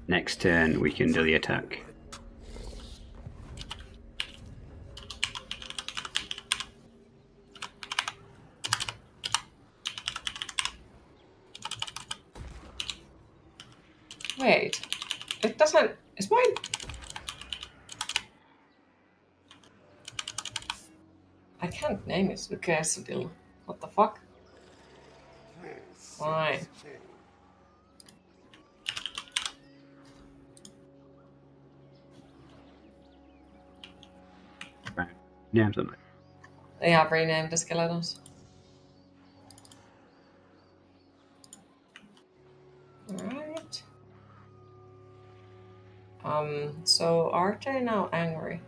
next turn we can do the attack. Wait, it doesn't. Is mine? I can't name it Quesadilla. What the fuck? Fine. Right. Yeah, something. They have renamed the skeletons. Alright. So are they now angry?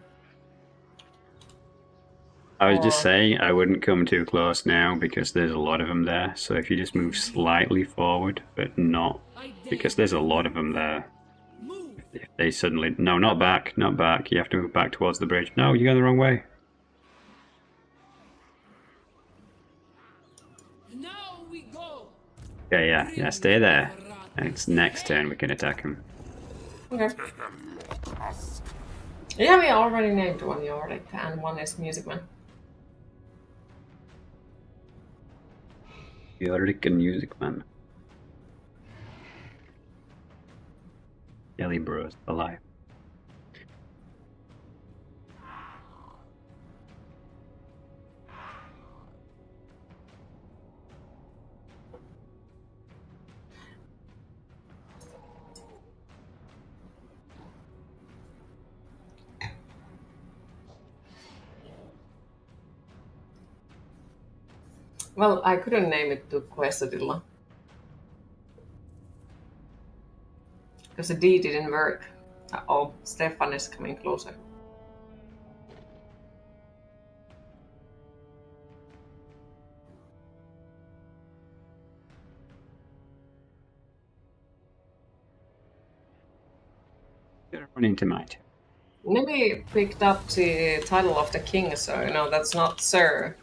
I was just Or- saying I wouldn't come too close now because there's a lot of them there. So if you just move slightly forward, but not because there's a lot of them there. Move. If they suddenly no, not back, not back. You have to move back towards the bridge. No, you're going the wrong way. Now we go. Okay, yeah, stay there. And it's next turn we can attack them. Okay. Yeah, we already named one Yorick and one is Music Man. Yorick and Music Man. Jelly Bros alive. Well, I couldn't name it to Quesadilla. Because the D didn't work. Uh-oh, Stefan is coming closer. You're running to my turn. Maybe picked up the title of the king, so you know that's not Sir.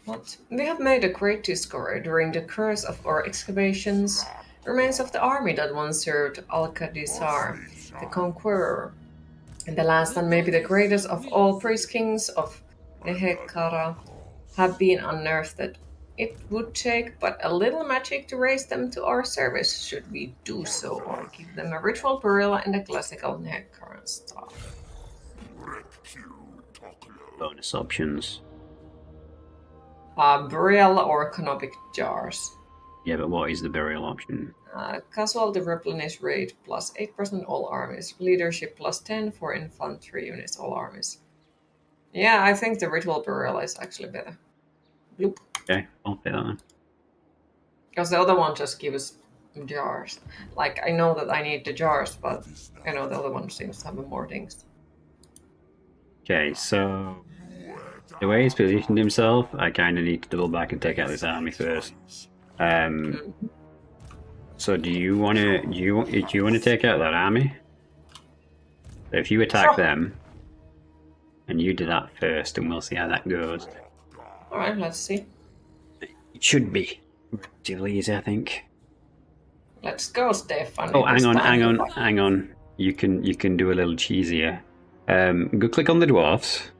What? We have made a great discovery during the course of our excavations. Remains of the army that once served Alcadizar, the Conqueror, and the last and maybe the greatest of all priest kings of Nehekara, have been unearthed. It would take but a little magic to raise them to our service, should we do so, or give them a ritual burial in the classical Nehekaran style. Bonus options. Burial or canopic jars. Yeah, but what is the burial option? Casualty replenish rate plus 8% all armies. Leadership plus 10 for infantry units all armies. Yeah, I think the ritual burial is actually better. Bloop. Okay, I'll pay that then. Because the other one just gives jars. Like, I know that I need the jars, but I know the other one seems to have more things. Okay, so the way he's positioned himself, I kind of need to double back and take out this army first. So do you want to take out that army? So if you attack them, and you do that first, and we'll see how that goes. All right, let's see. It should be relatively easy, I think. Let's go, Stefan. Oh, hang on. You can do a little cheesier. Go click on the dwarfs.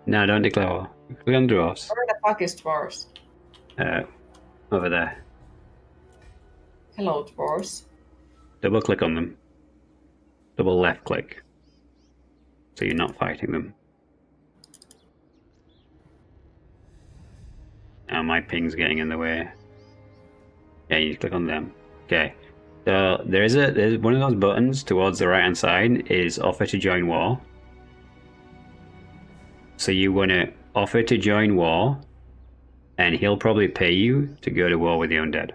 No, don't declare war. Click on the dwarfs. Where the fuck is dwarves? Over there. Hello, dwarves. Double click on them. Double left click. So you're not fighting them. Now my ping's getting in the way. Yeah, you click on them. Okay. So there's one of those buttons towards the right hand side is offer to join war. So you want to offer to join war, and he'll probably pay you to go to war with the undead.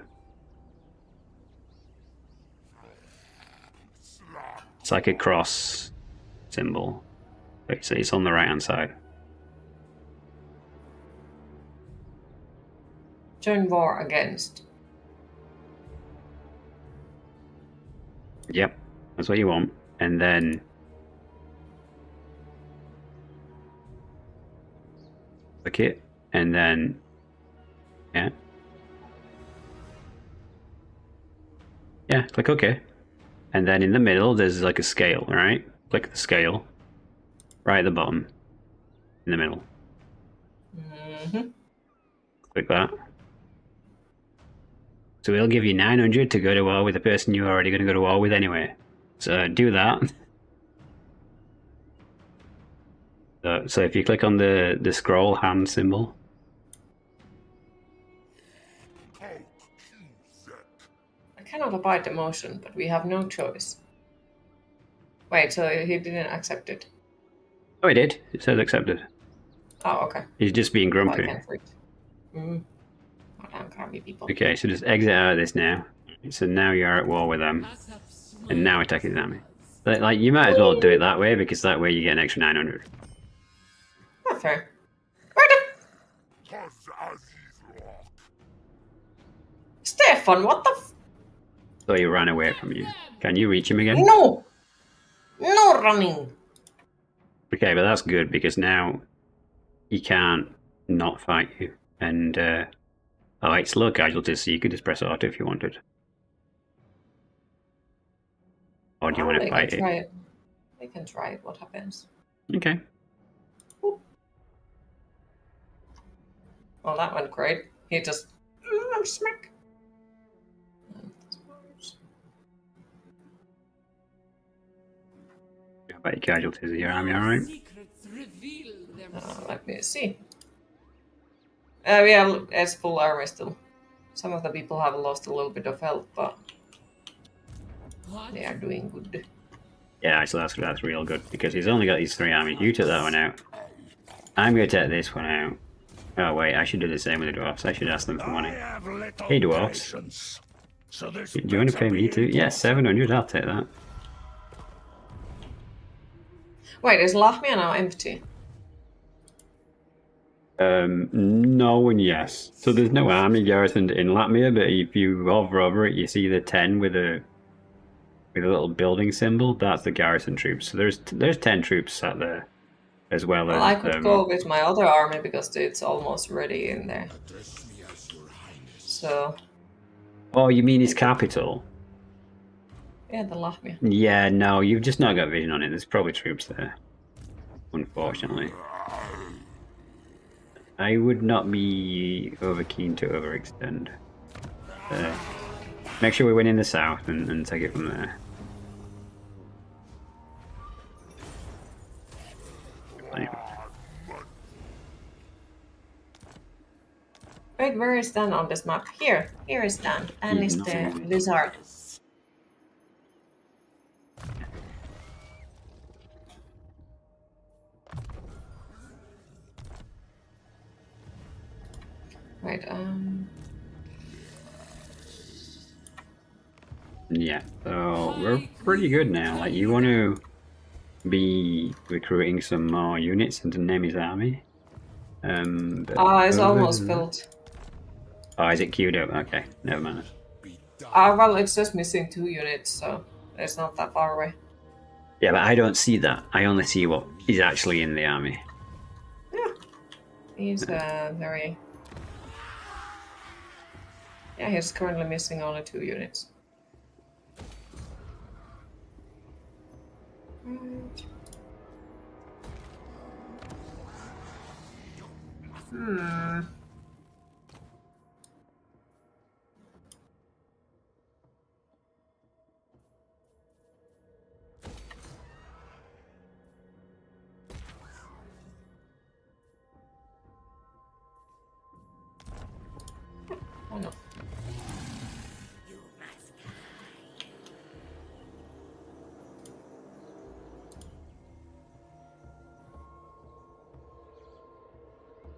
It's like a cross symbol. So it's on the right hand side. Join war against. Yep, that's what you want. And then click it, and then click OK. And then in the middle there's like a scale, right? Click the scale right at the bottom in the middle. Click that. So it'll give you 900 to go to war with the person you're already going to go to war with anyway. So do that. So if you click on the scroll hand symbol. I cannot abide the motion, but we have no choice. Wait, so he didn't accept it? Oh, he did. It says accepted. Oh, okay. He's just being Well, I grumpy. can't read. Oh, damn grumpy people. Okay, so just exit out of this now. So now you're at war with them, and now attack his army. Like you might as well do it that way, because that way you get an extra 900. Not fair. Where the... Stefan, what the So he ran away from you. Can you reach him again? No! No running! Okay, but that's good, because now he can't not fight you. And, oh, it's low casualties, so you could just press auto if you wanted. Or do you want to fight it? They can try it, what happens? Okay. Well, that went great. He just... smack. How about your casualties of your army, alright? Let me see. We have as full army still. Some of the people have lost a little bit of health, but they are doing good. Yeah, so that's real good, because he's only got these 3 armies. You took that one out. I'm going to take this one out. Oh wait, I should do the same with the dwarfs. I should ask them for money. I have little Hey, dwarfs. patience, so this Do you want to pay better me be too? Yeah, important. 700. I'll take that. Wait, is Lahmia now empty? No and yes. So there's no army garrisoned in Latmia, but if you hover over it, you see the 10 with a little building symbol. That's the garrison troops. So there's 10 troops sat there, as well Well, as I could go with my other army because it's almost ready in there. Address me as your highness. So, Oh, you mean his capital? yeah, the Lahmia. Yeah, no, you've just not got vision on it. There's probably troops there. Unfortunately. I would not be over keen to overextend. Make sure we win in the south and take it from there. Anyway. Wait, where is Dan on this map? Here is Dan. Dan He's is not the moving. lizard. Wait, Yeah, so we're pretty good now. Like, you want to be recruiting some more units into Nemi's army? it's over almost there- filled. Oh, is it queued up? Okay, never mind. Be done. Well, it's just missing 2 units, so it's not that far away. Yeah, but I don't see that. I only see what is actually in the army. He's very... Yeah, he's currently missing only 2 units. Hmm. Oh no.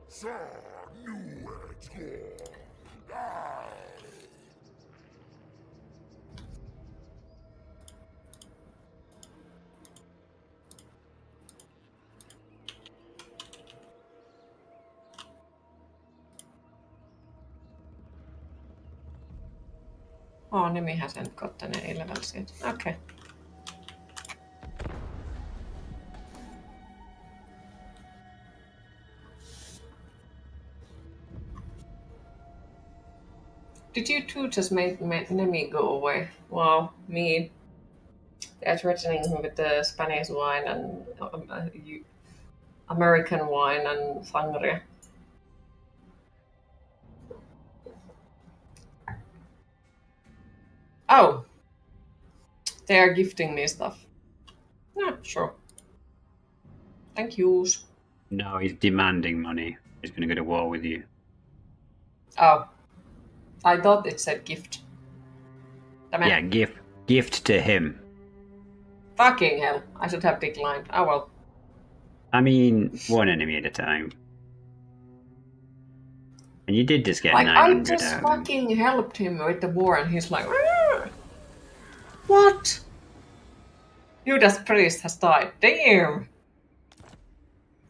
Så nu är det gång. Oh, Nemi hasn't gotten any levels yet. Okay. Did you two just make Nemi go away? Wow, mean. They're threatening him with the Spanish wine and American wine and sangria. Oh! They are gifting me stuff. Yeah, sure. Thank yous. No, he's demanding money. He's going to go to war with you. Oh. I thought it said gift. Damn it. Yeah, gift to him. Fucking hell. I should have declined. Oh well. I mean, one enemy at a time. And you did just get Like, I 900 just out. fucking helped him with the war and he's like, "Arr! What? Judas Priest has died. Damn!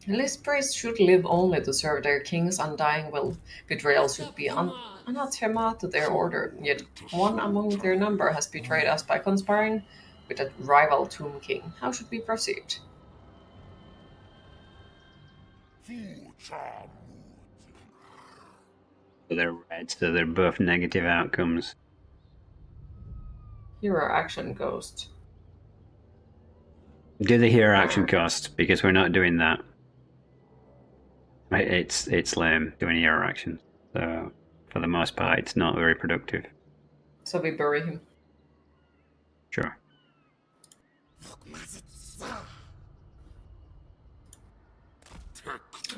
This priest should live only to serve their king's undying will. Betrayal should be anathema to their order, yet one among their number has betrayed us by conspiring with a rival Tomb King. How should we proceed? Fortsatt. So they're red, so they're both negative outcomes. Hero action ghost. Do the hero action cost, because we're not doing that. Right, it's lame doing hero action. So for the most part, it's not very productive. So we bury him. Sure.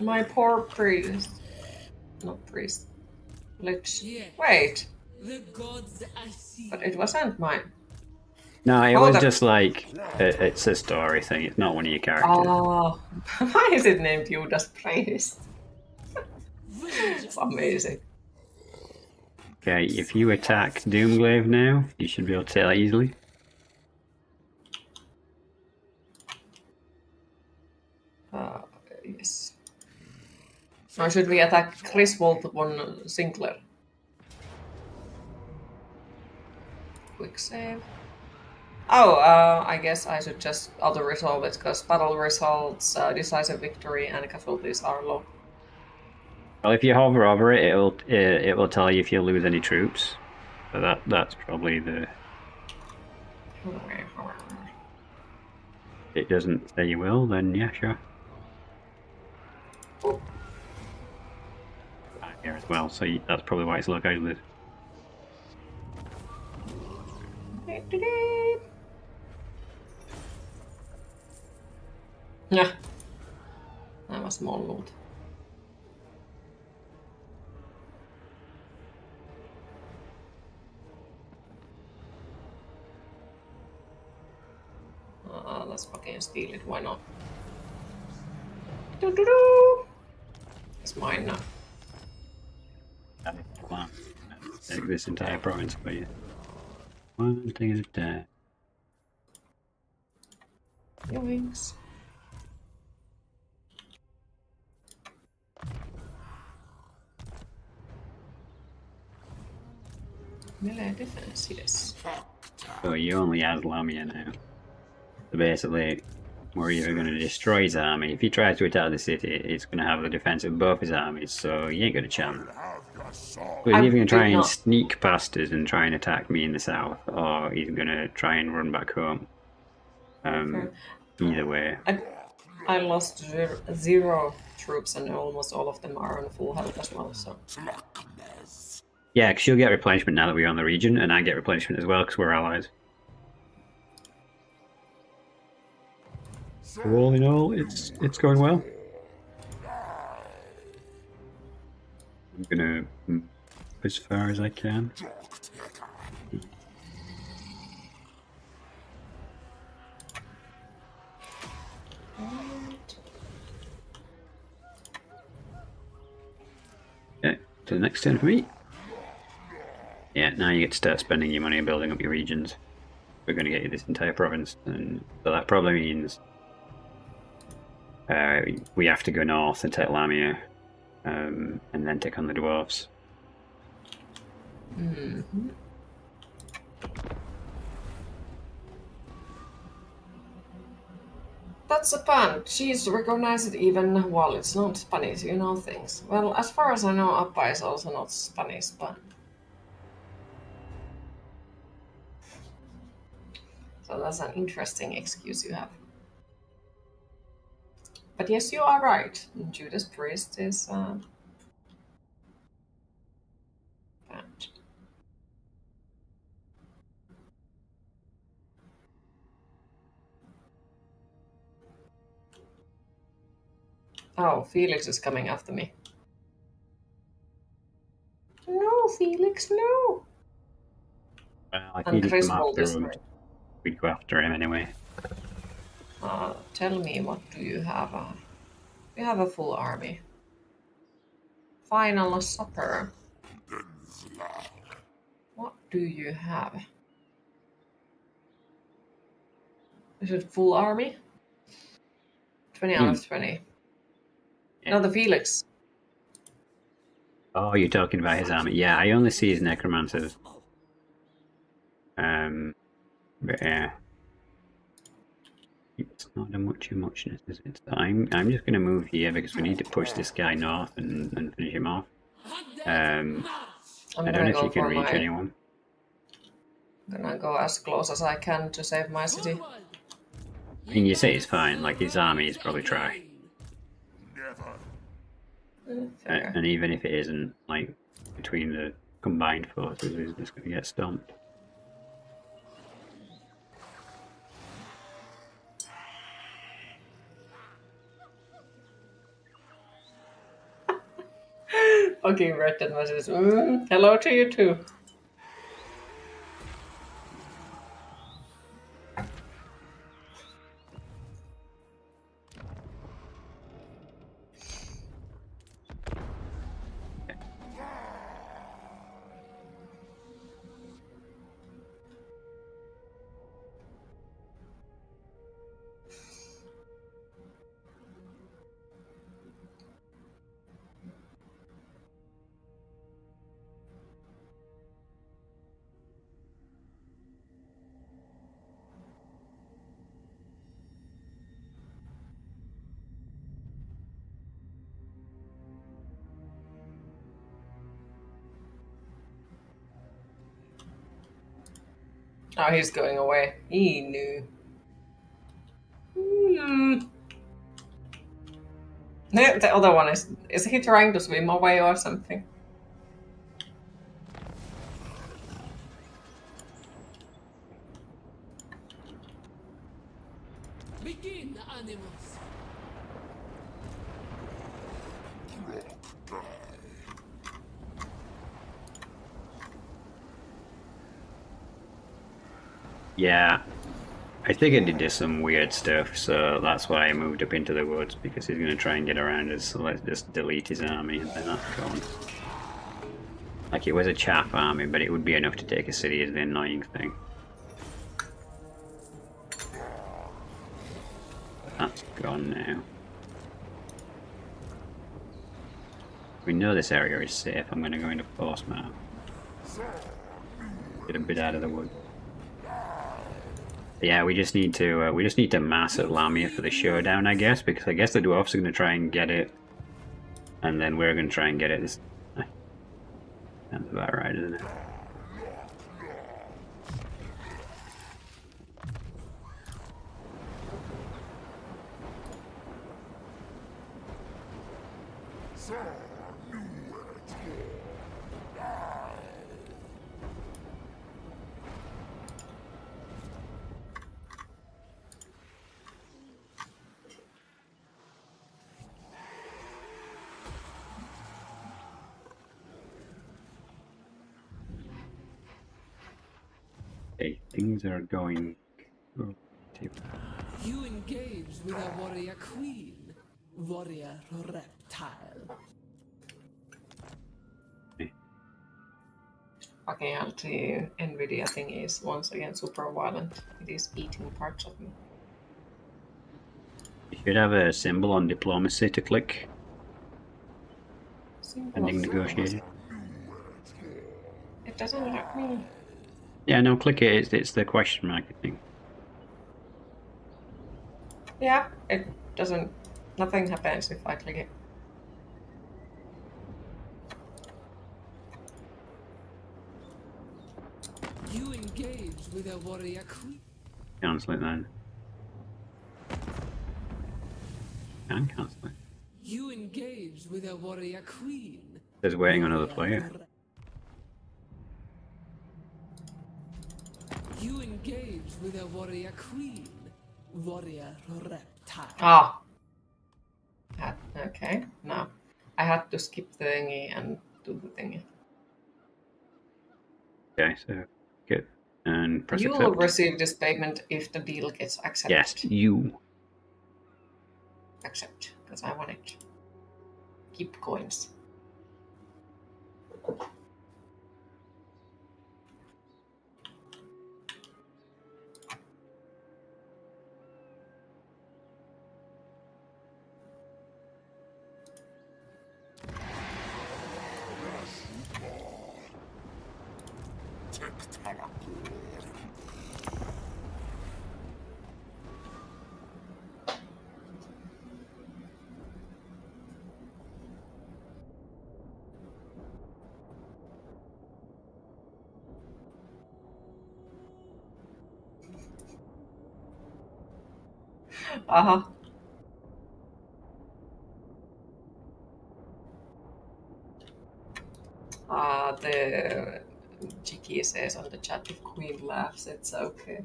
My poor priest. Not priest. Lich. Yeah. Wait, The gods I see. but it wasn't mine. No, it Hold was up. just like it's a story thing. It's not one of your characters. Oh, why is it named Judas Priest? It's amazing. Okay, if you attack Doomglaive now, you should be able to take that easily. Yes. Or should we attack Chris Walt on Sinclair? Quick save. Oh, I guess I should just auto-resolve it, because battle results, decisive victory, and casualties are low. Well, if you hover over it, it will tell you if you lose any troops. So that's probably the. If it doesn't say you will, then yeah, sure. Here as well, so that's probably why it's located. Yeah. That was small loot. Let's fucking steal it, why not? Doo-doo-doo. It's mine now. Take this entire province for you. One thing at a time. Yoinks. Melee defense, yes. So you only have Lamia now. So basically, we're either going to destroy his army. If he tries to attack the city, it's going to have the defense of both his armies, so you ain't got a chance. But he's either going to try and sneak past us and try and attack me in the south, or he's going to try and run back home. Either way. I lost zero troops, and almost all of them are on full health as well, so... Yeah, because you'll get replenishment now that we're on the region, and I get replenishment as well because we're allies. So all in all, it's going well. I'm gonna move as far as I can. Okay, to the next turn for me. Yeah, now you get to start spending your money and building up your regions. We're going to get you this entire province, and so that probably means we have to go north and take Lamia, and then take on the dwarves. Mm-hmm. That's a pun. She's recognized even while it's not Spanish, you know things. Well, as far as I know, Appa is also not Spanish, but... So that's an interesting excuse you have. But yes, you are right. Judas Priest is banned. Oh, Felix is coming after me. No, Felix, no! Well, if And he did Chris come Walt is after us, we'd go after him anyway. Tell me, what do you have? You have a full army. Final supper. What do you have? Is it full army? 20 out of 20. Yeah. No, the Felix. Oh, you're talking about his army. Yeah, I only see his necromancers. But yeah. It's not a muchness, is it? So I'm just going to move here because we need to push this guy north and finish him off. I don't know if you can reach anyone. I'm gonna go as close as I can to save my city. I mean, you say it's fine, like his army is probably try. And even if it isn't, like, between the combined forces, he's just going to get stomped. Fucking read that message. Hello to you too. Oh, he's going away. He knew. Hmm. The other one is he trying to swim away or something? Begin, animals. Yeah, I figured he did some weird stuff, so that's why I moved up into the woods, because he's going to try and get around us, so let's just delete his army and then that's gone. Like, it was a chaff army, but it would be enough to take a city is the annoying thing. That's gone now. We know this area is safe. I'm going to go into force map. Get a bit out of the wood. Yeah, we just need to mass at Lamia for the showdown, I guess, because I guess the dwarfs are going to try and get it, and then we're going to try and get it. That's about right, isn't it? Okay, things are going. You engage with a warrior queen, warrior reptile. Fucking LT Nvidia thing is once again super violent. It is eating parts of me. You should have a symbol on diplomacy to click. Ending negotiated. It doesn't let me. Yeah, no, click it. It's the question mark thing. Yeah, it doesn't. Nothing happens if I click it. You engage with a warrior queen. Cancel it then. Can cancel it. You engage with a warrior queen. There's waiting on another player. You engage with a warrior queen, warrior reptile. Ah. Okay. No. I had to skip the thingy and do the thingy. Okay, so good. And press You will accept. receive this payment if the deal gets accepted. Yes, you. Accept, because I want it. Keep coins. Uh-huh. The Jiki says on the chat, if Queen laughs, it's okay.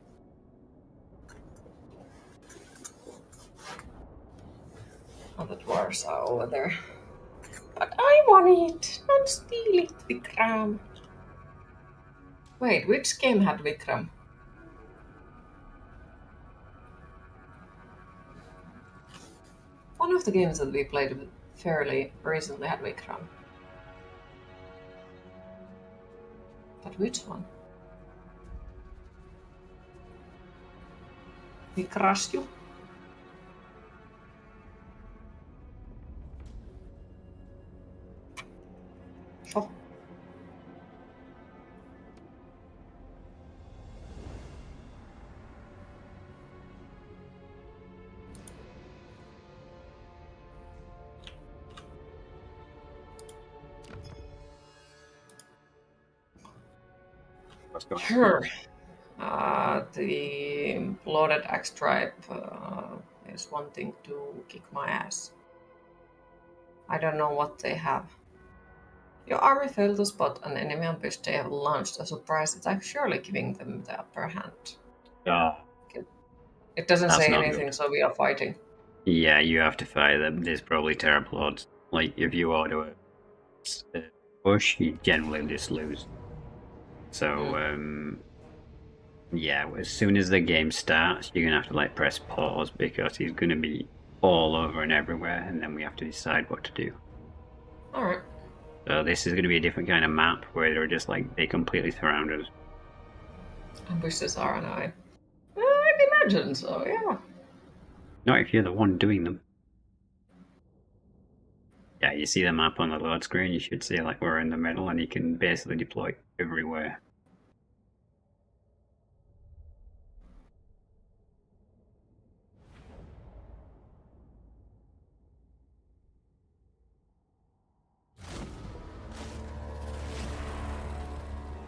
Oh, the dwarves are over there. But I want it! Don't steal it, Vikram. Wait, which game had Vikram? One of the games that we played fairly recently had Vikram. But which one? We crushed you? Sure. What's going on? Sure. The bloated axe tribe is wanting to kick my ass. I don't know what they have. Your army failed to spot an enemy on which they have launched a surprise attack, surely giving them the upper hand. Ah, It doesn't that's say not anything, good. so we are fighting. Yeah, you have to fight them. There's probably terrible odds. Like, if you order a push, you generally just lose. So, yeah, as soon as the game starts, you're gonna have to like press pause because he's gonna be all over and everywhere, and then we have to decide what to do. Alright. So this is gonna be a different kind of map where they're just like they completely surround us. Ambushes are annoying. I'd imagine so, yeah. Not if you're the one doing them. Yeah, you see the map on the load screen, you should see like we're in the middle and you can basically deploy everywhere.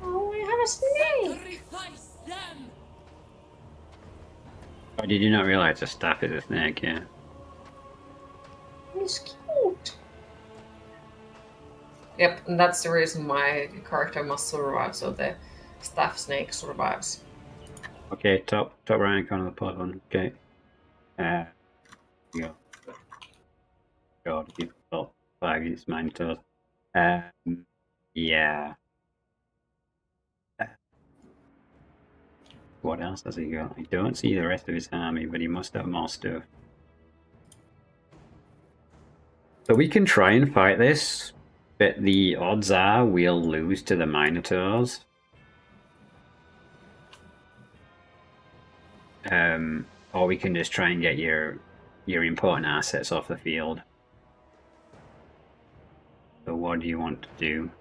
Oh, we have a snake! Sacrifice them! Oh, did you not realize a staff is a snake? Yeah. He's cute. Yep, and that's the reason my character must survive, so the staff snake survives. Okay, top right corner of the pod one. Okay. Yeah. God, you've got 5 units mine toes. Yeah. What else has he got? I don't see the rest of his army, but he must have more stuff. So we can try and fight this, but the odds are we'll lose to the Minotaurs. Or we can just try and get your important assets off the field. So what do you want to do?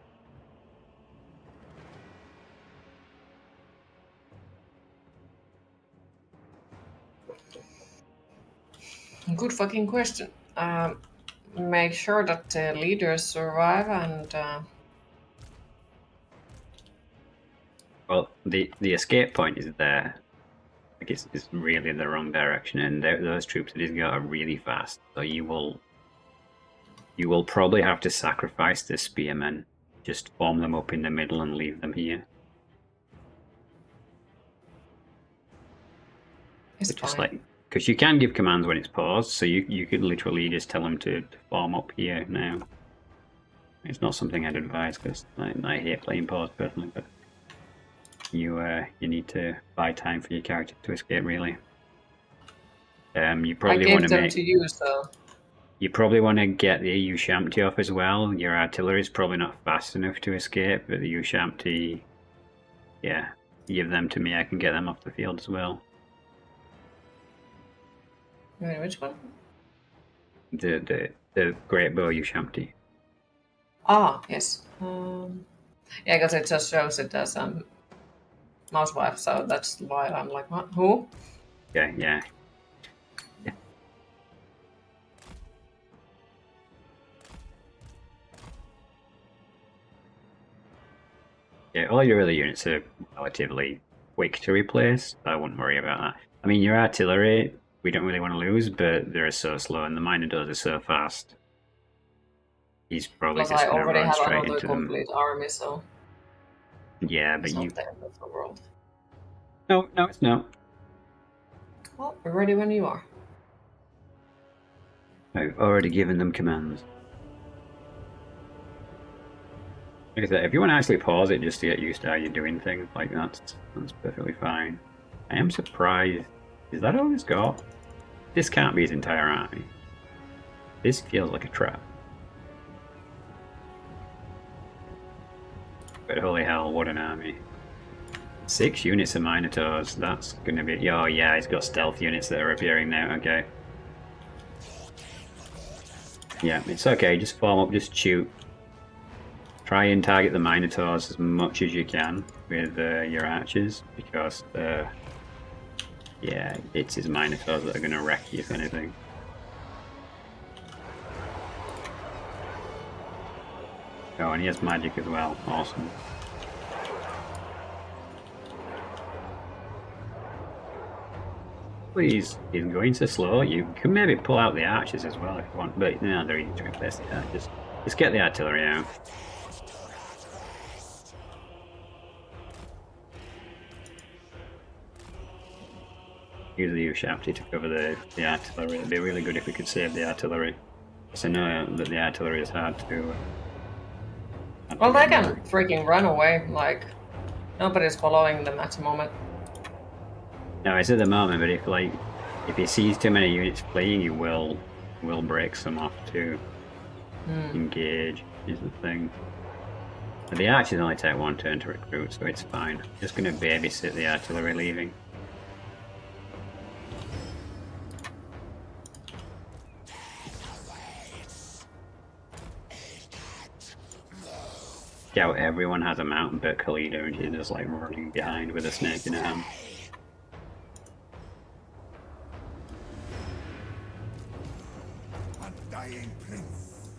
Good fucking question. Make sure that the leaders survive and Well, the escape point is there. Like it's really in the wrong direction, and those troops that he's got are really fast. So you will probably have to sacrifice the spearmen. Just form them up in the middle and leave them here. it's Just fine. like, because you can give commands when it's paused, so you could literally just tell them to form up here now. It's not something I'd advise because I hate playing pause personally, but you need to buy time for your character to escape. Really, you I probably gave want to them make. to you, so You probably want to get the Ushamti off as well. Your artillery is probably not fast enough to escape, but the Ushamti, yeah, give them to me. I can get them off the field as well. wait, which one? The Great Bow Ushamti. Ah, yes. Yeah, because it just shows it as mousewife, so that's why I'm like, what? Who? Yeah, yeah. Yeah, all your other units are relatively quick to replace. I wouldn't worry about that. I mean, your artillery, we don't really want to lose, but they're so slow, and the Minotaurs are so fast. He's probably Plus, just I going to already run have straight another into them. complete army, so Yeah, but it's you... not the end of the world. No, it's not. Well, we're ready when you are. I've already given them commands. Like I said, if you want to actually pause it just to get used to how you're doing things, like that's perfectly fine. I am surprised. Is that all he's got? This can't be his entire army. This feels like a trap. But holy hell, what an army. 6 units of Minotaurs, that's gonna be... Oh yeah, he's got stealth units that are appearing now, okay. Yeah, it's okay, just form up, just shoot. Try and target the Minotaurs as much as you can with your archers, because, yeah, it's his Minotaurs that are gonna wreck you, if anything. Oh, and he has magic as well, awesome. he's going so slow. You can maybe pull out the archers as well if you want, but no, they're easy to replace the archers. Just get the artillery out. Use the U-Shafty to cover the artillery. It'd be really good if we could save the artillery. So I know that the artillery is hard to... Well, they can freaking run away, like, nobody's following them at the moment. No, it's at the moment, but if he sees too many units fleeing, he will break some off to engage, is the thing. But the archers only take 1 turn to recruit, so it's fine. Just gonna babysit the artillery leaving. Yeah, everyone has a mount but Khalida, and she's just like running behind with a snake in her hand. Undying prince.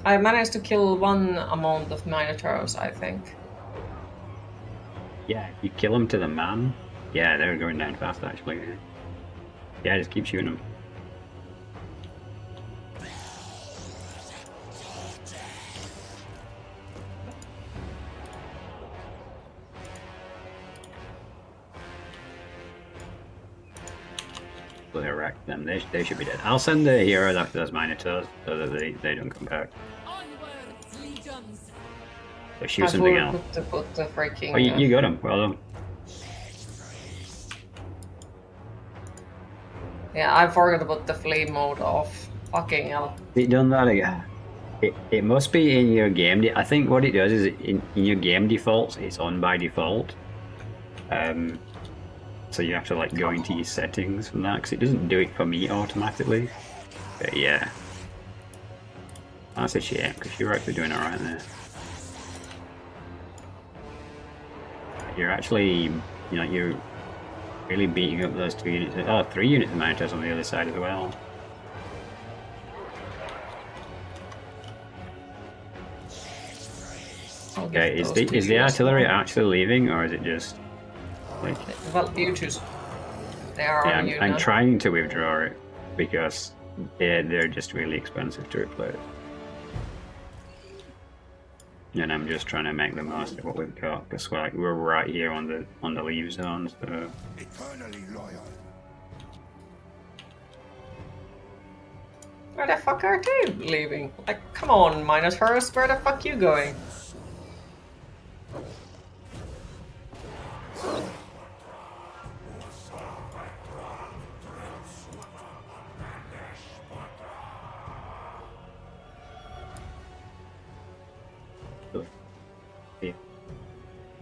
I managed to kill 1 amount of Minotaurs, I think. Yeah, if you kill them to the man, yeah, they're going down fast actually. Yeah, just keep shooting them. Wreck them. They should be dead. I'll send the hero after those Minotaurs so that they don't come back. Onwards, legions. So shoot something else. To put the freaking... Oh, you got him. Well done. Yeah, I forgot to put the flee mode off. Fucking hell. It done that again. It must be in your game. I think what it does is in your game defaults, it's on by default. So you have to like go into your settings from that because it doesn't do it for me automatically. But yeah, that's a shame because you're actually doing alright there. You're actually, you're really beating up those 2 units. Oh, 3 units of Minotaurs on the other side as well. Okay, is the artillery actually leaving or is it just like? Well, you choose. They are Yeah, on you I'm now. trying to withdraw it because they're just really expensive to replace. And I'm just trying to make the most of what we've got because we're right here on the leave zone, so. Eternally loyal. Where the fuck are they leaving? Like, come on, Minotaurs, where the fuck you going?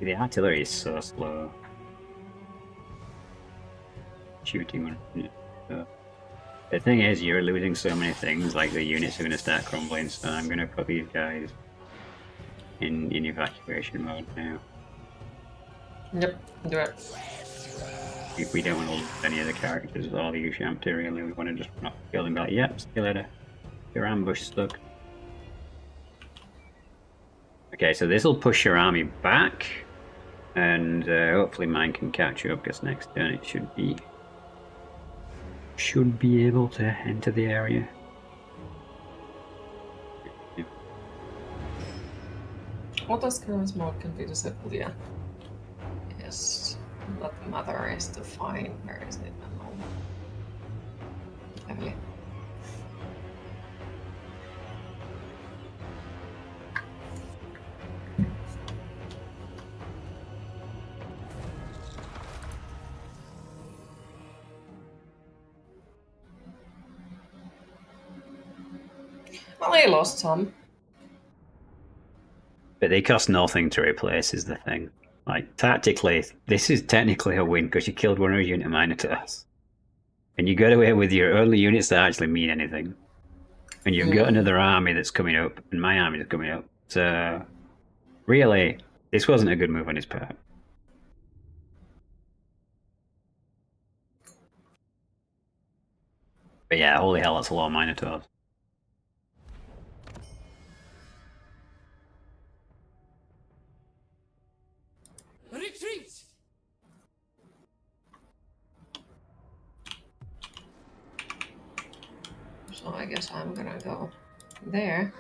The artillery is so slow. Shooting one. The thing is, you're losing so many things, like the units are going to start crumbling, so I'm going to put these guys in evacuation mode now. Yep, do it. If we don't want to lose any of the characters or the U-Shafty, really, we want to just run off the field and be like, yep, see you later. Your ambush stuck. Okay, so this will push your army back, and hopefully mine can catch up, because next turn it should be able to enter the area. Auto skills mode can be disabled, yeah. Yes, but the matter is to find where is it now. Heavily. Well, he lost some. But they cost nothing to replace, is the thing. Like, tactically, this is technically a win because you killed one of your unit Minotaurs. And you got away with your only units that actually mean anything. And you've got another army that's coming up, and my army is coming up. So, really, this wasn't a good move on his part. But yeah, holy hell, that's a lot of Minotaurs. Retreat! guess I'm gonna go there.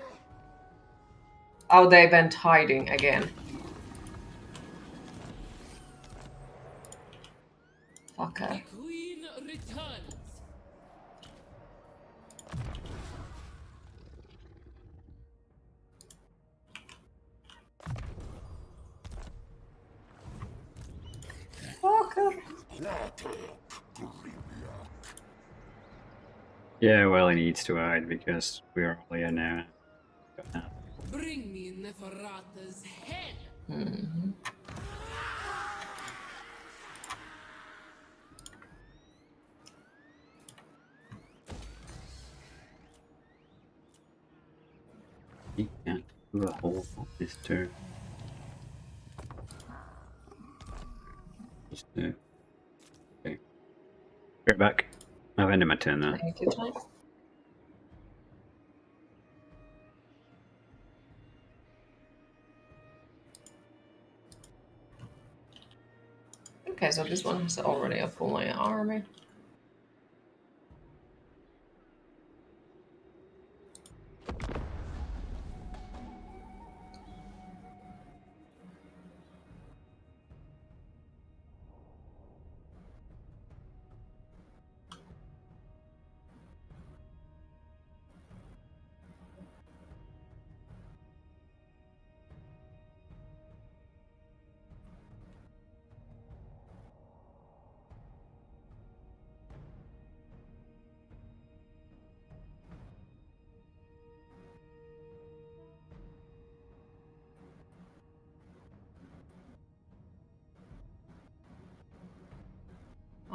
Oh, they went hiding again. Fucker. The queen returns. Fucker. Yeah, well, he needs to hide because we're all here now. Bring me Neferata's head. Mm-hmm. He can't do a whole lot this turn. Just okay. Right back. I've ended my turn though. Thank you, Time. Okay, so this one has already a full army.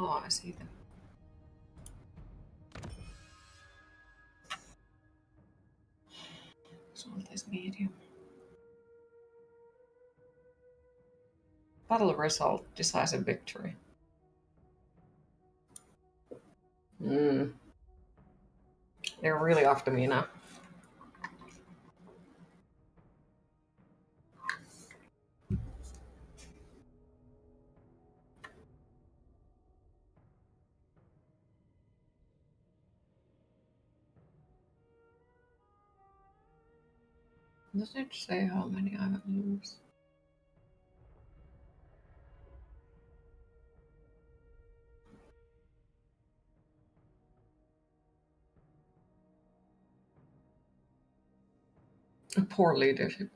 Oh, I see them. So this medium. Battle result, decisive victory. They're really after me now. Does it say how many I would lose? Poor leadership.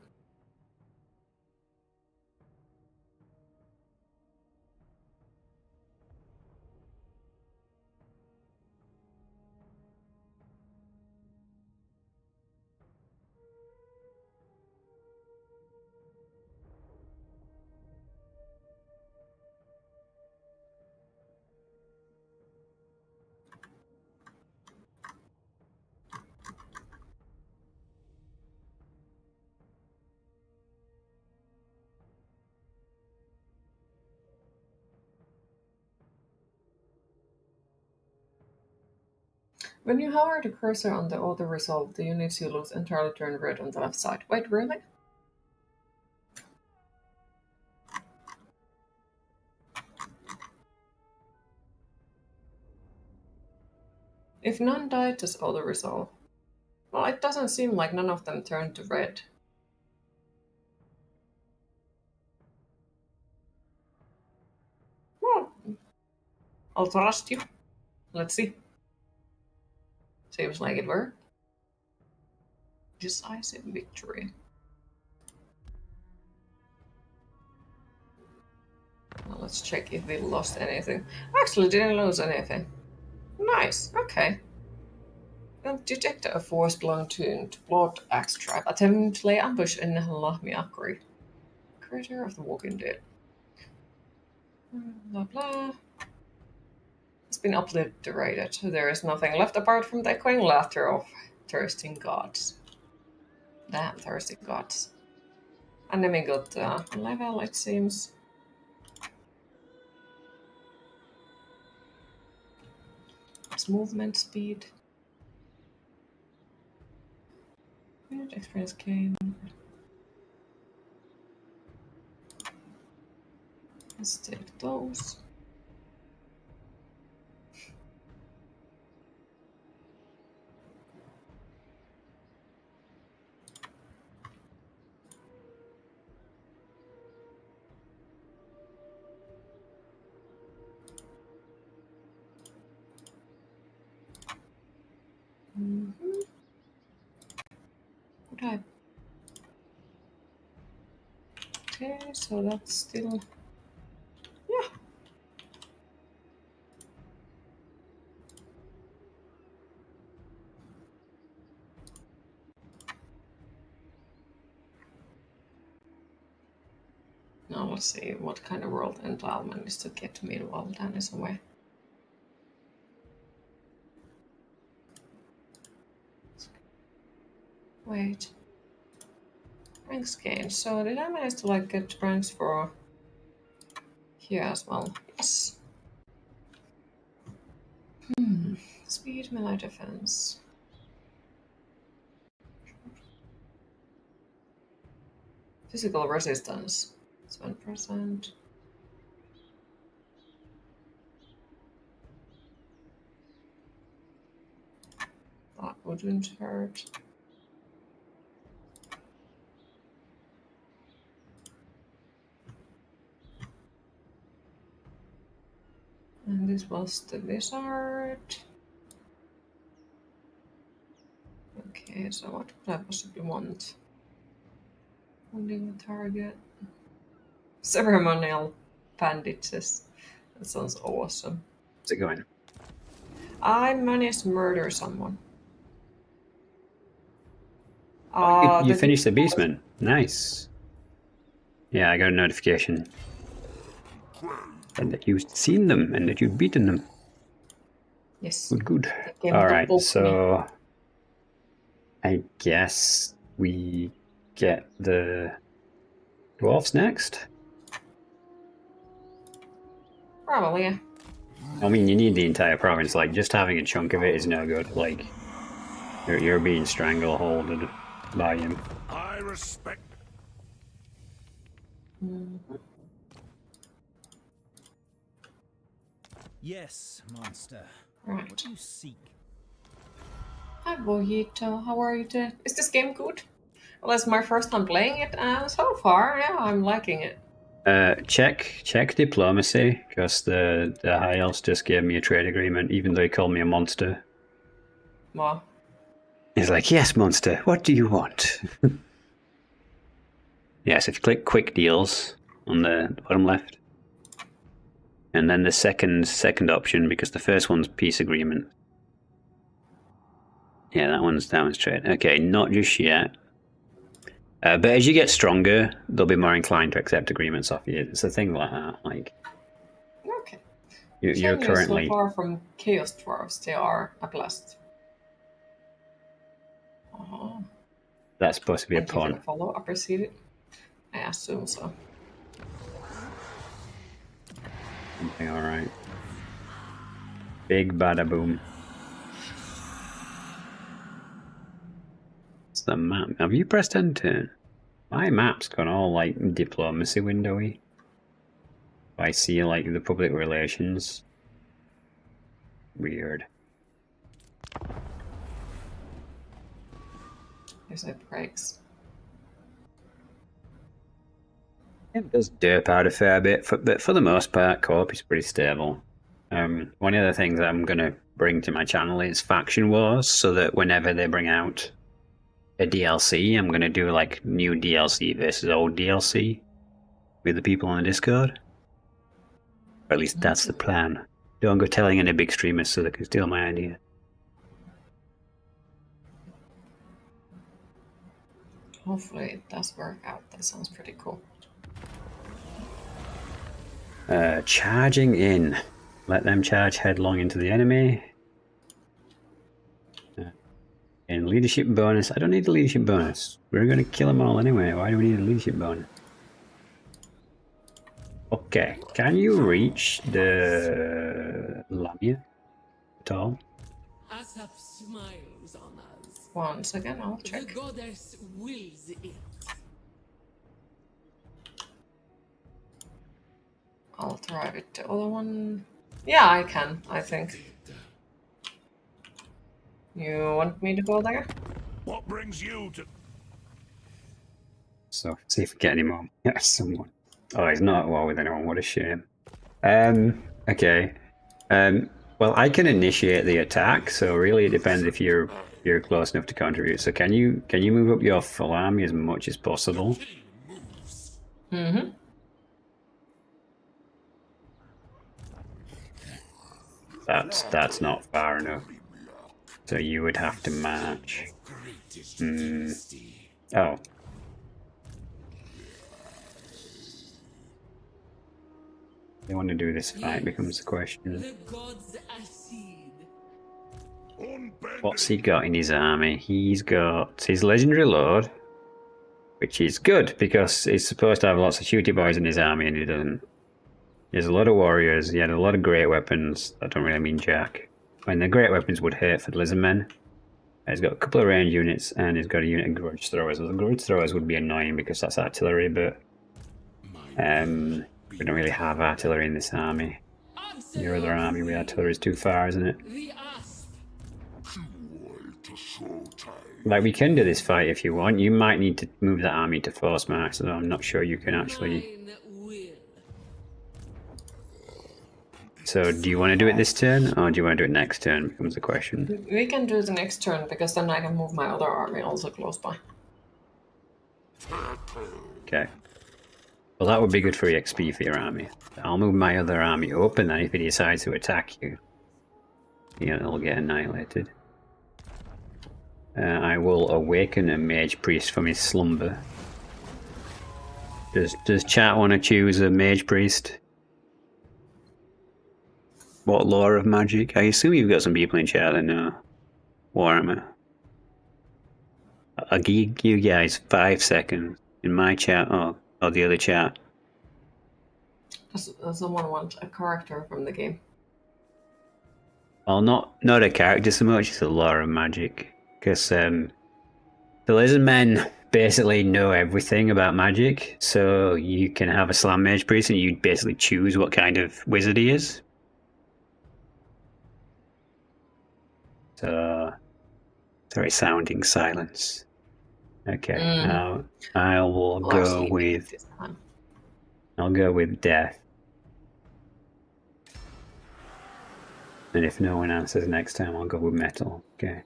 When you hover the cursor on the auto result, the units you lose entirely turn red on the left side. Wait, really? If none died, just auto resolve. Well, it doesn't seem like none of them turned to red. Well, I'll trust you. Let's see. Seems like it worked. Decisive victory. Well, let's check if we lost anything. Actually, didn't lose anything. Nice, okay. Detect a force belonging to Blood Axe Trap. Attempt to lay ambush in Lahmiakri. Creator of the Walking Dead. Blah blah. It's been obliterated. There is nothing left apart from the echoing laughter of thirsting gods. Damn thirsty gods. Enemy got level, it seems. It's movement speed. Unit experience gain. Let's take those. Okay, so that's still... Yeah. Now let's see what kind of world entitlement is to get to meanwhile Dan is away. Wait. Ranks gained. So did I manage to like get ranks for here as well? Yes. Speed, melee defense. Physical resistance. 7%. That wouldn't hurt. And this was the wizard. Okay, so what would I possibly want? Wounding the target. Ceremonial bandages. That sounds awesome. How's it going? I managed to murder someone. You finished the beastman. Nice. Yeah, I got a notification. And that you've seen them and that you've beaten them. Yes. Good. They came Alright, to poke so I guess we get the dwarves next. Probably, yeah. I mean, you need the entire province. Like, just having a chunk of it is no good. Like, you're being strangleholded by him. I respect. Yes, monster. Right. What do you seek? Hi, Boyito. How are you today? Is this game good? Well, it's my first time playing it, and so far, yeah, I'm liking it. Check diplomacy, because the high elves just gave me a trade agreement, even though he called me a monster. Well, He's like, yes, monster, what do you want? Yes, if you click quick deals on the bottom left, and then the second option, because the first one's peace agreement. Yeah, that one's trade. Okay, not just yet. But as you get stronger, they'll be more inclined to accept agreements off you. It's a thing like that. Like, okay. you're currently so far from Chaos Dwarves. They are at last. Oh, that's supposed to be a thank you for pawn. the follow. Appreciate it. I assume so. Okay, all right. Big bada boom. It's the map. Have you pressed enter? My map's gone all like diplomacy windowy. I see like the public relations. Weird. There's no breaks. It does derp out a fair bit, but for the most part, co-op is pretty stable. One of the things that I'm going to bring to my channel is faction wars, so that whenever they bring out a DLC, I'm going to do like new DLC versus old DLC with the people on the Discord. Or at least that's the plan. Don't go telling any big streamers so they can steal my idea. Hopefully it does work out. That sounds pretty cool. Charging in. Let them charge headlong into the enemy. And leadership bonus. I don't need the leadership bonus. We're going to kill them all anyway. Why do we need a leadership bonus? Okay. Can you reach the Lamia at all? Asap smiles on us. Once again, I'll The check. goddess wills it. I'll drive it. The other one... Yeah, I can, I think. You want me to go there? What brings you to? So, see if we get any more. Yeah, someone. Oh, he's not at war with anyone. What a shame. Okay. Well, I can initiate the attack, so really it depends if you're close enough to contribute. So can you move up your full army as much as possible? Mm-hmm. That's not far enough. So you would have to march. Oh. They want to do this fight becomes the question. The gods accede. What's he got in his army? He's got his legendary lord, which is good because he's supposed to have lots of shooty boys in his army and he doesn't. He has a lot of warriors, he had a lot of great weapons. That don't really mean jack. And the great weapons would hurt for lizardmen. He's got a couple of range units and he's got a unit of grudge throwers. Well, the grudge throwers would be annoying because that's artillery, but we don't really have artillery in this army. Your other army with artillery is too far, isn't it? Like, we can do this fight if you want. You might need to move that army to force march, so I'm not sure you can actually... So, do you want to do it this turn, or do you want to do it next turn, becomes the question. We can do the next turn, because then I can move my other army also close by. Okay. Well, that would be good for XP for your army. I'll move my other army up, and then if he decides to attack you, it'll get annihilated. I will awaken a mage priest from his slumber. Does chat want to choose a mage priest? What lore of magic? I assume you've got some people in chat that know Warhammer. I'll give you guys 5 seconds in my chat or the other chat. Does someone want a character from the game? Well, not a character so much as a lore of magic. Because the lizardmen basically know everything about magic, so you can have a slam mage priest and you basically choose what kind of wizard he is. So, sorry, sounding silence. Okay, now I will go with... I'll go with death. And if no one answers next time, I'll go with metal. Okay.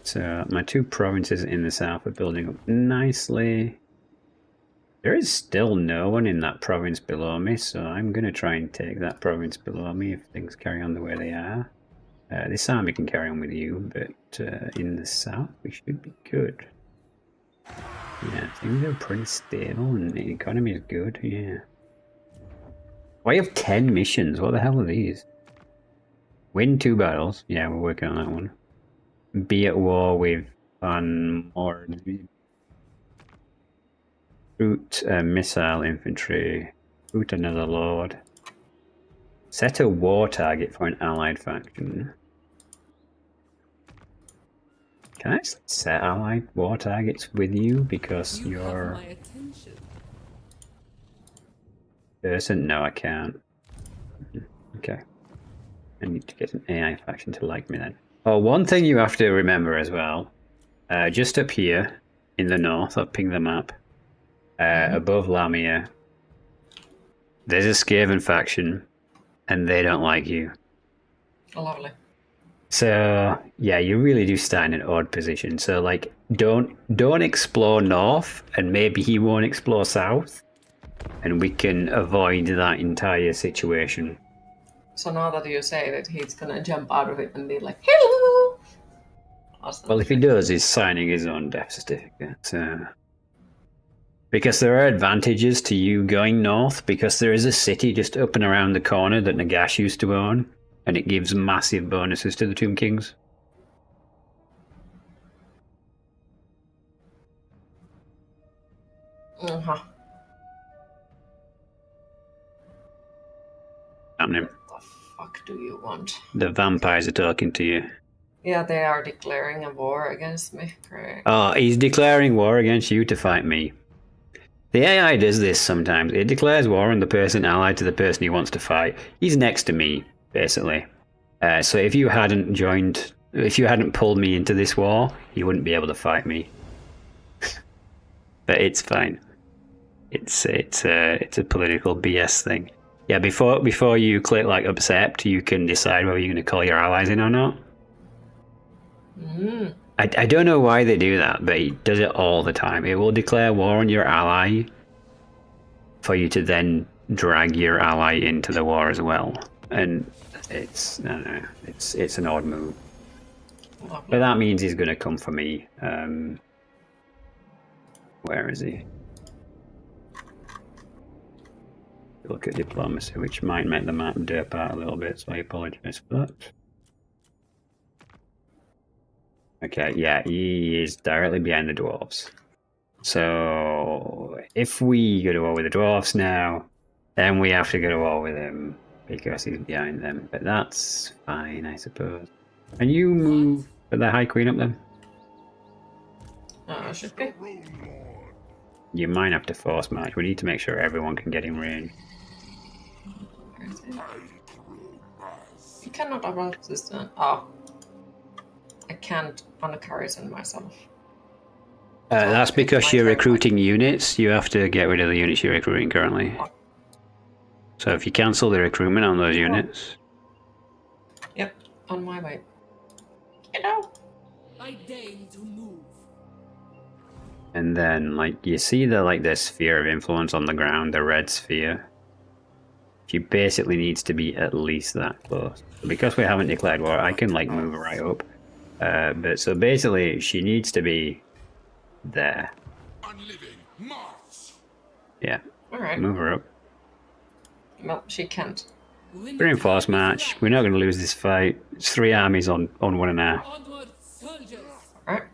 So my 2 provinces in the south are building up nicely. There is still no one in that province below me, so I'm going to try and take that province below me if things carry on the way they are. This army can carry on with you, but in the south we should be good. Yeah, things are pretty stable and the economy is good, yeah. Why have 10 missions? What the hell are these? Win 2 battles. Yeah, we're working on that one. Be at war with more root missile infantry. Root another lord. Set a war target for an allied faction. Can I set allied war targets with you because you're... person? No, I can't. Okay. I need to get an AI faction to like me then. Oh, one thing you have to remember as well. Just up here in the north, I'll ping the map. Above Lamia, there's a Skaven faction, and they don't like you. Oh, lovely. So yeah, you really do stand in an odd position. So like, don't explore north, and maybe he won't explore south. And we can avoid that entire situation. So now that you say that, he's gonna jump out of it and be like, hello! Awesome. Well, if he does, he's signing his own death certificate. Because there are advantages to you going north, because there is a city just up and around the corner that Nagash used to own, and it gives massive bonuses to the Tomb Kings. Happening. What the fuck do you want? The vampires are talking to you. Yeah, they are declaring a war against me. Great. Oh, he's declaring war against you to fight me. The AI does this sometimes. It declares war on the person allied to the person he wants to fight. He's next to me, basically. So if you hadn't pulled me into this war, you wouldn't be able to fight me. But it's fine. It's a political BS thing. Yeah, before you click like accept, you can decide whether you're going to call your allies in or not. I don't know why they do that, but it does it all the time. It will declare war on your ally for you to then drag your ally into the war as well. And it's, I don't know, it's an odd move. But that means he's going to come for me. Where is he? Look at diplomacy, which might make the map dip out a little bit, so I apologize for that. Okay, yeah, he is directly behind the dwarves. So if we go to war with the dwarves now, then we have to go to war with him because he's behind them. But that's fine, I suppose. Can you move the High Queen up then? Should be. You might have to force march. We need to make sure everyone can get in range. You cannot abort this then. Oh. I can't on a garrison myself. That's because you're recruiting units. You have to get rid of the units you're recruiting currently. So if you cancel the recruitment on those units... Yep, on my way. You know. I deign to move. And then, like, you see the sphere of influence on the ground, the red sphere. She basically needs to be at least that close. Because we haven't declared war, I can, like, move right up. But so basically, she needs to be there. Yeah. Alright. Move her up. Well, she can't. Reinforce march. We're not going to lose this fight. It's 3 armies on 1.5. Onward, soldiers. Alright.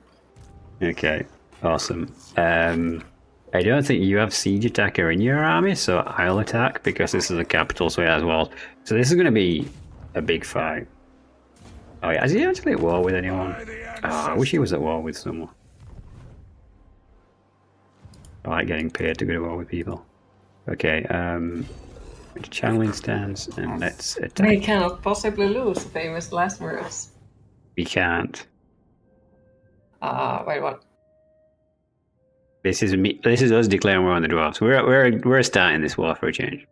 Okay. Awesome. I don't think you have siege attacker in your army, so I'll attack because this is the capital, so it has walls. So this is going to be a big fight. Oh yeah, is he actually at war with anyone? Oh, I wish he was at war with someone. I like getting paid to go to war with people. Okay, channeling stance, and let's attack. We cannot possibly lose, famous last words. We can't. Wait, what? This is me. This is us declaring war on the dwarves. We're starting this war for a change.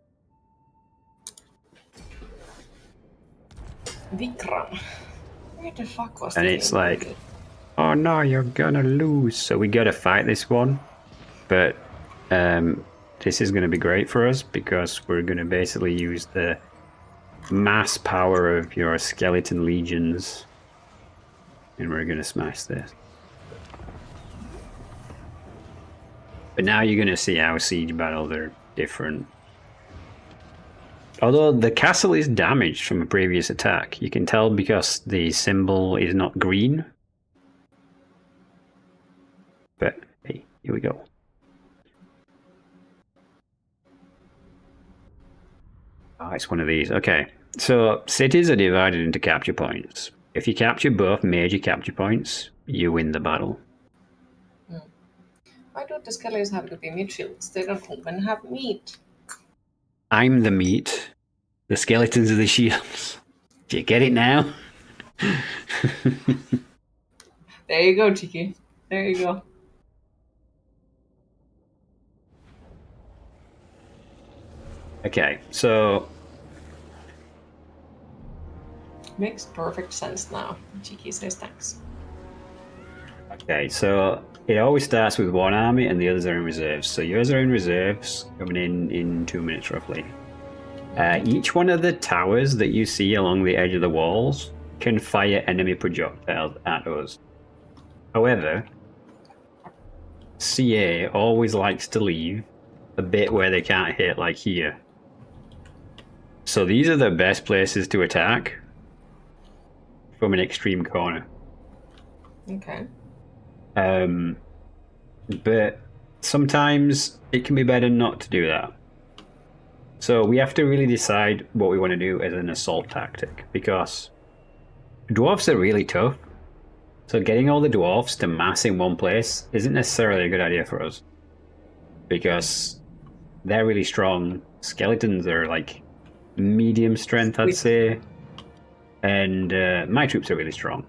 Vikram. Where the fuck was And it's like, oh no, you're gonna lose. So we gotta fight this one. But this is gonna be great for us because we're gonna basically use the mass power of your skeleton legions. And we're gonna smash this. But now you're gonna see how siege battles are different. Although the castle is damaged from a previous attack, you can tell because the symbol is not green. But hey, here we go. Oh, it's one of these. Okay, so cities are divided into capture points. If you capture both major capture points, you win the battle. Why do the skeletons have to be midfields? They don't even have meat. I'm the meat. The skeletons are the shields. Do you get it now? There you go, Cheeky. There you go. Okay, so... Makes perfect sense now. Cheeky says thanks. Okay, so it always starts with one army and the others are in reserves. So yours are in reserves, coming in 2 minutes roughly. Each one of the towers that you see along the edge of the walls can fire enemy projectiles at us. However, CA always likes to leave a bit where they can't hit, like here. So these are the best places to attack from an extreme corner. Okay. But sometimes it can be better not to do that. So we have to really decide what we want to do as an assault tactic, because dwarves are really tough. So getting all the dwarves to mass in one place isn't necessarily a good idea for us, because they're really strong. Skeletons are like medium strength, I'd say, and my troops are really strong.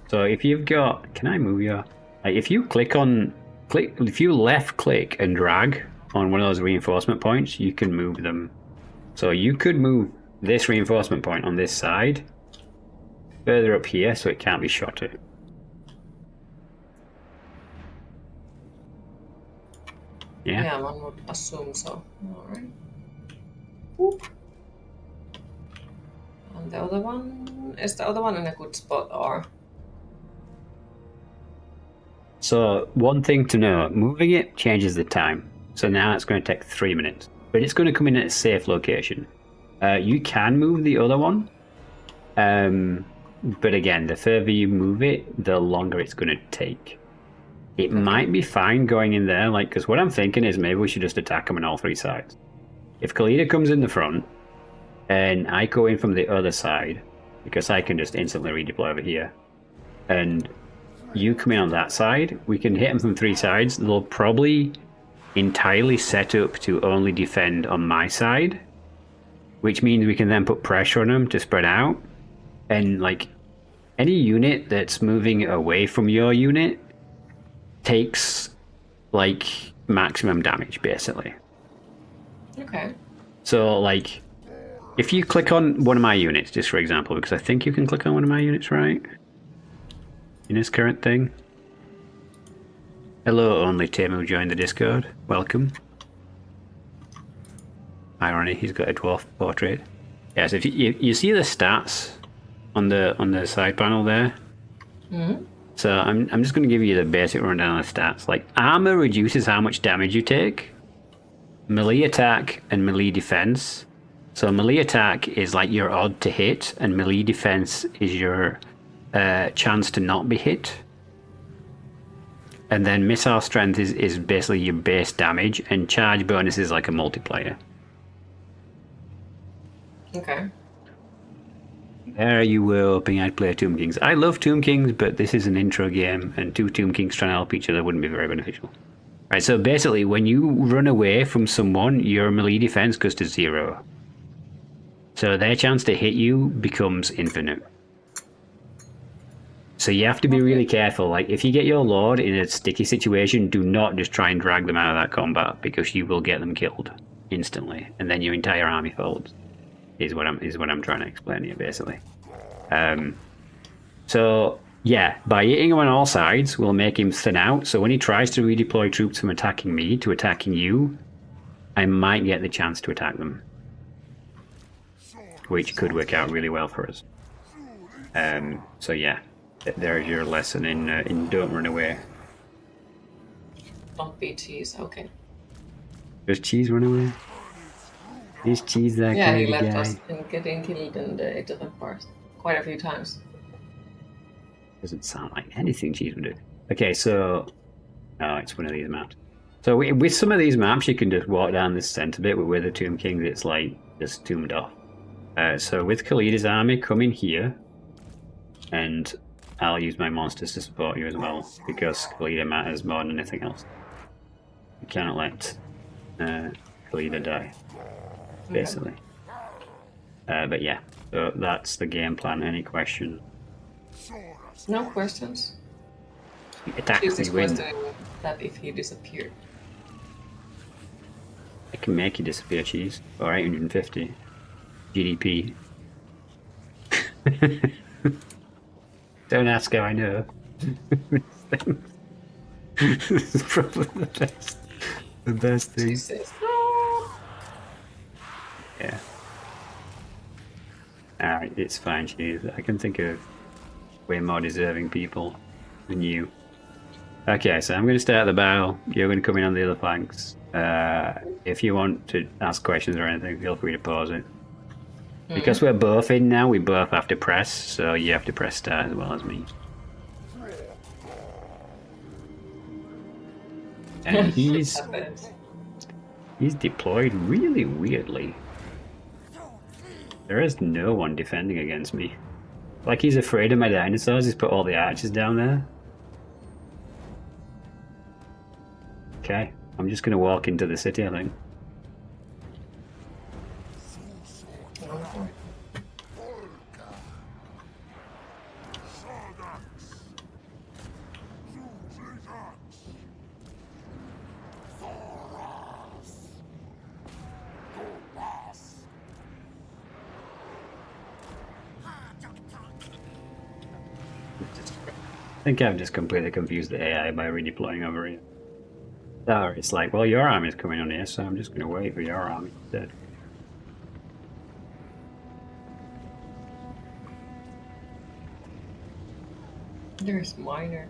So if you've got, can I move you? If you if you left click and drag on one of those reinforcement points, you can move them. So you could move this reinforcement point on this side further up here so it can't be shot at. Yeah. Yeah, one would assume so. Alright. Whoop. And the other one... Is the other one in a good spot, or...? So one thing to know, moving it changes the time. So now it's going to take 3 minutes, but it's going to come in at a safe location. You can move the other one, but again, the further you move it, the longer it's going to take. It might be fine going in there, like, because what I'm thinking is maybe we should just attack them on all 3 sides. If Khalida comes in the front, and I go in from the other side, because I can just instantly redeploy over here, and you come in on that side, we can hit them from 3 sides. They'll probably entirely set up to only defend on my side, which means we can then put pressure on them to spread out. And like any unit that's moving away from your unit takes like maximum damage basically. Okay. So like if you click on one of my units, just for example, because I think you can click on one of my units, right? In this current thing. Hello, only Tim who joined the Discord. Welcome. Irony, he's got a dwarf portrait. Yes, if you see the stats on the side panel there. Mm-hmm. So I'm just going to give you the basic rundown of the stats. Like armor reduces how much damage you take. Melee attack and melee defense. So melee attack is like your odd to hit, and melee defense is your chance to not be hit. And then missile strength is basically your base damage, and charge bonus is like a multiplier. Okay. There you were hoping I'd play Tomb Kings. I love Tomb Kings, but this is an intro game, and 2 Tomb Kings trying to help each other wouldn't be very beneficial. Right, so basically, when you run away from someone, your melee defense goes to 0. So their chance to hit you becomes infinite. So you have to be really careful. Like, if you get your lord in a sticky situation, do not just try and drag them out of that combat, because you will get them killed instantly, and then your entire army folds. Is what I'm trying to explain here, basically. So yeah, by hitting him on all sides, we'll make him thin out. So when he tries to redeploy troops from attacking me to attacking you, I might get the chance to attack them, which could work out really well for us. So yeah, there's your lesson in don't run away. Don't be cheese. Okay. Does Cheese run away? Is Cheese that Yeah, kind he of left guy? us and getting killed in the different part quite a few times. Doesn't sound like anything Cheese would do. Okay, so... Oh, it's one of these maps. So with some of these maps, you can just walk down this center bit with the Tomb Kings. It's like just tombed off. So with Khalida's army, come in here. And I'll use my monsters to support you as well, because Khalida matters more than anything else. You cannot let Khalida die, basically. But yeah, so that's the game plan. Any questions? No questions. Attack She's the just win. questioning that if he disappeared. I can make you disappear, Cheese. Or 850 GDP. Don't ask how I know. This is probably the best. The best thing. She says, no. Yeah. Alright, it's fine, Cheese. I can think of way more deserving people than you. Okay, so I'm going to stay at the battle. You're going to come in on the other flanks. If you want to ask questions or anything, feel free to pause it. Because we're both in now, we both have to press, so you have to press start as well as me. And he's deployed really weirdly. There is no one defending against me. Like he's afraid of my dinosaurs, he's put all the archers down there. Okay, I'm just gonna walk into the city, I think. I think I've just completely confused the AI by redeploying over here. Or it's like, well, your army's coming on here, so I'm just going to wait for your army instead. There's minor.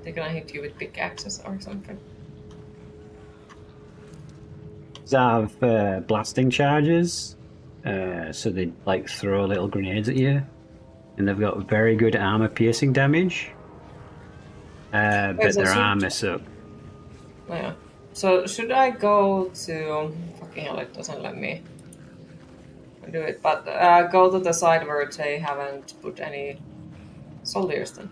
They're gonna hit you with pickaxes or something. They have blasting charges, so they like throw little grenades at you, and they've got very good armor piercing damage. But their armor suck. Yeah. So should I go to fucking hell? It doesn't let me do it. But go to the side where they haven't put any soldiers then.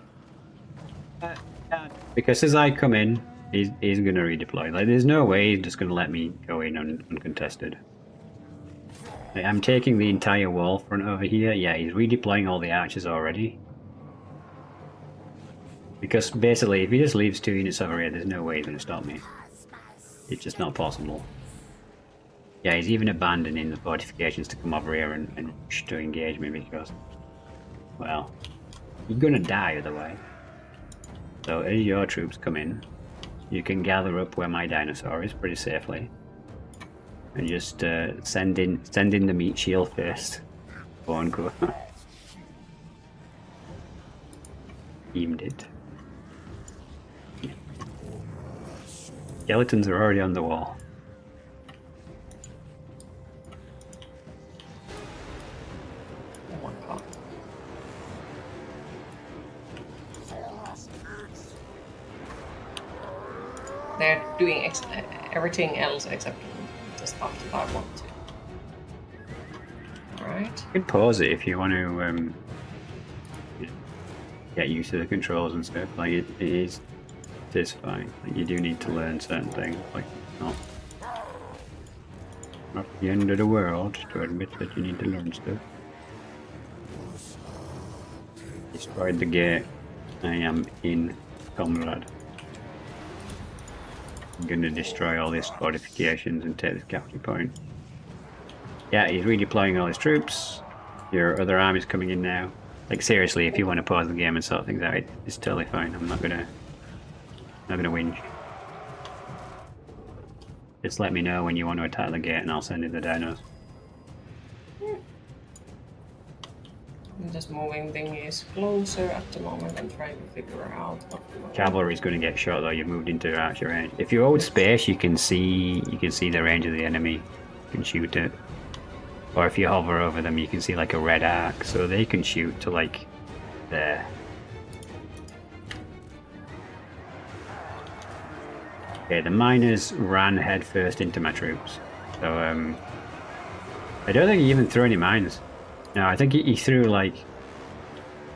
Because as I come in, he's going to redeploy. Like, there's no way he's just going to let me go in uncontested. Like, I'm taking the entire wall front over here. Yeah, he's redeploying all the archers already. Because basically, if he just leaves 2 units over here, there's no way he's going to stop me. It's just not possible. Yeah, he's even abandoning the fortifications to come over here and rush to engage me because, well, you're going to die otherwise. So as your troops come in, you can gather up where my dinosaur is pretty safely, and just send in the meat shield first. Go on, go. Aimed it. Skeletons are already on the wall. Oh my god. They're doing everything else except the stuff that I want to. Alright. You can pause it if you want to get used to the controls and stuff. Like it is fine. Like, you do need to learn certain things. Like not the end of the world to admit that you need to learn stuff. Destroyed the gate. I am in, comrade. I'm gonna destroy all these fortifications and take this capture point. Yeah, he's redeploying all his troops. Your other army's coming in now. Like, seriously, if you want to pause the game and sort things out, it's totally fine. I'm not gonna whinge. Just let me know when you want to attack the gate and I'll send in the dinos. I'm just moving thingies closer at the moment and trying to figure out what we want. Cavalry's going to get shot though. You've moved into archer range. If you hold space, you can see the range of the enemy. You can shoot it. Or if you hover over them, you can see like a red arc, so they can shoot to like there. Okay, the miners ran headfirst into my troops. So I don't think he even threw any mines. No, I think he threw like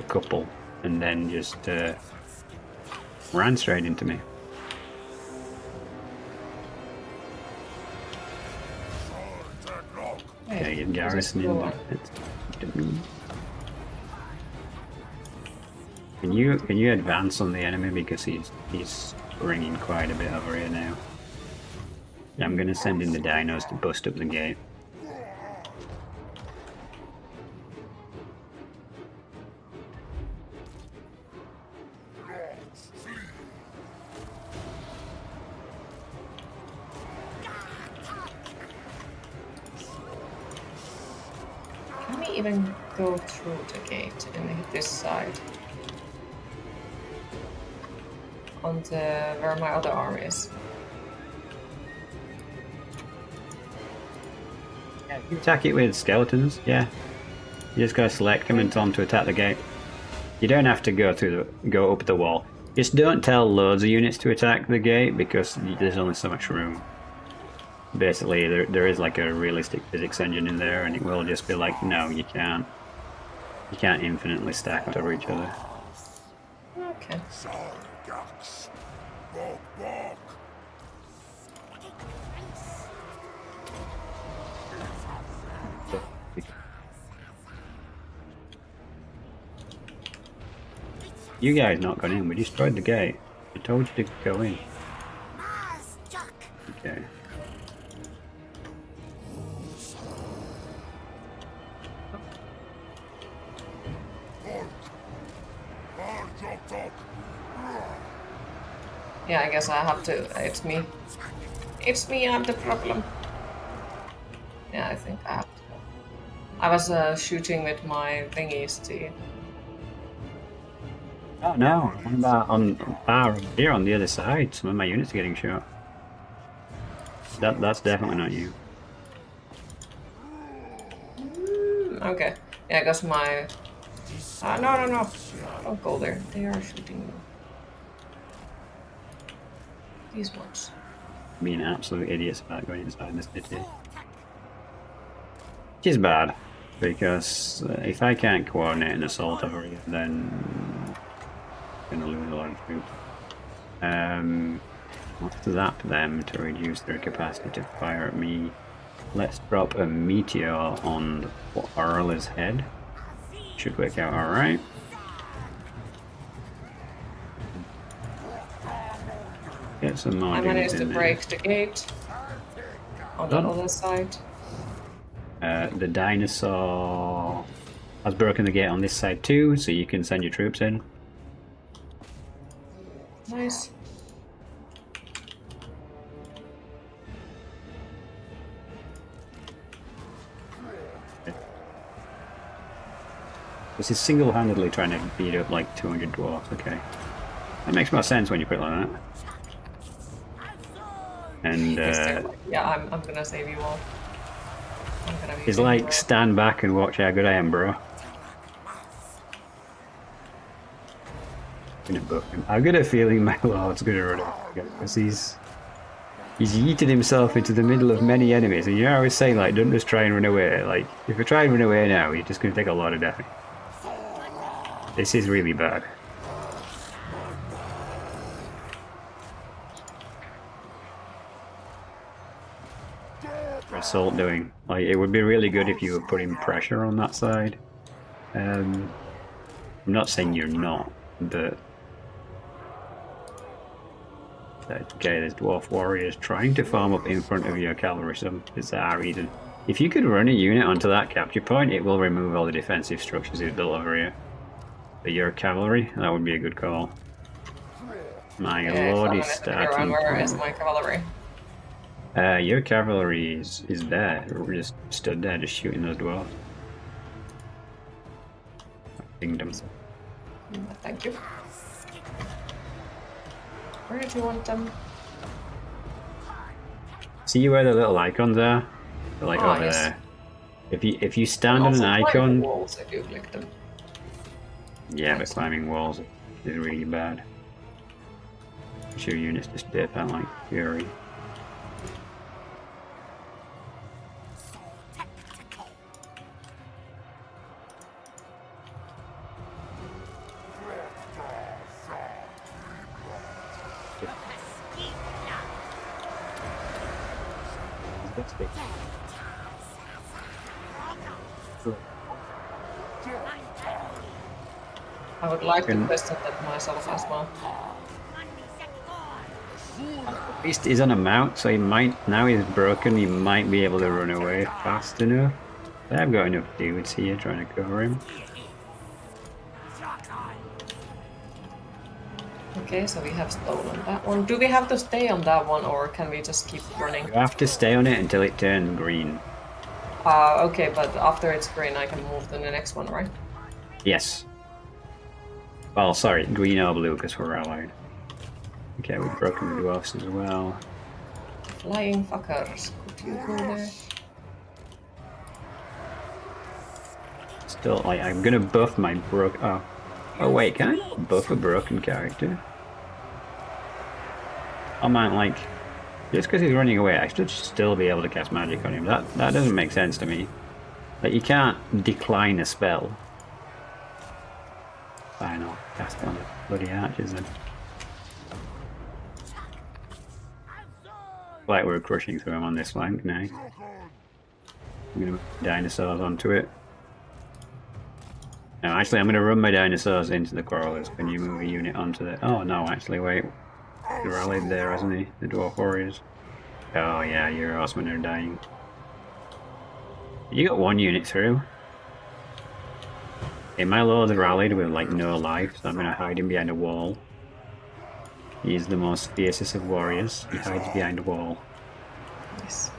a couple and then just ran straight into me. Yeah, you're garrisoning. Can you advance on the enemy because he's bringing quite a bit over here now. Yeah, I'm gonna send in the dinos to bust up the gate. Can we even go through the gate and hit this side? Onto where my other army is. Yeah, you attack it with skeletons, yeah. You just gotta select them and tell them to attack the gate. You don't have to go up the wall. Just don't tell loads of units to attack the gate because there's only so much room. Basically, there is like a realistic physics engine in there, and it will just be like, no, you can't. You can't infinitely stack over each other. Okay. You guys not gone in. We destroyed the gate. I told you to go in. Okay. Yeah, I guess I have to. It's me. It's me, I'm the problem. Yeah, I think I have to go. I was shooting with my thingies to... Oh no, what about on over here on the other side? Some of my units are getting shot. That's definitely not you. Okay. Yeah, I guess my... no. Don't go there. They are shooting me. These ones. Being absolute idiots about going inside the city. Which is bad, because if I can't coordinate an assault over here, then I'm gonna lose a lot of troops. Let's zap them to reduce their capacity to fire at me. Let's drop a meteor on Arla's head. Should work out alright. Get some more I managed dudes to in there. break the gate on the other side. The dinosaur has broken the gate on this side too, so you can send your troops in. Nice. This is single-handedly trying to beat up like 200 dwarves, okay. That makes more sense when you put it like that. And Yeah, I'm gonna save you all. I'm gonna be it's like, stand back and watch how good I am, bro. I'm gonna buff him. I've got a feeling my lord's gonna run away because he's yeeted himself into the middle of many enemies, and you know I always say, like, don't just try and run away. Like, if you try and run away now, you're just gonna take a lot of damage. This is really bad. What's Assault doing? Like, it would be really good if you were putting pressure on that side. I'm not saying you're not, but okay, there's dwarf warriors trying to farm up in front of your cavalry for some bizarre reason. If you could run a unit onto that capture point, it will remove all the defensive structures you've built over here. But your cavalry, that would be a good call. My lord is starting. Where is my cavalry? Your cavalry is there. We're just stood there, just shooting those dwarves. Kingdom. Thank you. Where did you want them? See where the little icons are? They're like over yes. there. If you stand on Also an climb icon, walls if you click them. yeah, but climbing walls is really bad. Your units just dip out like fury. I would like to question that myself as well. At least he's on a mount, so he might, now he's broken, he might be able to run away fast enough. I've got enough dudes here trying to cover him. Okay, so we have stolen that one. Do we have to stay on that one, or can we just keep running? You have to stay on it until it turns green. Okay, but after it's green, I can move to the next one, right? Yes. Well, sorry, green or blue, because we're allied. Okay, we've broken the dwarfs as well. Flying fuckers. Could you go there? Still, like, I'm gonna buff my Oh wait, can I buff a broken character? I might, like, just because he's running away, I should still be able to cast magic on him. That doesn't make sense to me. Like, you can't decline a spell. Fine, I'll cast on the bloody archers then. Like we're crushing through him on this flank now. I'm gonna move dinosaurs onto it. No, actually, I'm gonna run my dinosaurs into the quarrelers. Can you move a unit onto the... Oh no, actually, wait. He rallied there, hasn't he? The dwarf warriors. Oh yeah, your horsemen are dying. You got one unit through. Okay, my lord's rallied with like no life, so I'm gonna hide him behind a wall. He is the most fiercest of warriors. He hides behind a wall. Yes.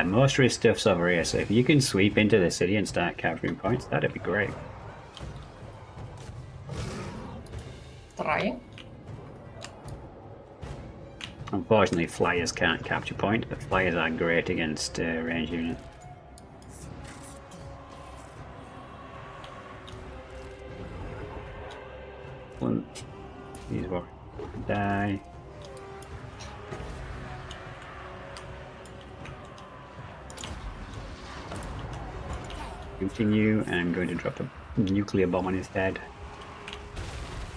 Most of his stuff's over here, so if you can sweep into the city and start capturing points, that'd be great. Trying. Unfortunately, flyers can't capture point, but flyers are great against range units. These will die. Shooting you, and I'm going to drop a nuclear bomb on his head.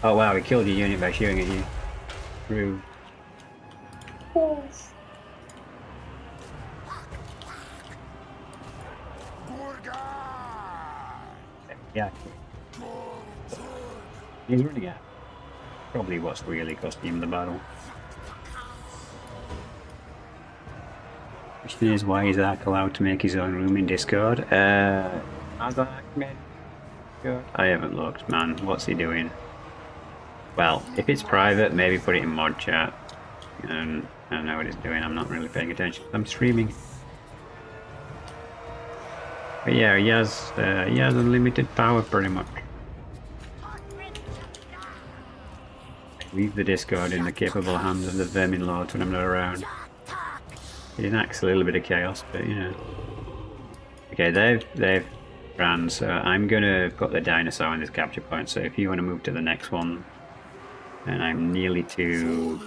Oh wow, he killed your unit by shooting at you. Rude. Yeah. He's running out. Probably what's really costing him the battle. Question is, why is Ark allowed to make his own room in Discord? Has Ark made Discord? I haven't looked, man. What's he doing? Well, if it's private, maybe put it in mod chat. I don't know what he's doing. I'm not really paying attention. I'm streaming. But yeah, he has unlimited power pretty much. Leave the Discord in the capable hands of the vermin lords when I'm not around. It enacts a little bit of chaos, but you know. Okay, they've ran, so I'm gonna put the dinosaur on this capture point. So if you want to move to the next one, and I'm nearly to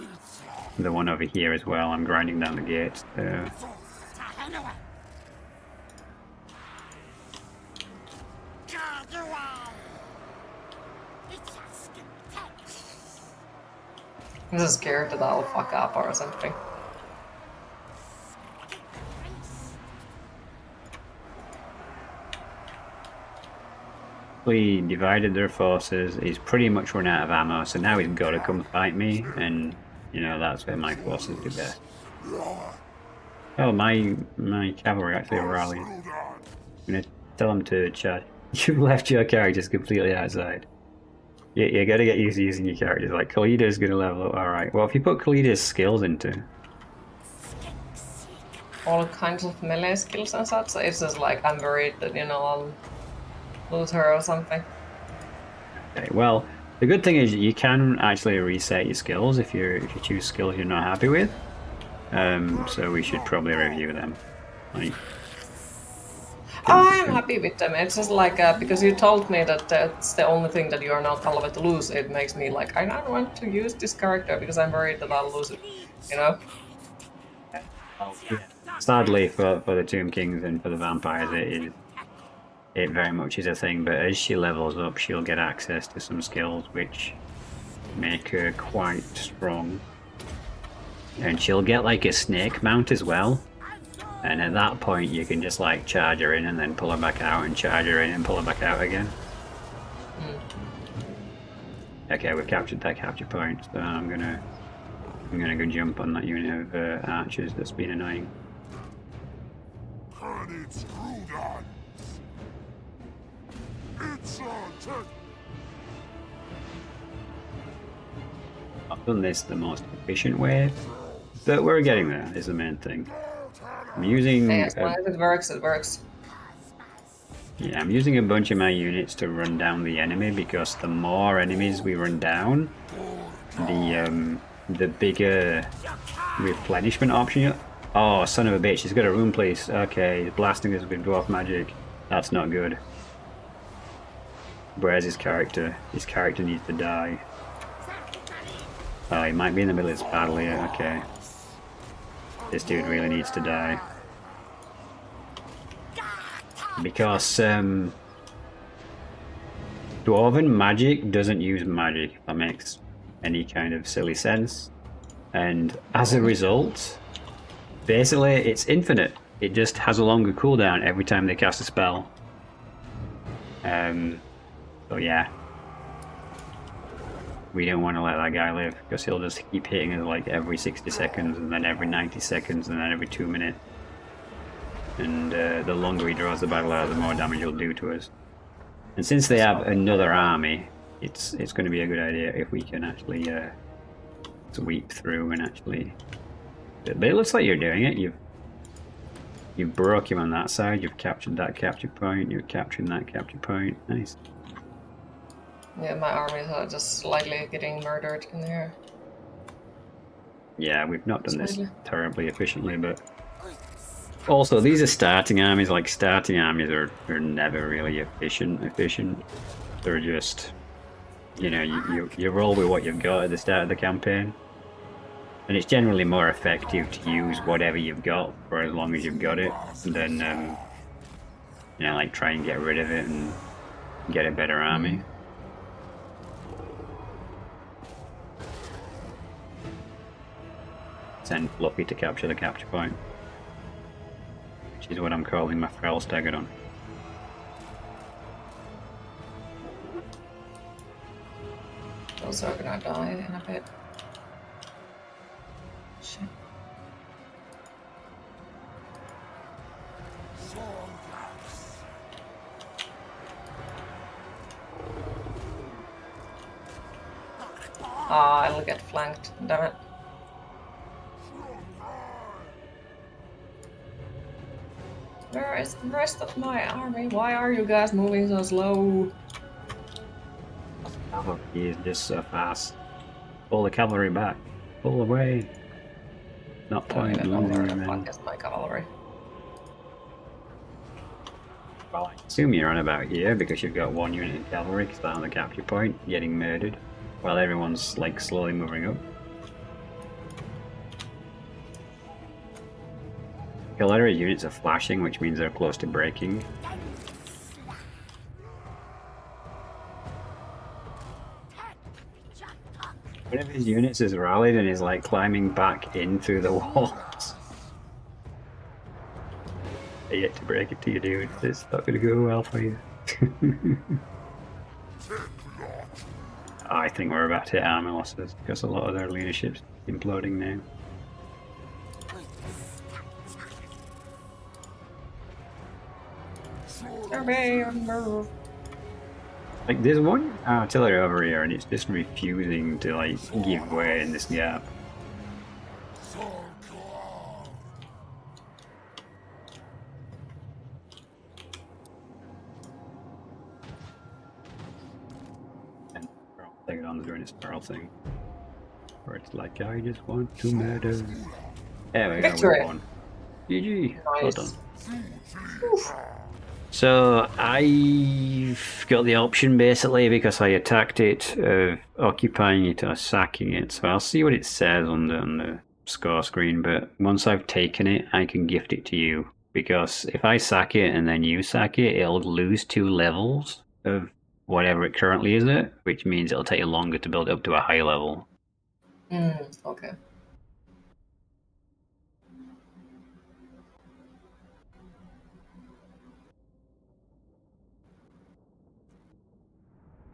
the one over here as well. I'm grinding down the gates. I'm just scared that I'll fuck up or something. We divided their forces. He's pretty much run out of ammo, so now he's got to come fight me, and you know that's where my forces do best. Oh, my cavalry actually rallied. I'm gonna tell him to charge. You left your characters completely outside. You gotta get used to using your characters. Like Kalida's gonna level up. All right. Well, if you put Kalida's skills into all kinds of melee skills and such, so it's just like I'm worried that I'll lose her or something. Okay, well, the good thing is you can actually reset your skills if you choose skills you're not happy with. So we should probably review them. Like, I'm happy with them. It's just like because you told me that that's the only thing that you are not allowed to lose. It makes me like I don't want to use this character because I'm worried that I'll lose it. Sadly for the Tomb Kings and for the vampires, it very much is a thing, but as she levels up, she'll get access to some skills which make her quite strong. And she'll get like a snake mount as well. And at that point, you can just like charge her in and then pull her back out, and charge her in and pull her back out again. Okay, we've captured that capture point, so I'm gonna go jump on that unit of archers that's been annoying. I've done this the most efficient way, but we're getting there, is the main thing. I'm using... Yes, it works, it works. Yeah, I'm using a bunch of my units to run down the enemy, because the more enemies we run down, the bigger replenishment option. Oh, son of a bitch, he's got a rune place. Okay, he's blasting us with dwarf magic. That's not good. Where's his character? His character needs to die. Oh, he might be in the middle of this battle here, okay. This dude really needs to die. Because, Dwarven magic doesn't use magic, if that makes any kind of silly sense. And as a result, basically it's infinite. It just has a longer cooldown every time they cast a spell. So yeah. We don't want to let that guy live, because he'll just keep hitting us like every 60 seconds, and then every 90 seconds, and then every 2 minutes. And the longer he draws the battle out, the more damage he'll do to us. And since they have another army, it's going to be a good idea if we can actually sweep through and actually... But it looks like you're doing it. You've broke him on that side, you've captured that capture point, you're capturing that capture point. Nice. Yeah, my armies are just slightly getting murdered in here. Yeah, we've not done this terribly efficiently, but... Also, these are starting armies. Like, starting armies are never really efficient. They're just... You know, you roll with what you've got at the start of the campaign. And it's generally more effective to use whatever you've got for as long as you've got it than, you know, like try and get rid of it and get a better army. Send Fluffy to capture the capture point, which is what I'm calling my feral staggeron. Those are gonna die in a bit. Shit. Ah, I'll get flanked. Damn it. Where is the rest of my army? Why are you guys moving so slow? Cavalry is just so fast. Pull the cavalry back. Pull away. Not point I losing where your the men. fuck is my cavalry? Well, I assume you're on about here because you've got one unit of cavalry sat on the capture point, getting murdered, while everyone's like slowly moving up. Artillery units are flashing, which means they're close to breaking. One of his units is rallied and is like climbing back in through the walls. I yet to break it to you, dude. It's not gonna go well for you. I think we're about to hit army losses because a lot of their leadership's imploding now. Like, there's one artillery over here and it's just refusing to like give way in this gap. And take it on doing its pearl thing. Where it's like, I just want to murder. There we go, we won. GG. Well Nice. done. So I've got the option basically because I attacked it of occupying it or sacking it. So I'll see what it says on the score screen. But once I've taken it, I can gift it to you. Because if I sack it and then you sack it, it'll lose 2 levels of whatever it currently is at, which means it'll take you longer to build up to a high level. Okay.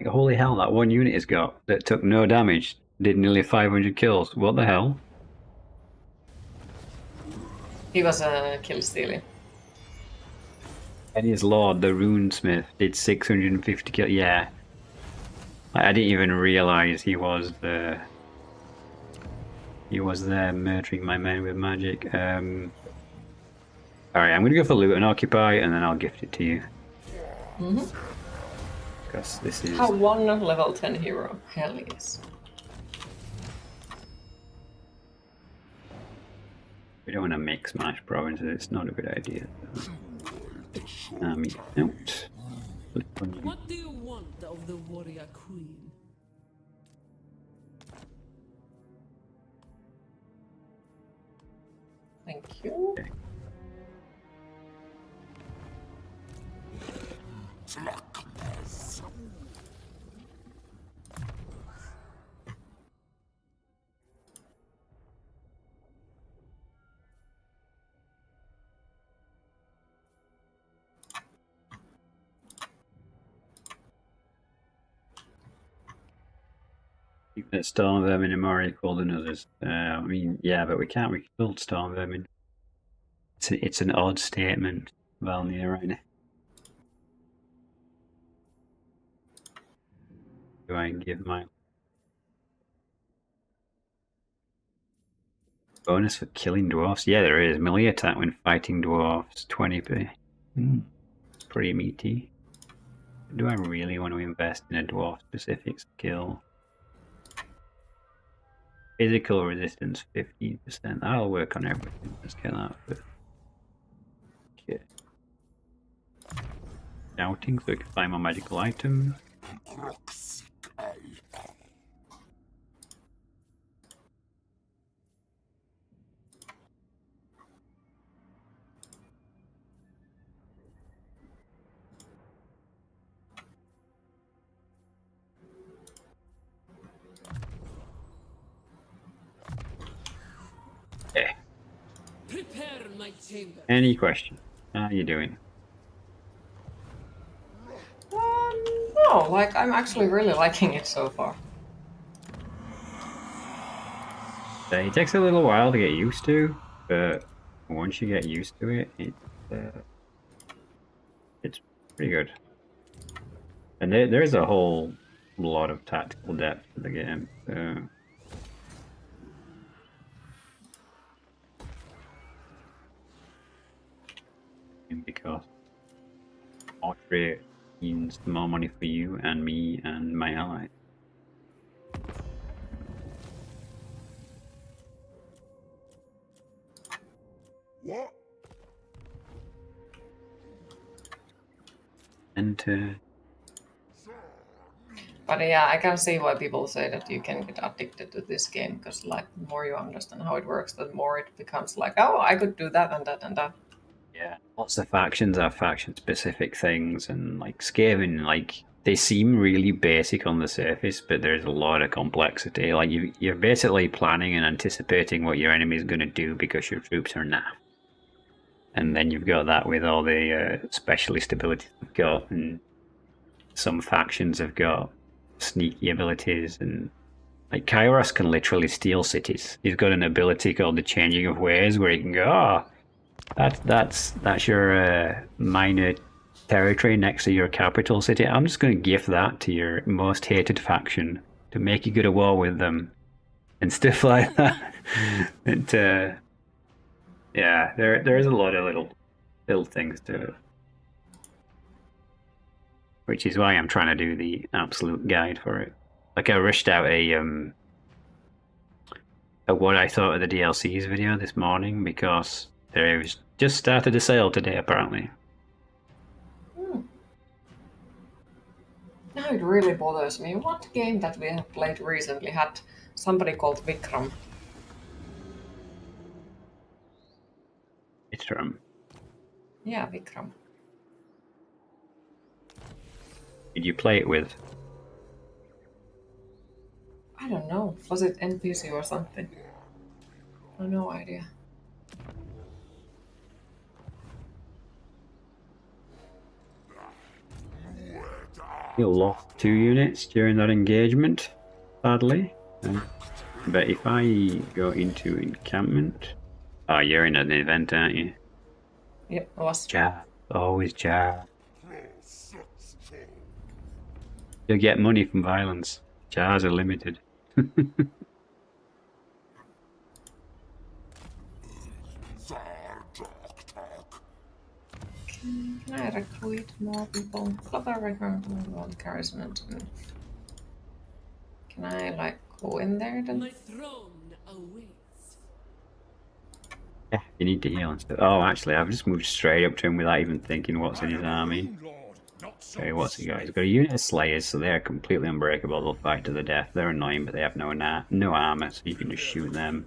Holy hell, that one unit has got that took no damage, did nearly 500 kills. What the hell? He was a kill stealer. And his lord, the runesmith, did 650 kills. Yeah. I didn't even realize he was there murdering my men with magic. Alright, I'm gonna go for loot and occupy, and then I'll gift it to you. Because this is... How one level 10 hero. Hell yes. We don't want to mix match provinces, it's not a good idea. Out. What do you want of the warrior queen? Thank you. Okay. that storm vermin are more equal than others. I mean, yeah, but we can't build storm vermin. It's an odd statement, Valnia, right? Do I give my bonus for killing dwarfs? Yeah, there is. Melee attack when fighting dwarfs, 20p. Pretty meaty. Do I really want to invest in a dwarf-specific skill? Physical resistance, 15%. That'll work on everything. Let's get that first. Okay. Shouting, so we can find more magical items. Okay. Prepare my chamber. Any question? How are you doing? No, like I'm actually really liking it so far. It takes a little while to get used to, but once you get used to it, it's pretty good. And there's a whole lot of tactical depth to the game. So. Because more trade means more money for you and me and my ally. What? Enter. But yeah, I can see why people say that you can get addicted to this game, because like the more you understand how it works, the more it becomes like, oh, I could do that and that and that. Yeah, lots of factions are faction-specific things, and like Skaven, like they seem really basic on the surface, but there's a lot of complexity. Like you're basically planning and anticipating what your enemy is going to do because your troops are naff. And then you've got that with all the specialist abilities you've got, and some factions have got sneaky abilities, and like Kairos can literally steal cities. He's got an ability called the Changing of Ways, where he can go, oh, that's your minor territory next to your capital city. I'm just going to give that to your most hated faction to make you go to war with them, and stuff like that. And yeah, there is a lot of little things to it, which is why I'm trying to do the absolute guide for it. Like I rushed out a what I thought of the DLCs video this morning because there was just started a sale today apparently. Now it really bothers me. What game that we have played recently had somebody called Vikram? It's from. Yeah, Vikram. Did you play it with? I don't know. Was it NPC or something? I have no idea. You lost 2 units during that engagement, sadly. But if I go into encampment... Oh, you're in an event, aren't you? Yep, I was. Jar. Always jar. You'll get money from violence. Jars are limited. Can I recruit more people? Clever recruitment encouragement. Can I like go in there then? My throne awaits. Yeah, you need to heal and stuff. Oh, actually, I've just moved straight up to him without even thinking what's in his army. Okay, what's he got? He's got a unit of slayers, so they're completely unbreakable. They'll fight to the death. They're annoying, but they have no armor, so you can just shoot them.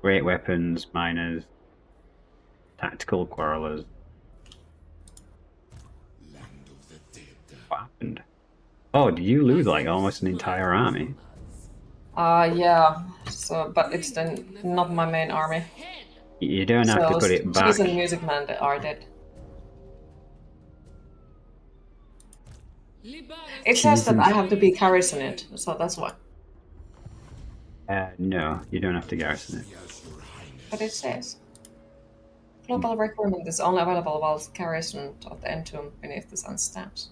Great weapons, miners, tactical quarrelers. What happened? Oh, did you lose like almost an entire army? Yeah. So, but it's then not my main army. You don't have to put it back. Cheese and Music Man are dead. It says that I have to be charismatic, so that's why. No, you don't have to garrison it. But it says. Global recruitment is only available while garrison of the entomb beneath the sun stands.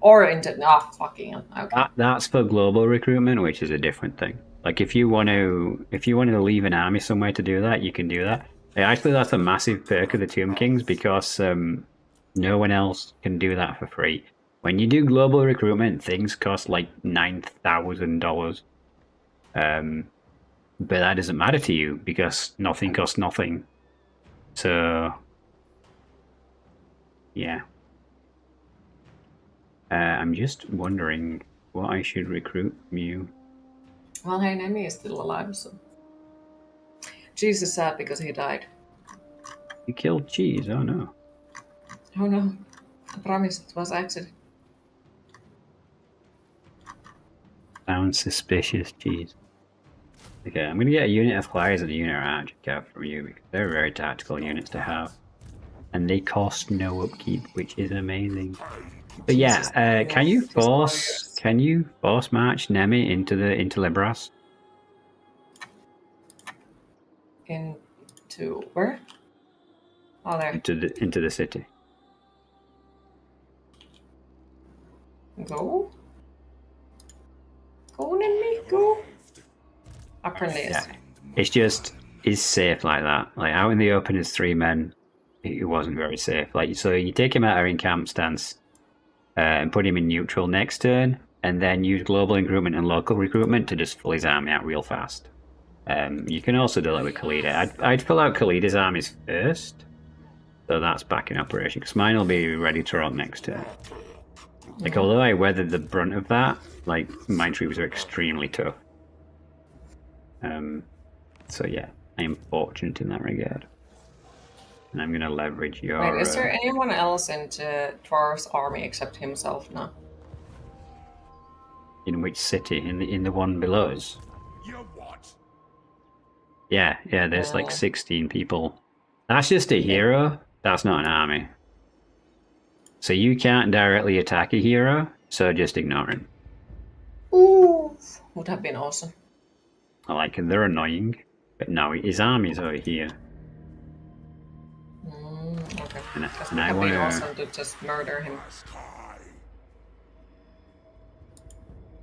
Or into fucking okay. That's for global recruitment, which is a different thing. Like if you want to leave an army somewhere to do that, you can do that. Actually, that's a massive perk of the Tomb Kings because no one else can do that for free. When you do global recruitment, things cost like $9,000. But that doesn't matter to you because nothing costs nothing. So, yeah. I'm just wondering what I should recruit from you. Well, hey, Nemi is still alive, so. Cheese is sad because he died. You killed Cheese? Oh no. Oh no. I promise it was accident. Sounds suspicious, Cheese. Okay, I'm gonna get a unit of flyers and a unit of archer cav from you because they're very tactical units to have. And they cost no upkeep, which is amazing. But yeah, can you force march Nemi into Libras? Into where? Oh, there. Into the city. Go. Go, Nemi, go. Apparently, Yeah. It's safe like that. Like out in the open as 3 men, it wasn't very safe. Like so, you take him out of in camp stance and put him in neutral next turn, and then use global recruitment and local recruitment to just fill his army out real fast. You can also do it with Khalida. I'd fill out Khalida's armies first, so that's back in operation because mine will be ready to rock next turn. Like although I weathered the brunt of that, like my troops are extremely tough. So yeah, I am fortunate in that regard. And I'm gonna leverage your... Wait, is there anyone else in Dwarf's army except himself now? In which city? In the one below us? You what? Yeah, there's like 16 people. That's just a hero, that's not an army. So you can't directly attack a hero, so just ignore him. Ooh, would have been awesome. Like, they're annoying, but no, his army's over here. Okay. And I want to... to... awesome to just murder him.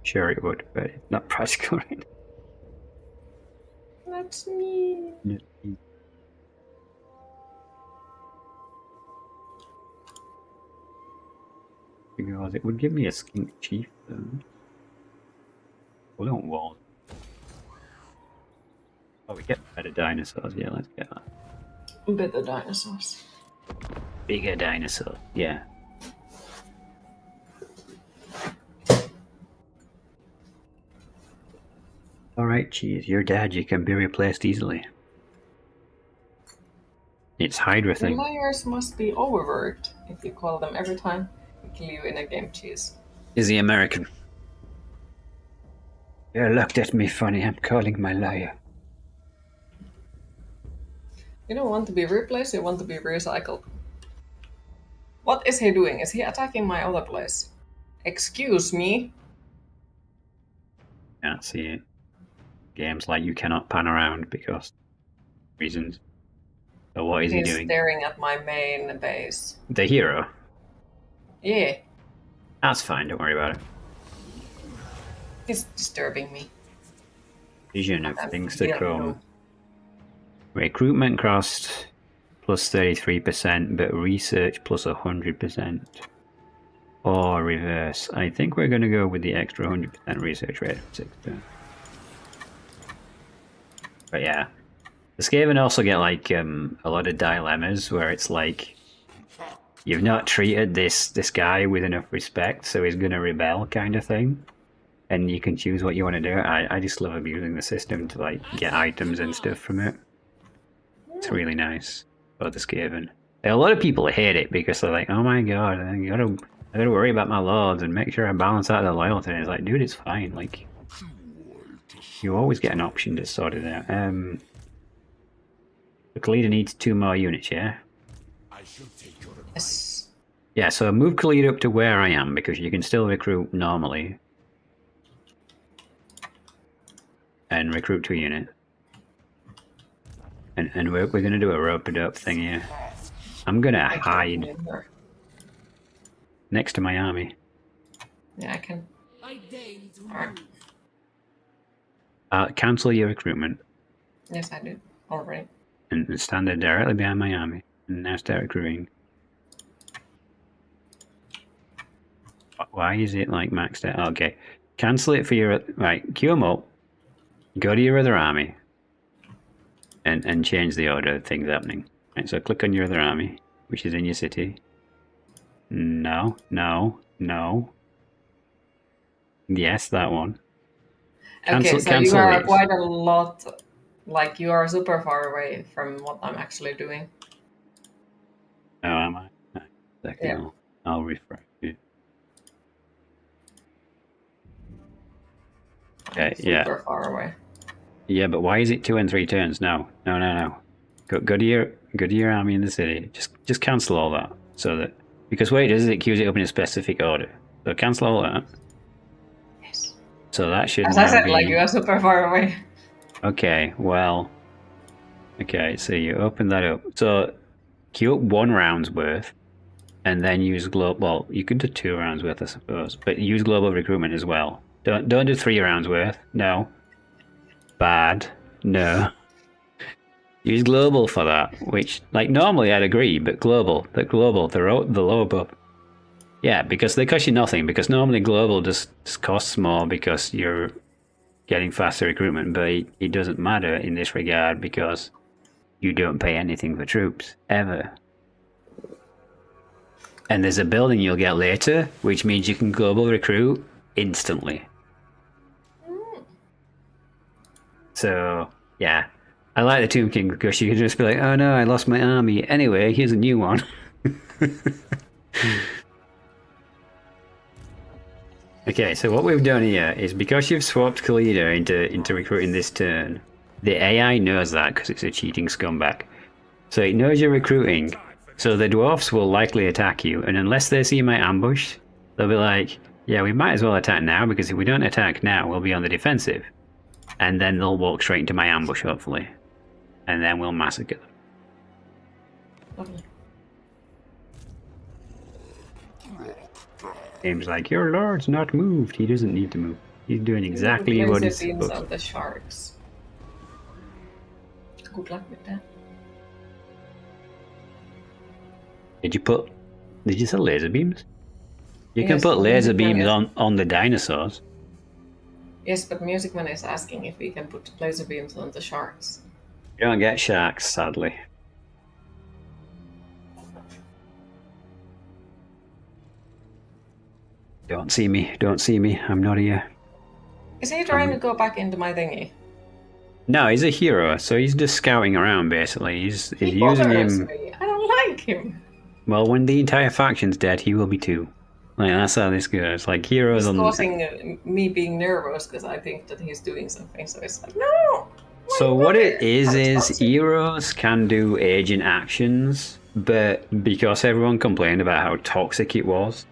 Sure it would, but it's not practical right now. That's me. Because it would give me a skink chief though. We don't want. Oh, we get better dinosaurs. Yeah, let's get that. Better dinosaurs. Bigger dinosaur. Yeah. Alright, Cheese. You're dead. You can be replaced easily. It's Hydra The thing. layers must be overworked if you call them every time we kill you in a game, Cheese. Is he American? You looked at me funny. I'm calling my liar. You don't want to be replaced, you want to be recycled. What is he doing? Is he attacking my other place? Excuse me? Can't see it. Games like you cannot pan around because reasons. So what is he He's doing? staring at my main base. The hero? Yeah, That's fine, don't worry about it. he's disturbing me. Vision of I'm things to feeling come. low. Recruitment cost plus 33%, but research plus 100%. Or reverse. I think we're going to go with the extra 100% research rate. But yeah. The Skaven also get like a lot of dilemmas where it's like you've not treated this guy with enough respect, so he's going to rebel kind of thing. And you can choose what you want to do. I just love abusing the system to like get items and stuff from it. It's really nice for the Skaven. A lot of people hate it because they're like, oh my god, I gotta worry about my lords and make sure I balance out the loyalty. And it's like, dude, it's fine. Like, you always get an option to sort it out. The Khalida needs 2 more units, yeah? Yes. Yeah, so move Khalida up to where I am because you can still recruit normally. and recruit to a unit. And we're going to do a rope-a-dope thing here. I'm going to hide next to my army. Yeah, I can. I deign to Alright. move. Cancel your recruitment Yes, I do. Already. and stand there directly behind my army. And now start recruiting. Why is it like maxed out? Okay. Cancel it for your... Right, queue them up. Go to your other army. And change the order of things happening. Right, so click on your other army, which is in your city. No, no, no. Yes, that one. Okay, so cancel you are these. quite a lot, like you are super far away from what I'm actually doing. Oh, am I? Second, Yeah. I'll refresh it. Okay, Super far away. Yeah, but why is it 2 and 3 turns? No. Go to your army in the city. Just cancel all that. So that because what it does is it queues it up in a specific order. So cancel all that. Yes. So that should As I now said, be like you are super far away. okay. Well, okay. So you open that up. So queue up 1 round's worth, and then use global. Well, you could do 2 rounds worth, I suppose, but use global recruitment as well. Don't do 3 rounds worth. No. Bad. No. Use global for that, which, like, normally I'd agree, but global, the lower bump. Yeah, because they cost you nothing, because normally global just costs more because you're getting faster recruitment, but it doesn't matter in this regard because you don't pay anything for troops, ever. And there's a building you'll get later, which means you can global recruit instantly. So, yeah. I like the Tomb King because you can just be like, oh no, I lost my army. Anyway, here's a new one. Okay, so what we've done here is because you've swapped Khalida into recruiting this turn, the AI knows that because it's a cheating scumbag. So it knows you're recruiting, so the dwarfs will likely attack you, and unless they see my ambush, they'll be like, yeah, we might as well attack now because if we don't attack now, we'll be on the defensive. And then they'll walk straight into my ambush, hopefully. And then we'll massacre them. Lovely. James like, your lord's not moved. He doesn't need to move. He's doing exactly what he's Laser beams supposed of the sharks. Good luck with that. Did you say laser beams? You can Yes, put laser Music Man beams is- on the dinosaurs. Yes, but Music Man is asking if we can put laser beams on the sharks. You don't get sharks, sadly. Don't see me, I'm not here. Is he trying to go back into my thingy? No, he's a hero, so he's just scouting around basically. He's He using bothers him. me. I don't like him. Well, when the entire faction's dead, he will be too. Like, that's how this goes. Like, heroes It's on causing me being nervous because I think that he's doing something. So it's like, no. So what it is That's heroes can do agent actions, but because everyone complained about how toxic it was,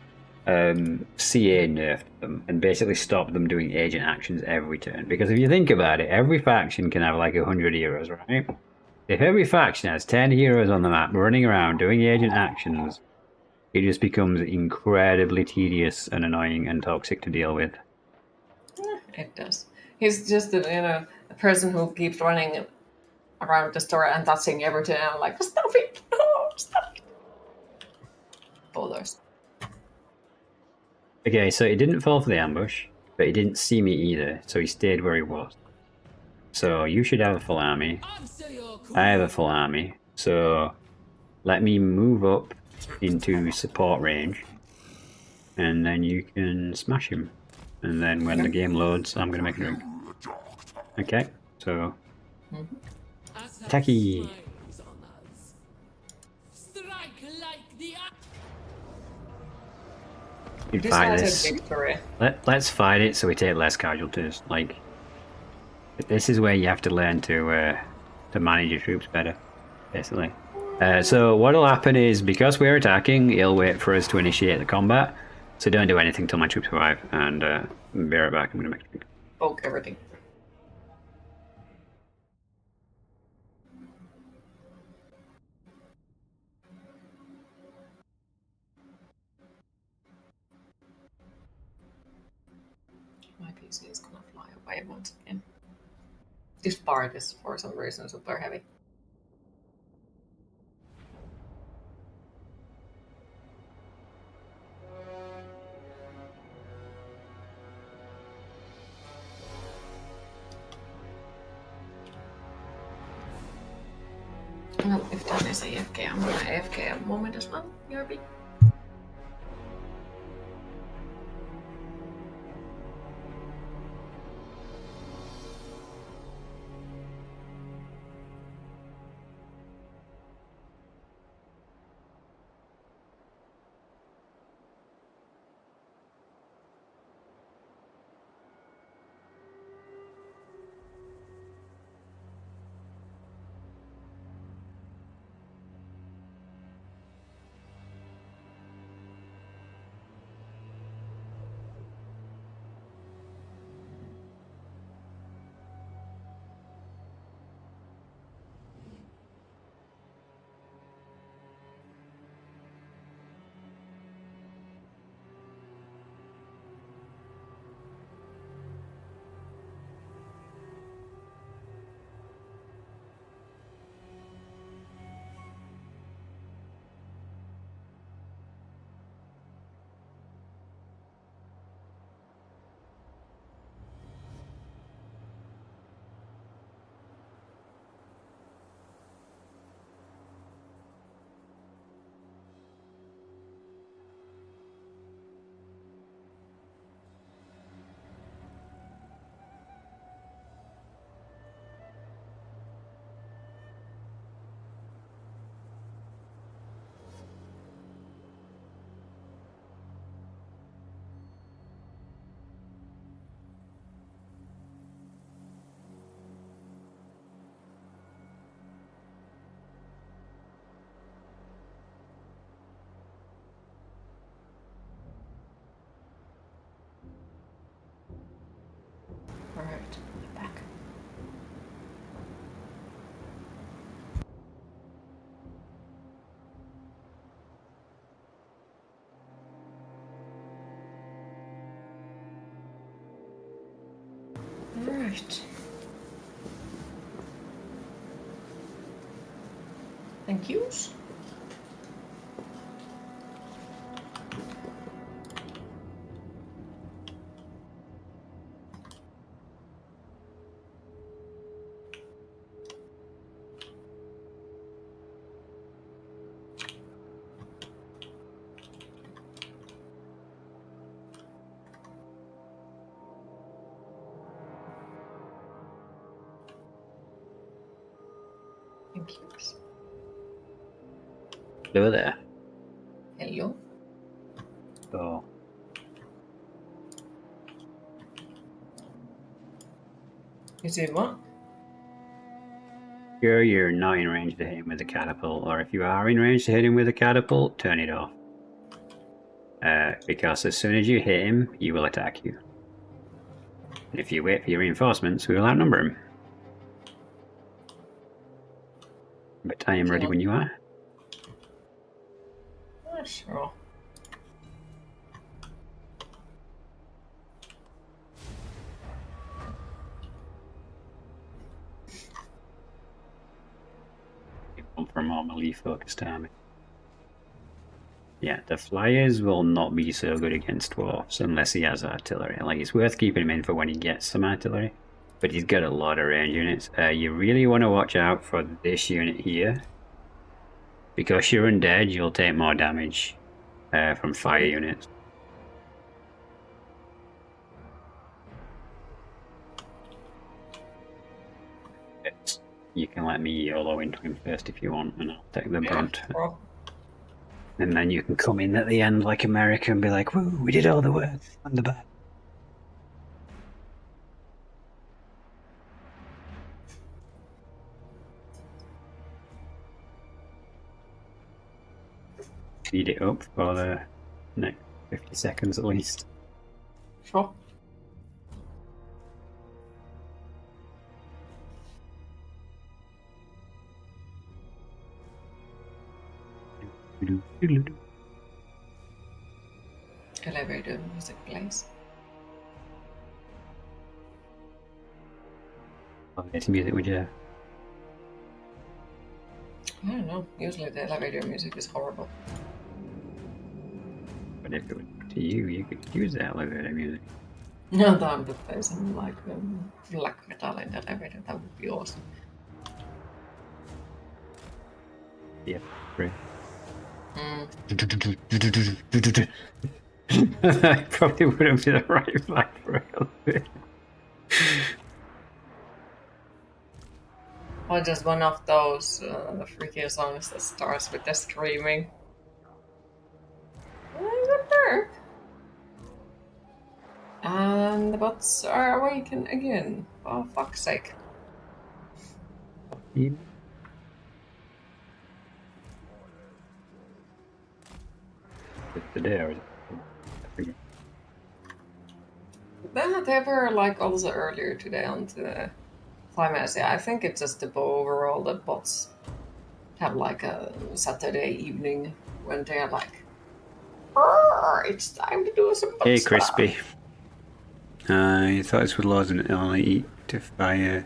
CA nerfed them and basically stopped them doing agent actions every turn. Because if you think about it, every faction can have like 100 heroes, right? If every faction has 10 heroes on the map running around doing agent actions, it just becomes incredibly tedious and annoying and toxic to deal with. It does. He's just a person who keeps running around the store and touching everything. And I'm like, stop it! No, stop it! Bothers. Okay, so he didn't fall for the ambush, but he didn't see me either, so he stayed where he was. So you should have a full army. Answer your I have a full army, so let me move up into support range, and then you can smash him. And then when the game loads, I'm gonna make a drink. Okay, so Attacky. Strike like the you This fight has this. a victory. Let's fight it so we take less casualties. Like, this is where you have to learn to manage your troops better, basically. So what'll happen is, because we're attacking, he'll wait for us to initiate the combat. So don't do anything till my troops arrive, and be right back. I'm gonna make a drink. Poke everything. He's gonna fly away once again. This part is for some reason super heavy. Well, if Dan is AFK, I'm gonna AFK a moment as well. BRB. Alright, back. Alright. Thank yous. Thank yous. Hello there. Hello. Oh. You say what? Sure, you're not in range to hit him with a catapult, or if you are in range to hit him with a catapult, turn it off. Because as soon as you hit him, he will attack you. And if you wait for your reinforcements, we will outnumber him. But I am ready when you are. Sure. Come from more melee focused army. Yeah, the flyers will not be so good against dwarfs unless he has artillery. Like, it's worth keeping him in for when he gets some artillery. But he's got a lot of range units. You really want to watch out for this unit here. Because you're undead, you'll take more damage from fire units. You can let me YOLO into him first if you want, and I'll take the brunt. Well, And then you can come in at the end like America and be like, woo, we did all the work on the bad. Speed it up for the next 50 seconds at least. sure. Elevator music plays. Elevator music, would you? I don't know. Usually the elevator music is horrible. But if it was to you, you could use the elevator music. No, time to play some like black metal in the elevator. That would be awesome. Yeah, great. Mm. Probably wouldn't be the right vibe for elevator. Or just one of those freaky songs that starts with the screaming. Good work. And the bots are awakened again. For fuck's sake. Today, or They were like also earlier today on the climax. Yeah, I think it's just the overall that bots have like a Saturday evening when they're like, it's time to do some bot hey, stuff." Crispy. You thought this would wasn't only eat to fire.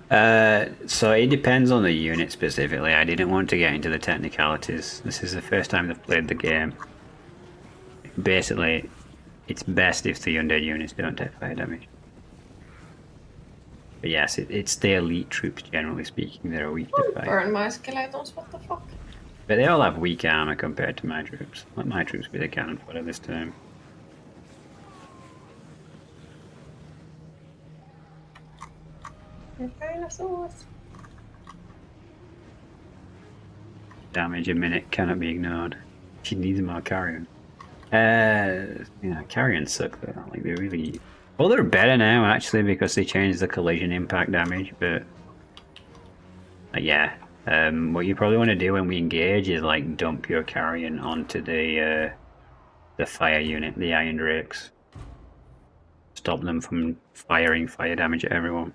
So it depends on the unit specifically. I didn't want to get into the technicalities. This is the first time I've played the game. Basically, it's best if the undead units don't take fire damage. But yes, it's the elite troops, generally speaking, that are weak to fire. Burn my skeletons, what the fuck? But they all have weak armor compared to my troops. Let my troops be the cannon fodder this time. Dinosaurs. Damage a minute cannot be ignored. She needs more carrion. Carrion suck though. Like they really. Well, they're better now actually because they changed the collision impact damage. But yeah, what you probably want to do when we engage is like dump your carrion onto the fire unit, the iron drakes. Stop them from firing fire damage at everyone.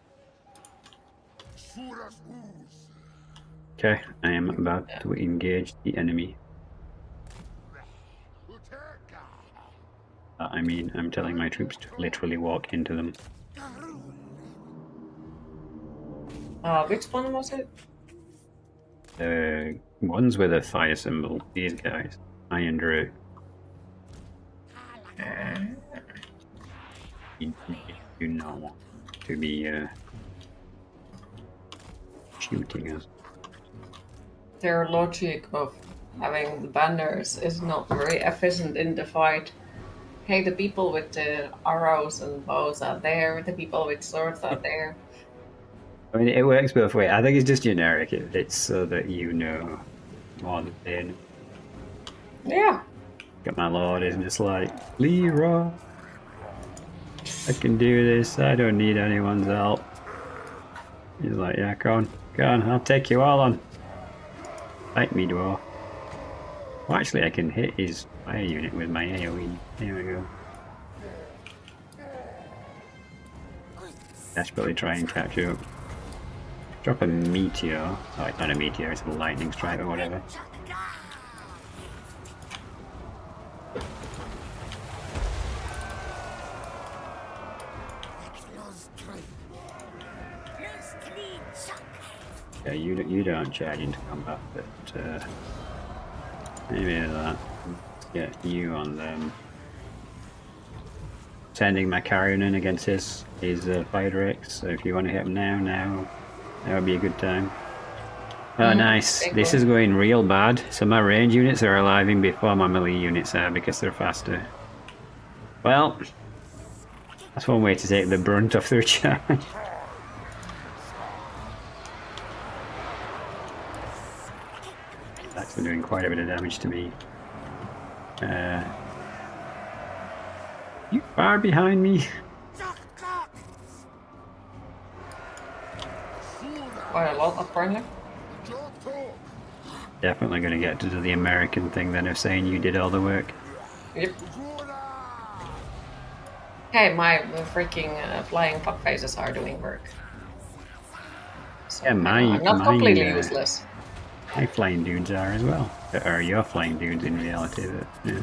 Okay, I am about to engage the enemy. I mean, I'm telling my troops to literally walk into them. Which one was it? The ones with a fire symbol, these guys. Iron Drake. You do not want to be shooting us. Their logic of having the banners is not very efficient in the fight. Hey, the people with the arrows and bows are there, the people with swords are there. I mean, it works both ways. I think it's just generic. It's so that you know more than they know. Yeah. Got my lord is just like, Leroy, I can do this. I don't need anyone's help. He's like, yeah, go on, I'll take you all on. Fight me, dwarf. Well, actually, I can hit his fire unit with my AoE. There we go. Desperately try and catch up. Drop a meteor. Oh, it's not a meteor, it's a lightning strike or whatever. Yeah, you don't charge into combat, but maybe that. Let's get you on them. Sending my carrion in against his fire drakes. So if you want to hit him now that would be a good time. Oh, nice. This is going real bad. So my range units are arriving before my melee units are because they're faster. Well, that's one way to take the brunt off their charge. Actually doing quite a bit of damage to me. You far behind me. Quite a lot, apparently. Definitely going to get to do the American thing then of saying you did all the work. Yep. Hey, my freaking flying fuckfaces are doing work. So, Yeah, I'm not completely useless. My flying dudes are as well. Or your flying dudes in reality. But, yeah.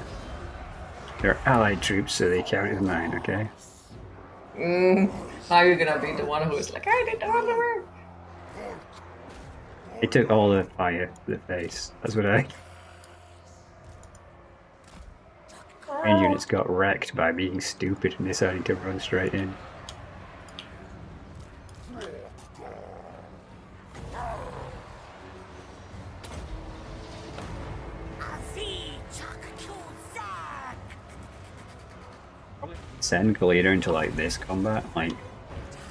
They're allied troops, so they count as mine, okay? Now you're gonna be the one who is like, I did all the work. It took all the fire to the face. That's what I. And units got wrecked by being stupid and deciding to run straight in. Send Kalita into like this combat, like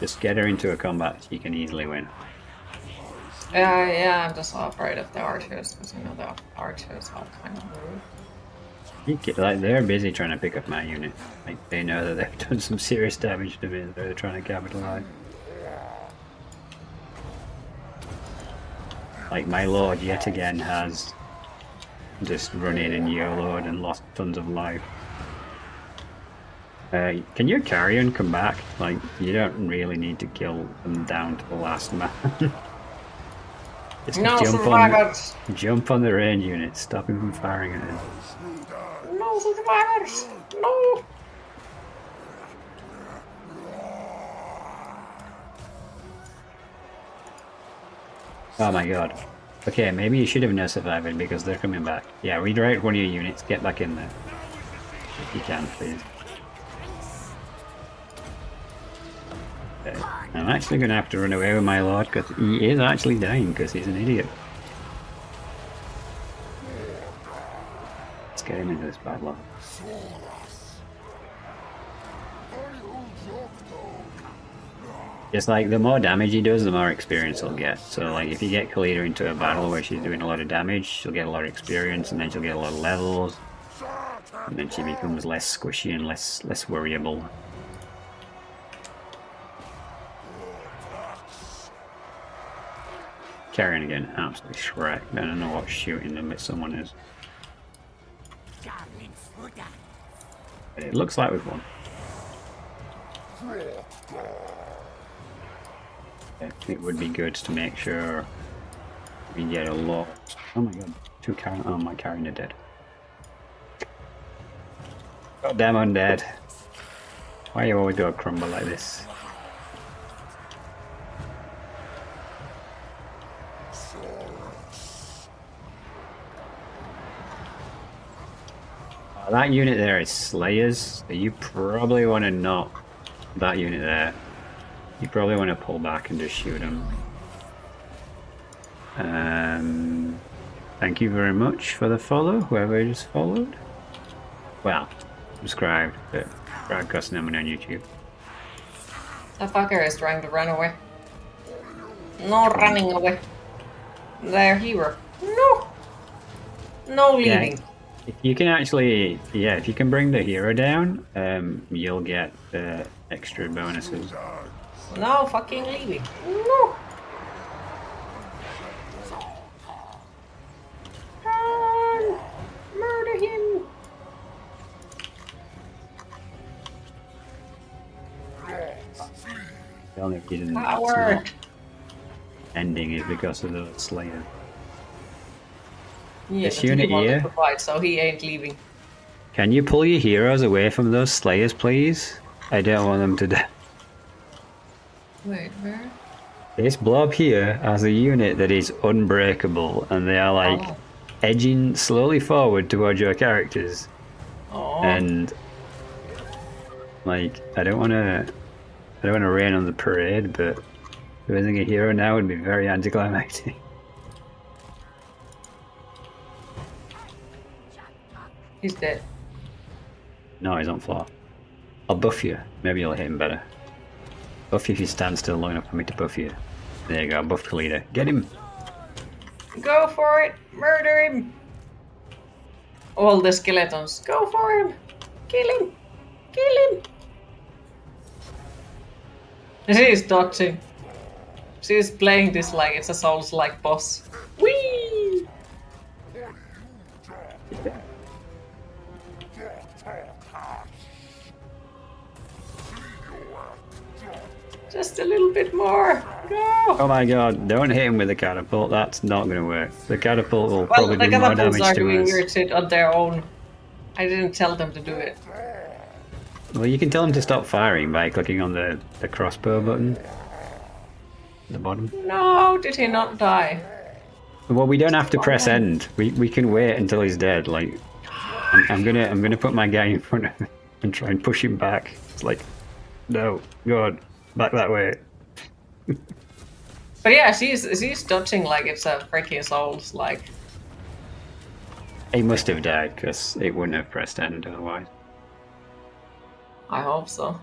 just get her into a combat she can easily win. Yeah, I'm just afraid of the archers because you know the archers are kind of rude. Like they're busy trying to pick up my unit. Like they know that they've done some serious damage to me. They're trying to capitalize. Like my lord yet again has just run in and YOLO'd and lost tons of life. Can your carrion come back? Like, you don't really need to kill them down to the last man. Just No survivors! Jump on the range unit, stop him from firing at him. No survivors! No! Oh my god. Okay, maybe you should have no surviving because they're coming back. Yeah, redirect one of your units, get back in there. If you can, please. I'm actually going to have to run away with my lord because he is actually dying because he's an idiot. Let's get him into this battle. It's like the more damage he does, the more experience he'll get. So like if you get Kalita into a battle where she's doing a lot of damage, she'll get a lot of experience and then she'll get a lot of levels. And then she becomes less squishy and less worryable. Carrying again, absolutely shreked. I don't know what shooting them, but someone is. But it looks like we've won. It would be good to make sure we get a lot. Oh my god, two carrying. Oh, my carrying are dead. Goddamn undead. Why you always gotta crumble like this? That unit there is Slayers, so you probably want to knock that unit there. You probably want to pull back and just shoot them. Thank you very much for the follow, whoever just followed. Well, subscribed, but broadcasting them on YouTube. The fucker is trying to run away. No running away. Their hero. No! No leaving. Yeah. If you can actually, yeah, if you can bring the hero down, you'll get extra bonuses. No fucking leaving. No! Run! Murder him! The only reason that's Coward! not ending is because of the Slayer. Yeah, This but unit he wanted here. to fight, so he ain't leaving. Can you pull your heroes away from those Slayers, please? I don't want them to die. Wait, where? This blob here has a unit that is unbreakable, and they are like Oh. edging slowly forward towards your characters. Oh. And like, I don't want to rain on the parade, but losing a hero now would be very anticlimactic. He's dead. No, he's on floor. I'll buff you. Maybe you'll hit him better. Buff you if you stand still long enough for me to buff you. There you go, buff the leader. Get him! Go for it! Murder him! All the skeletons. Go for him! Kill him! Kill him! She's dodging. She's playing this like it's a Souls-like boss. Whee! Just a little bit more. Go! Oh my god, don't hit him with the catapult, that's not going to work. The catapult will Well, probably the do more catapults damage are to doing us. weird shit on their own. I didn't tell them to do it. Well, you can tell him to stop firing by clicking on the crossbow button at the bottom. No, did he not die? Well, we don't have to Come press on. end. We can wait until he's dead. Like, I'm gonna put my guy in front of him and try and push him back. It's like, no, God, back that way. But yeah, she's dodging like it's a freaking Souls, like. He must have died because it wouldn't have pressed end otherwise. I hope so.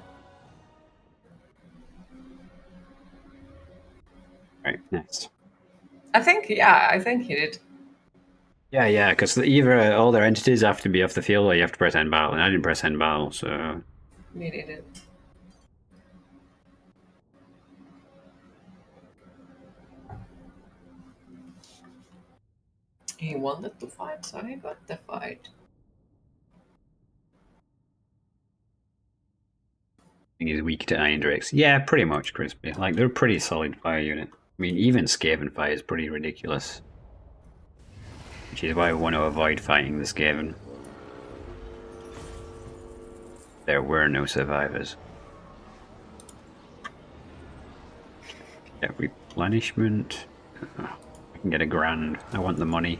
Right, next. I think he did. Yeah, because either all their entities have to be off the field or you have to press end battle, and I didn't press end battle, so... Me did. He wanted to fight, so he got the fight. He's weak to Iron Drakes. Yeah, pretty much, Crispy. Like, they're a pretty solid fire unit. I mean, even Skaven fire is pretty ridiculous. Which is why we want to avoid fighting the Skaven. There were no survivors. Get replenishment. Oh, I can get $1,000. I want the money.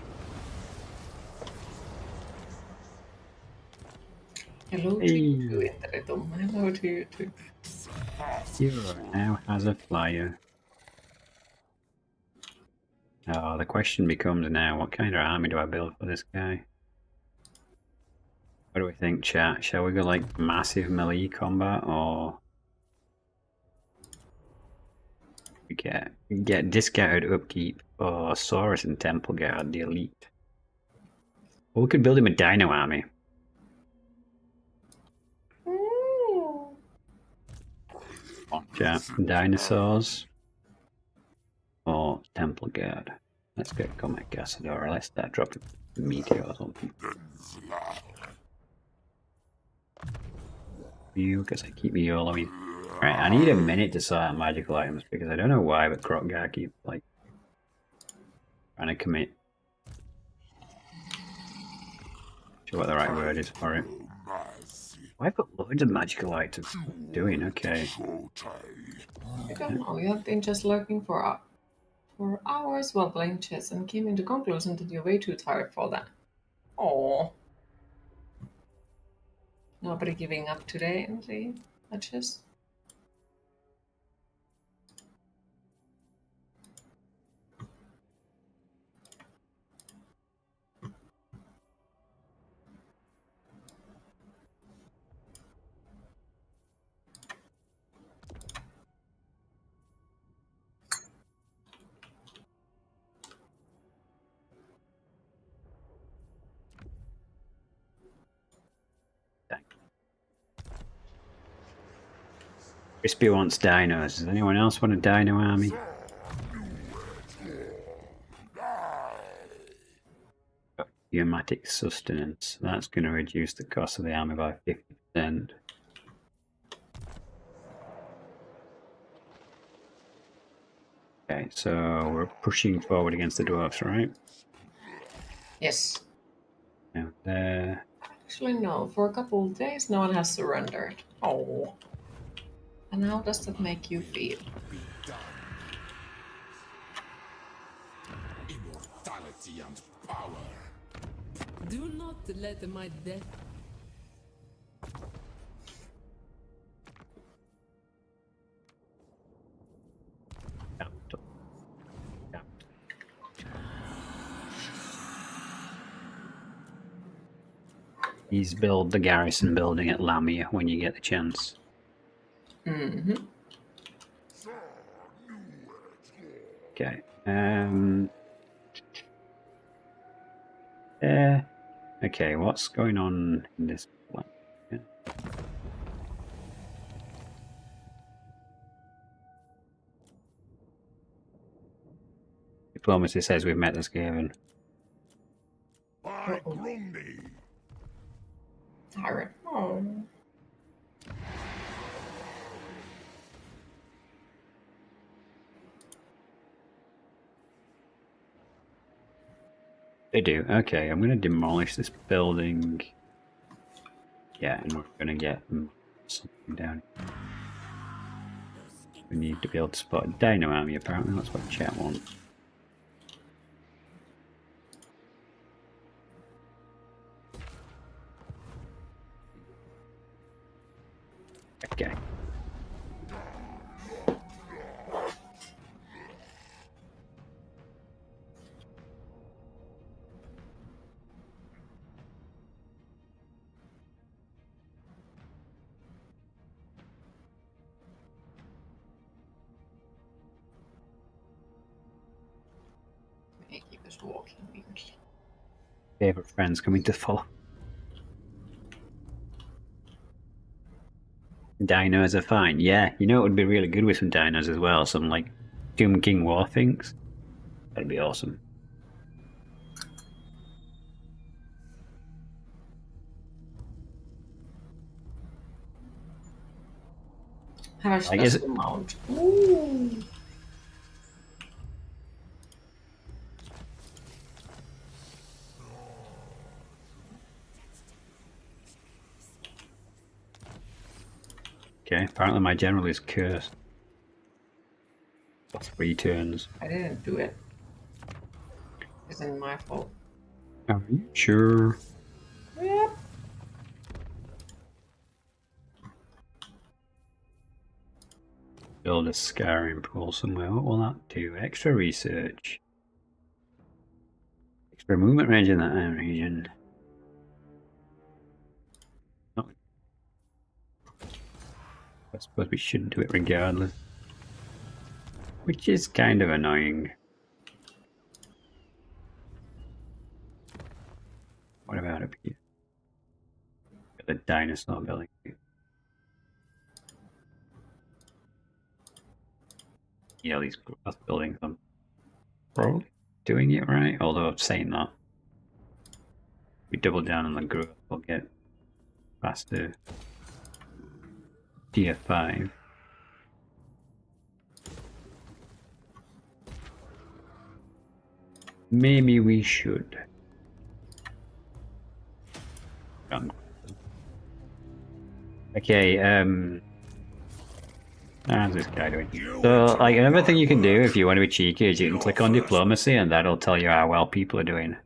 Hello to you, Interretum. Hello to you too. Hero now has a flyer. Oh, the question becomes now, what kind of army do I build for this guy? What do we think, chat? Shall we go like massive melee combat, or we get discounted upkeep for Saurus and Temple Guard, the elite? Or we could build him a dino army. Chat, dinosaurs or Temple Guard. Let's get Comet Gassador, let's start dropping meteor or something. You, because I keep me YOLOing. Right, I need a minute to sort out magical items because I don't know why, but Krokgar keep like trying to commit. Sure what the right word is for it. Why put loads of magical items? Doing okay. I don't know, you have been just lurking for hours while playing chess and came into conclusion that you're way too tired for that. Oh. Nobody giving up today in the chess? Crispy wants dinos. Does anyone else want a dino army? Pneumatic sustenance. That's going to reduce the cost of the army by 50%. Okay, so we're pushing forward against the dwarfs, right? Yes. Now there. Actually, no. For a couple of days, no one has surrendered. Oh. And how does that make you feel? Immortality and power. Do not let my death. Please build the garrison building at Lamia when you get the chance. Mm-hmm. Okay. Okay, what's going on in this plan? Yeah. Diplomacy says we've met the Skaven. By Grundy. Tyrant. Oh. They do. Okay, I'm going to demolish this building. Yeah, and we're going to get something down here. We need to be able to spot a dino army, apparently. That's what chat wants. Okay. They keep us walking weirdly. Favorite friends coming to follow. Dinos are fine. Yeah, you know it would be really good with some dinos as well. Some like Tomb King War things. That'd be awesome. Have a I guess special mount. Ooh. Okay, apparently my general is cursed. For 3 turns. I didn't do it. Isn't my fault. Are you sure? Yep. Build a scarring pool somewhere. What will that do? Extra research. Extra movement range in that region. Oh. I suppose we shouldn't do it regardless. Which is kind of annoying. What about up here? Got the dinosaur building. Yeah, these growth buildings, I'm probably doing it right, although I'm saying that. We double down on the growth, we'll get faster tier 5. Maybe we should. Okay, how's this guy doing? So, like, another thing you can do if you want to be cheeky is you can click on diplomacy and that'll tell you how well people are doing.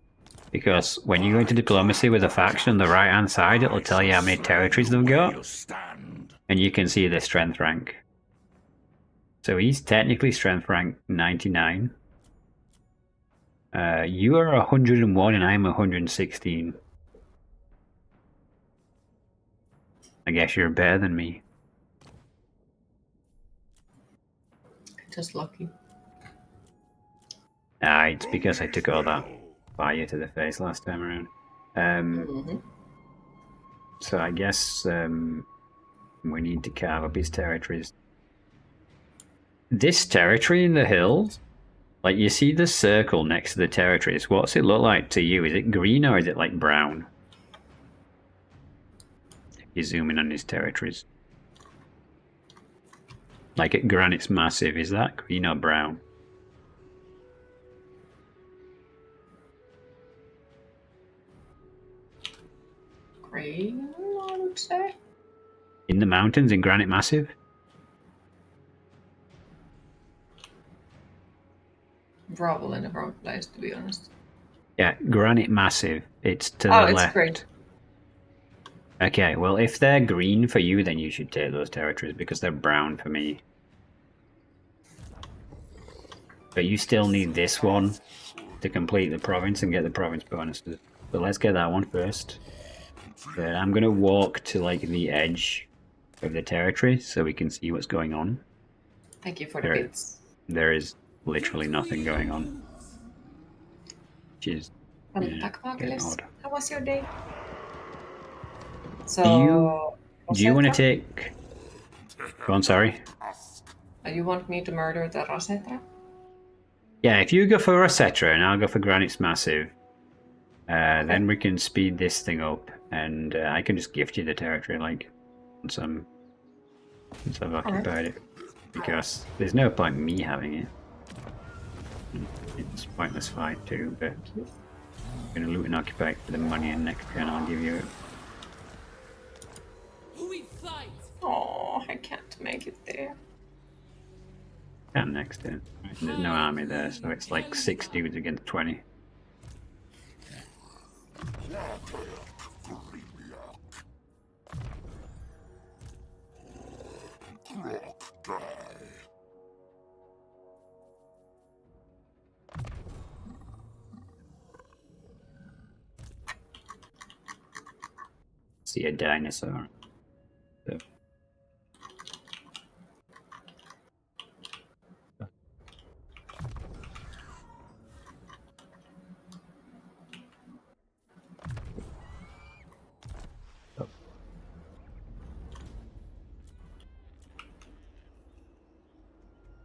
Because when you go into diplomacy with a faction on the right hand side, it'll tell you how many territories they've got. And you can see their strength rank. So he's technically strength rank 99. You are 101 and I'm 116. I guess you're better than me. Just lucky. Ah, it's because I took all that fire to the face last time around. So I guess we need to carve up his territories. This territory in the hills, like you see the circle next to the territories, what's it look like to you? Is it green or is it like brown? If you zoom in on his territories. Like at Granite's Massive, is that green or brown? Green, I would say. In the mountains in Granite Massive? Probably in the wrong place, to be honest. Yeah, Granite Massive. It's to Oh, the it's left. great. Okay, well, if they're green for you, then you should take those territories because they're brown for me. But you still need this one to complete the province and get the province bonuses. So let's get that one first. Then I'm going to walk to like the edge of the territory so we can see what's going on. Thank you for the bits. There is literally nothing going on. Which is getting odd. How was your day? So, do you want to take... Go on, sorry. You want me to murder the Rosetra? Yeah, if you go for Rosetra and I'll go for Granite's Massive, then we can speed this thing up and I can just gift you the territory, like, once I've occupied it. Because there's no point in me having it. It's a pointless fight too, but I'm going to loot and occupy it for the money and next turn I'll give you it. sight. Oh, I can't make it there. Camp next to him. Right, there's no army there, so it's like 6 dudes against 20. See a dinosaur. So.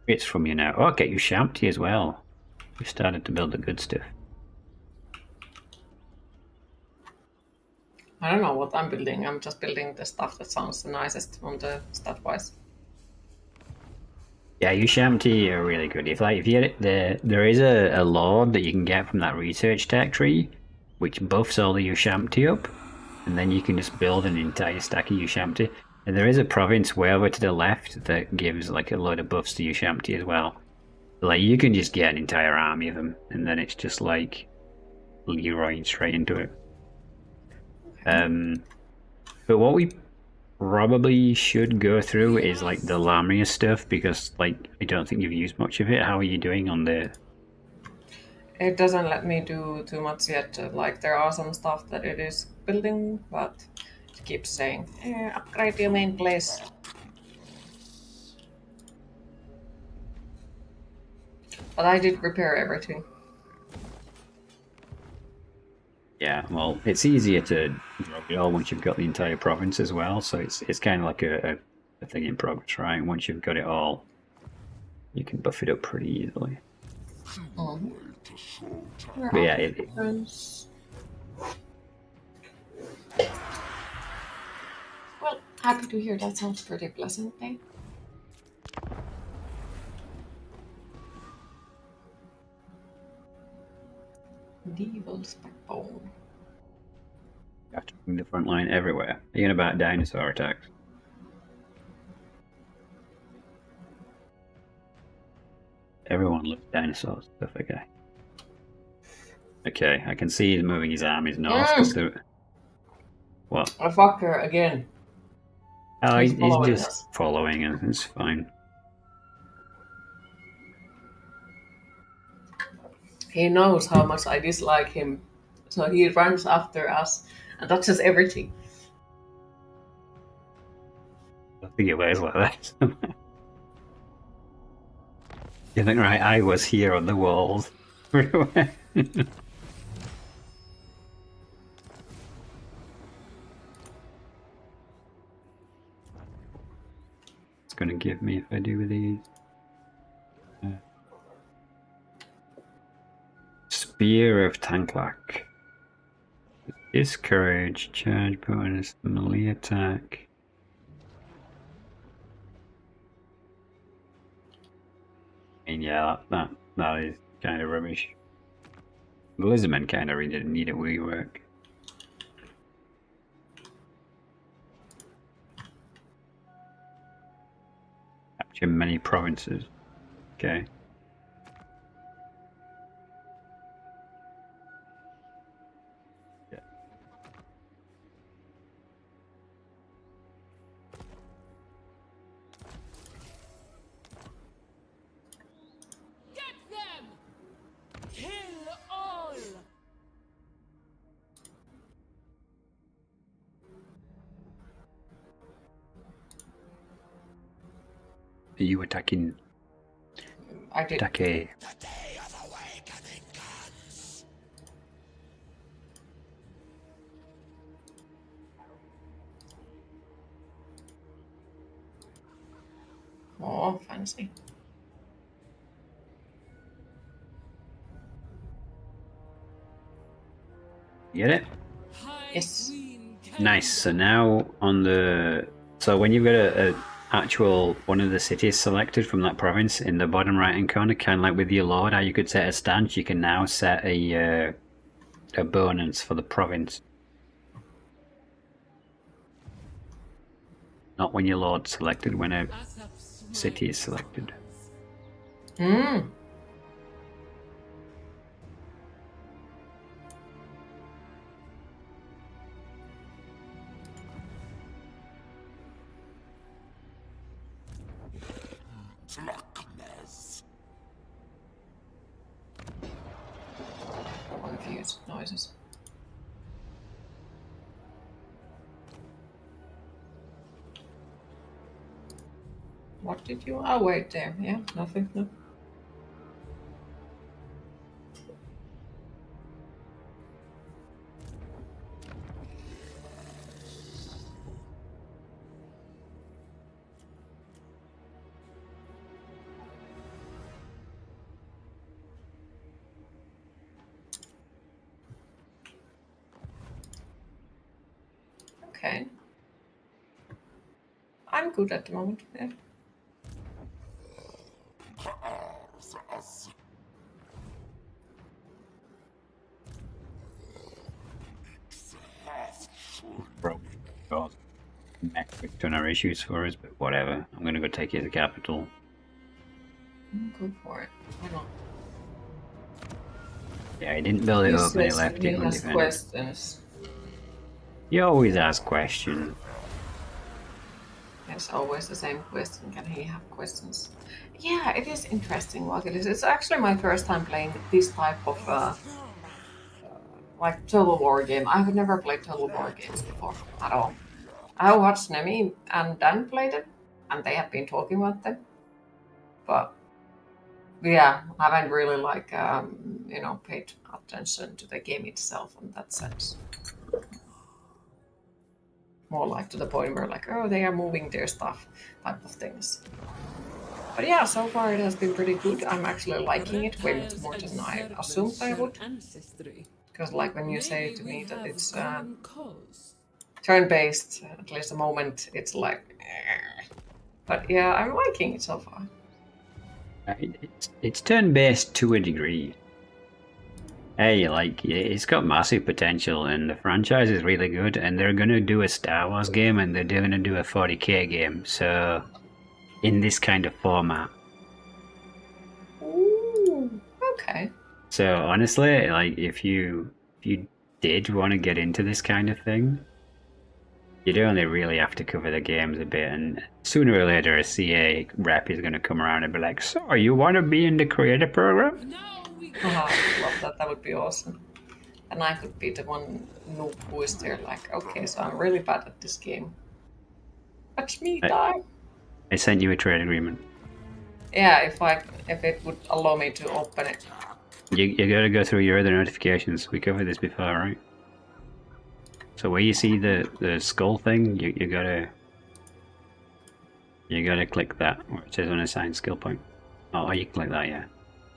It's from you now. Oh, I'll get you Shampty as well. We started to build the good stuff. I don't know what I'm building. I'm just building the stuff that sounds the nicest on the stat-wise. Yeah, you Shampty are really good. If you get it, there is a lord that you can get from that research tech tree, which buffs all the Ushampti up, and then you can just build an entire stack of Ushampti. And there is a province way over to the left that gives like a load of buffs to Ushampti as well. Like you can just get an entire army of them, and then it's just like Leroying straight into it. But what we probably should go through is like the Lamia stuff, because like I don't think you've used much of it. How are you doing on the... It doesn't let me do too much yet. Like there are some stuff that it is building, but it keeps saying, upgrade your main place. But I did repair everything. Yeah, well, it's easier to drop it all once you've got the entire province as well, so it's kind of like a thing in progress, right? Once you've got it all, you can buff it up pretty easily. But yeah, Well, happy to hear. That sounds pretty pleasant, eh? Devil's backbone. attacking the front line everywhere. Even about dinosaur attacks. Everyone loves dinosaurs. Stuff, okay. Okay, I can see he's moving his armies north. What? I fuck her again. Oh, he's following just us. following us. It's fine. He knows how much I dislike him, so he runs after us and touches everything. I think it ways like that. You think, right, I was here on the walls. It's gonna give me if I do these. Spear of Tanklak. Discourage, charge bonus, melee attack. I mean, yeah, that is kind of rubbish. The Lizardmen kind of really need a rework. Capture many provinces. Okay. Yeah. Get them! Kill all! Are you attacking? I did. Attack A. The day of awakening comes. Oh, fancy. Get it? High Yes. Queen Nice. So now on the... So when you've got a actual one of the cities selected from that province in the bottom right hand corner, kind of like with your lord, how you could set a stance, you can now set a bonus for the province. Not when your lord's selected, when a city is selected. Hmm. Darkness. Confused noises. What did you? Oh, wait there. Yeah, nothing. No. Okay. I'm good at the moment. Yeah. Probably caused a ton of issues for us, but whatever. I'm gonna go take it to the capital. Go for it. Why not? Yeah, he didn't build it He up and he says left he it has undefended. questions. You always ask questions. It's always the same question. Can he have questions? Yeah, it is interesting what it is. It's actually my first time playing this type of like total war game. I've never played total war games before at all. I watched Nemi and Dan played it, and they have been talking about them. But yeah, I haven't really like paid attention to the game itself in that sense. More like to the point where like, oh, they are moving their stuff type of things. But yeah, so far it has been pretty good. I'm actually liking it way more than I assumed I would. Because like when you say to me that it's turn-based, at least the moment, it's like... But yeah, I'm liking it so far. It's turn-based to a degree. Hey, like, it's got massive potential, and the franchise is really good, and they're gonna do a Star Wars game, and they're gonna do a 40k game, so... in this kind of format. Ooh, okay. So honestly, like, if you did want to get into this kind of thing, you'd only really have to cover the games a bit, and sooner or later a CA rep is going to come around and be like, so you want to be in the creator program? I love that. That would be awesome. And I could be the one noob who is there like, okay, so I'm really bad at this game. Watch me die. I sent you a trade agreement. Yeah, if it would allow me to open it. You gotta go through your other notifications. We covered this before, right? So where you see the skull thing, you gotta click that where it says unassigned skill point. Oh, you click that, yeah.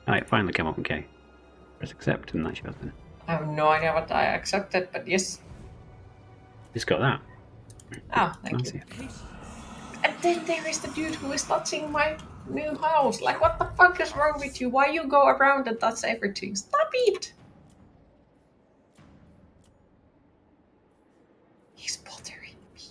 Alright, finally come up, okay. Press accept and that shows then. I have no idea what I accepted, but yes. Just got that. Oh, thank you. And then there is the dude who is touching my new house. Like, what the fuck is wrong with you? Why you go around and touch everything? Stop it! He's bothering me.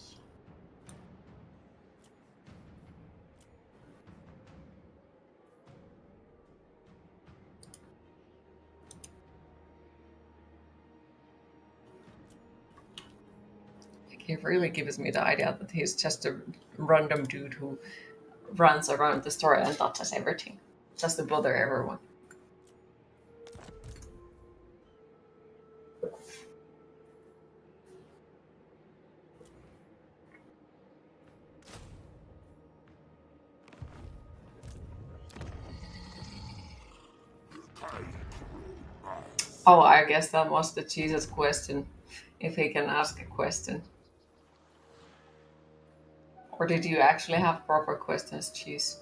He really gives me the idea that he's just a random dude who runs around the store and touches everything, just to bother everyone. Oh, I guess that was the Jesus question, if he can ask a question. Or did you actually have proper questions, Cheese?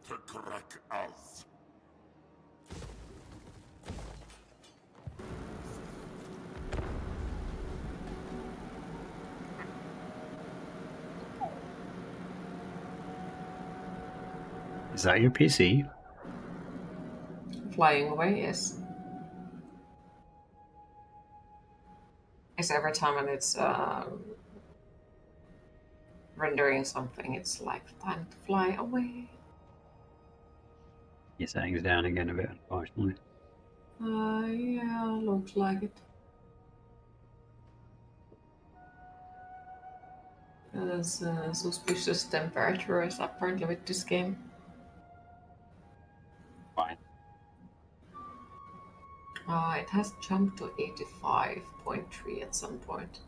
To correct us. Is that your PC? Flying away, yes. It's every time when it's rendering something, it's like time to fly away. Your settings down again a bit, unfortunately. Yeah, looks like it. There's suspicious temperatures apparently with this game. Fine. It has jumped to 85.3 at some point.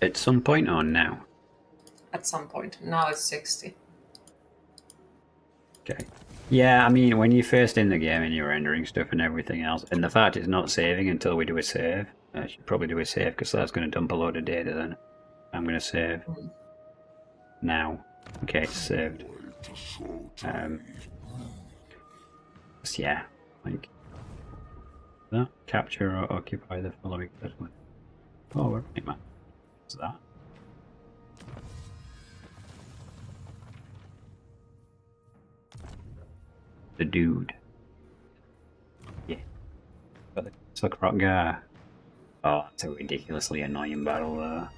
At some point or now? At some point. Now it's 60. Okay. Yeah, I mean, when you're first in the game and you're rendering stuff and everything else, and the fact it's not saving until we do a save, I should probably do a save because that's going to dump a load of data then. I'm going to save. Now. Okay, it's saved. So yeah, like that. Capture or occupy the following settlement. Oh, we're right, man. What's that? The dude. Yeah. Got the suck rock guy. Oh, that's a ridiculously annoying battle there.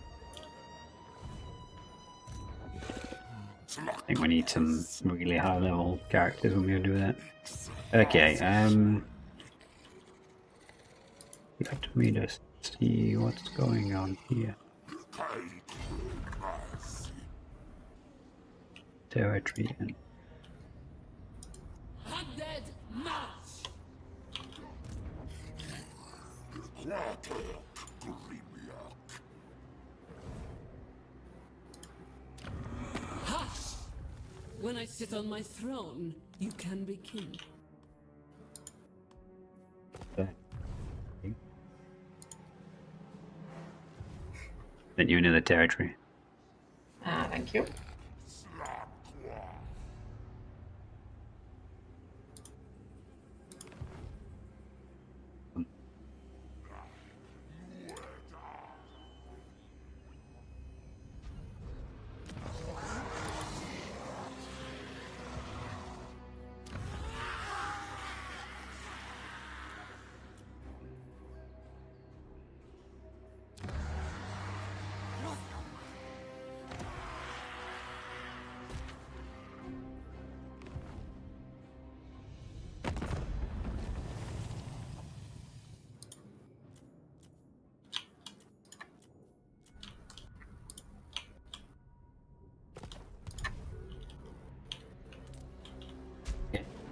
I think we need some really high level characters when we do that. Okay, let me just see what's going on here. Territory and Undead march! Hush! When I sit on my throne, you can be king. sent you into the territory. Thank you.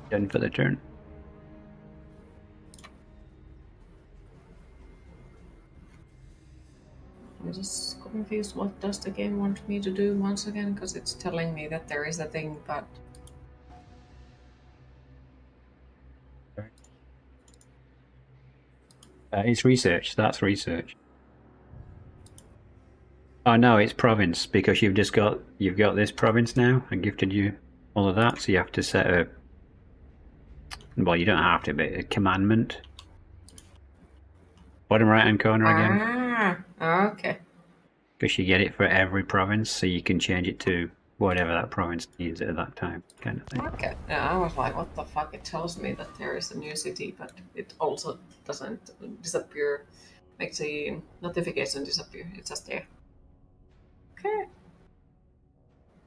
Done for the turn. I'm just confused. What does the game want me to do once again? Because it's telling me that there is a thing, but It's research. That's research. Oh no, it's province because you've got this province now. I gifted you all of that, so you have to set a. Well, you don't have to, but a commandment. Bottom right hand corner again. Okay. Because you get it for every province, so you can change it to whatever that province needs at that time, kind of thing. Okay. Yeah, I was like, what the fuck? It tells me that there is a new city, but it also doesn't disappear. Makes the notification disappear. It's just there. Okay.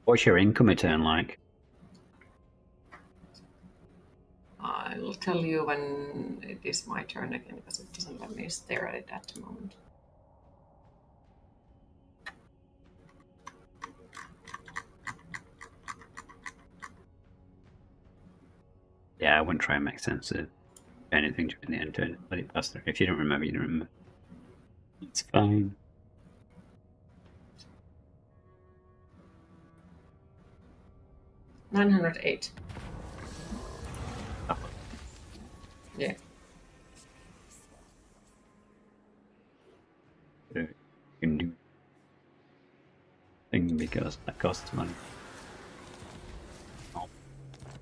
What's your income return like? I'll tell you when it is my turn again, because it doesn't let me stare at it at the moment. Yeah, I wouldn't try and make sense of anything during the end turn. Let it pass through. If you don't remember, you don't remember. It's fine. $908. Oh. Yeah. You can do thing because that costs money. Oh.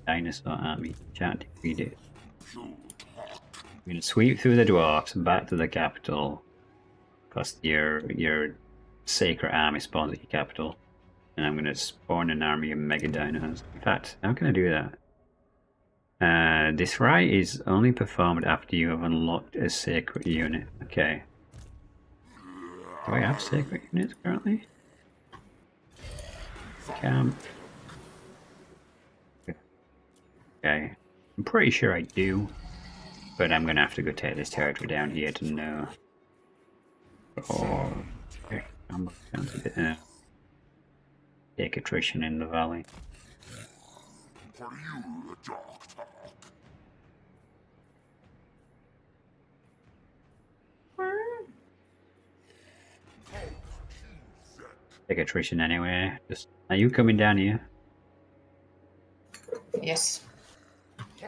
Dinosaur army. Can't defeat it. We're gonna sweep through the dwarfs and back to the capital. Because your sacred army spawns at your capital. And I'm going to spawn an army of mega dinos. In fact, how can I do that? This rite is only performed after you have unlocked a sacred unit. Okay. Do I have sacred units currently? Camp. Okay. I'm pretty sure I do. But I'm going to have to go take this territory down here to know. Oh. Okay. I'm going to take attrition in the valley. For you, Doctor. Take attrition anyway. Just are you coming down here? Yes.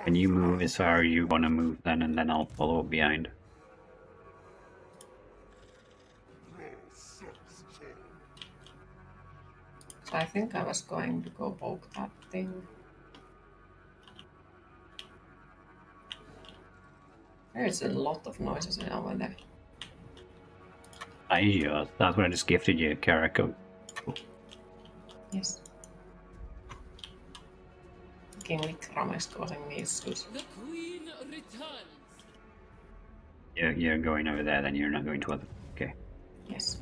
Can you move as far as you want to move then, and then I'll follow up behind. So I think I was going to go poke that thing. There's a lot of noises over there. That is yours. That's what I just gifted you, Karako. Yes. King Likram is causing me issues. The queen returns. You're going over there, then you're not going to other. Okay. Yes.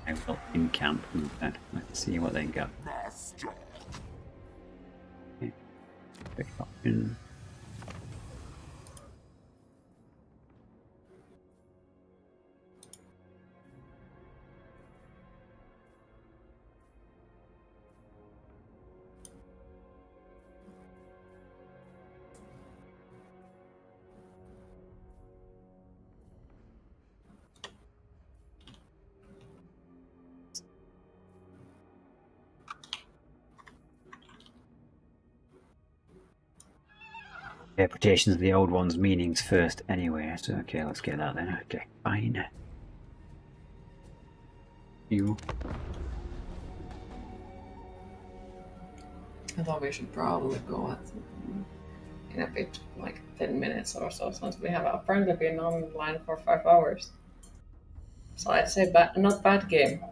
I will in camp move that. Let's see what they got. Master. Okay. Pick option. Interpretations of the old one's meanings first anyway, so okay, let's get that then. Okay, fine. You. I thought we should probably go in a bit, like 10 minutes or so, since we have apparently been online for 5 hours. So I'd say not bad game.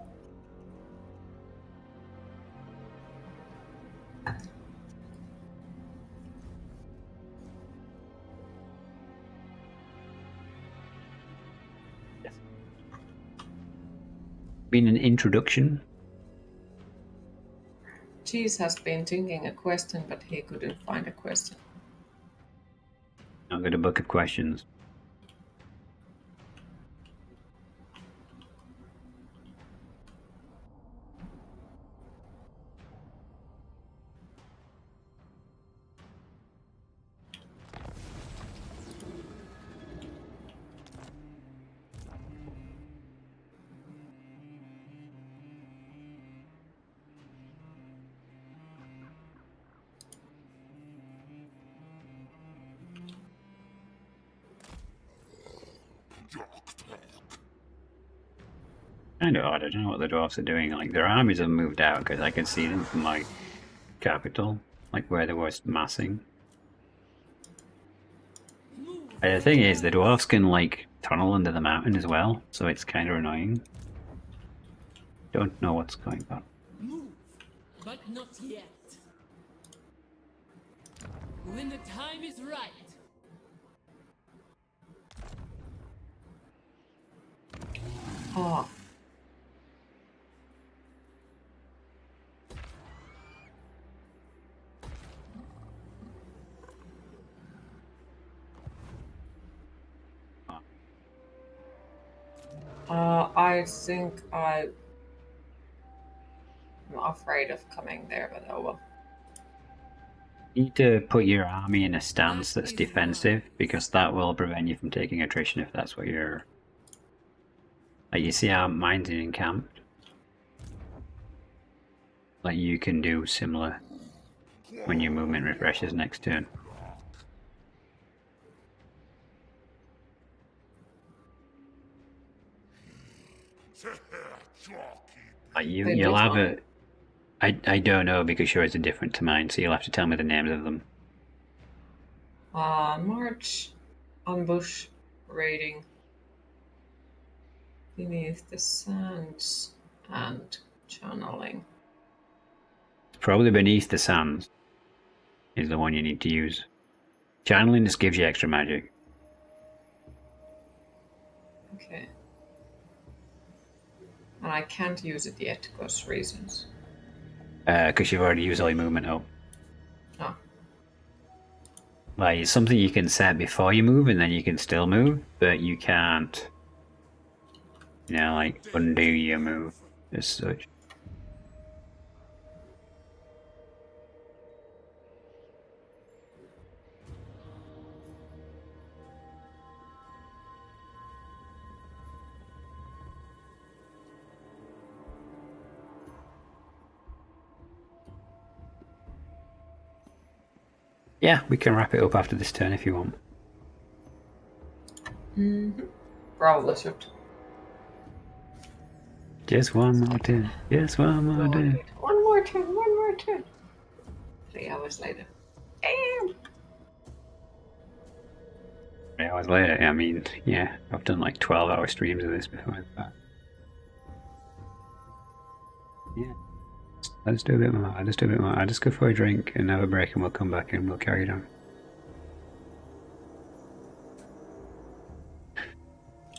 Been an introduction. Cheese has been thinking a question, but he couldn't find a question. I've got a book of questions. Kind of odd. I don't know what the dwarves are doing. Like their armies have moved out because I can see them from my capital, like where they was massing. And the thing is, the dwarves can like tunnel under the mountain as well, so it's kind of annoying. Don't know what's going on. Move, but not yet. When the time is right. Oh. I think I'm afraid of coming there, but oh well. You need to put your army in a stance that's defensive, because that will prevent you from taking attrition if that's what you're... Like, you see how mine's encamped? Like, you can do similar when your movement refreshes next turn. Like, you'll have a... I don't know, because yours are different to mine, so you'll have to tell me the names of them. March, ambush, raiding, beneath the sands, and channeling. Probably beneath the sands is the one you need to use. Channeling just gives you extra magic. Okay. And I can't use it yet because reasons. Because you've already used all your movement up. Oh. Like, it's something you can set before you move, and then you can still move, but you can't, you know, like, undo your move as such. Yeah, we can wrap it up after this turn if you want. Probably should. Just one more turn. Just one more turn. One more turn, one more turn. 3 hours later. Damn! 3 hours later, I mean, yeah, I've done like 12-hour streams of this before. But yeah, let's do a bit more. I'll just do a bit more. I'll just go for a drink and have a break, and we'll come back and we'll carry it on.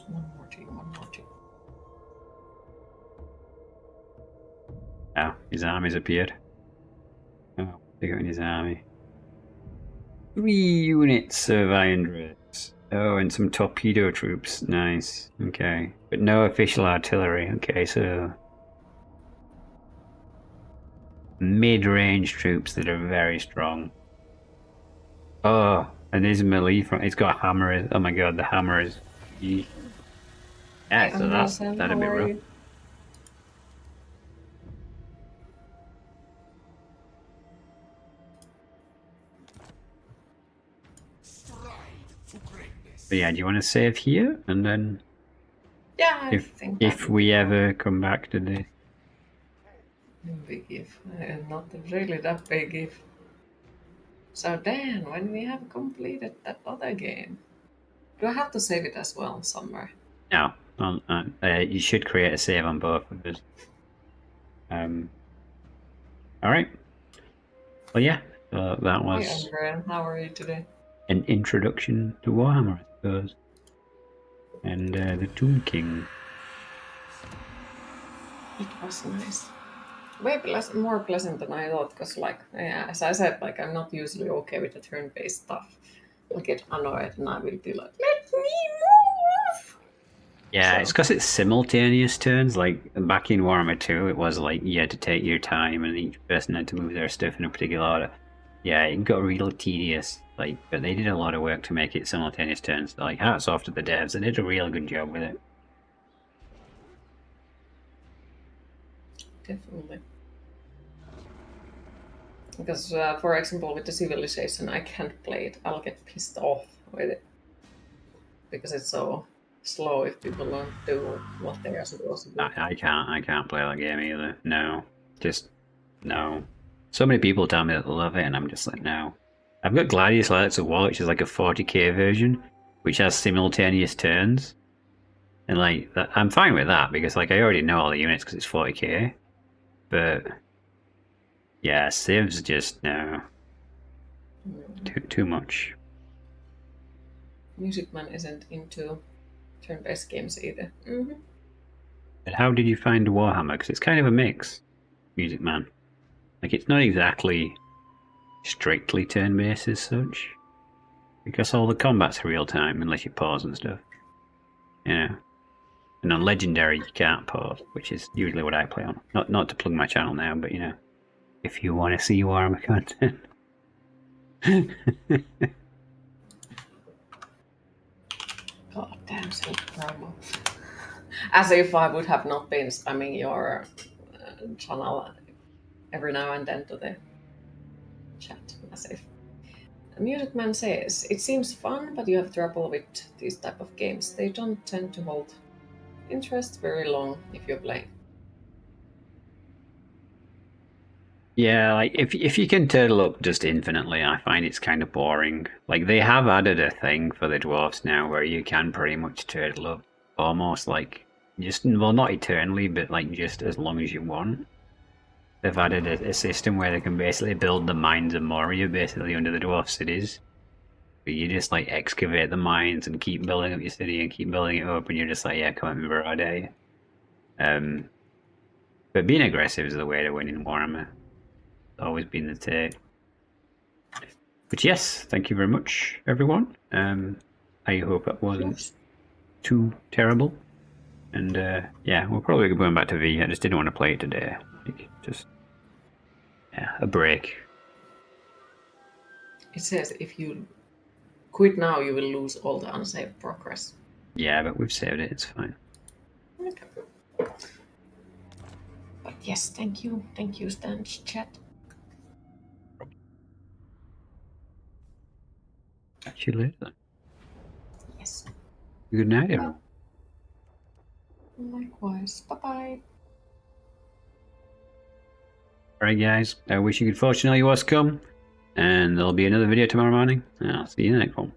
One more turn, one more turn. Oh, his army's appeared. Oh, they got in his army. 3 units of iron drakes. Oh, and some torpedo troops. Nice. Okay. But no official artillery. Okay, so mid-range troops that are very strong. Oh, and there's melee from. It's got hammer. Oh my god, the hammer is. Yeah, so that's that a bit rough. But yeah, do you want to save here and then? Yeah, I think if we ever come back to this. Big if. Not really that big if. So Dan, when we have completed that other game, do I have to save it as well somewhere? No, you should create a save on both of those. All right. Well, yeah, that was. Hi, Andrea. How are you today? An introduction to Warhammer, I suppose, and the Tomb King. It was nice. Way more pleasant than I thought, because, like, yeah, as I said, like, I'm not usually okay with the turn-based stuff. I'll get annoyed and I will be like, let me move! Yeah, So- it's because it's simultaneous turns. Like, back in Warhammer 2, it was like you had to take your time and each person had to move their stuff in a particular order. Yeah, it got real tedious. Like, but they did a lot of work to make it simultaneous turns. Like, hats off to the devs. They did a real good job with it. Definitely. Because, for example, with the Civilization, I can't play it. I'll get pissed off with it. Because it's so slow if people don't do what they are supposed to do. I can't play that game either. No. Just, no. So many people tell me that they love it, and I'm just like, no. I've got Gladius Lights of War, which is like a 40k version, which has simultaneous turns. And like, I'm fine with that, because like I already know all the units because it's 40k. But yeah, Civ's just, no. Too much. Music Man isn't into turn-based games either. But how did you find Warhammer? Because it's kind of a mix, Music Man. Like, it's not exactly strictly turn-based as such, because all the combat's real-time, unless you pause and stuff. You know. And on Legendary, you can't pause, which is usually what I play on. Not to plug my channel now, but, you know, if you want to see Warhammer content. God damn, self-promo. As if I would have not been spamming your channel every now and then to the chat. As if. The Music Man says, it seems fun, but you have trouble with these type of games. They don't tend to hold interest very long if you're playing. Yeah, like if you can turtle up just infinitely, I find it's kind of boring. Like, they have added a thing for the dwarves now where you can pretty much turtle up almost like just, well, not eternally, but like just as long as you want. They've added a system where they can basically build the mines of Moria basically under the dwarf cities. But you just like excavate the mines and keep building up your city and keep building it up, and you're just like, yeah, come at me, bro, I dare you. But being aggressive is the way to win in Warhammer. It's always been the take. But yes, thank you very much, everyone. I hope it wasn't too terrible. And yeah, we'll probably be going back to V. I just didn't want to play it today. Like, just yeah, a break. It says if you quit now, you will lose all the unsaved progress. Yeah, but we've saved it. It's fine. Okay. But yes, thank you, Stan's chat. Catch you later. Yes. Good night, everyone. Likewise. Bye bye. Alright, guys. I wish you good fortune all you was come. And there'll be another video tomorrow morning. I'll see you in the next one.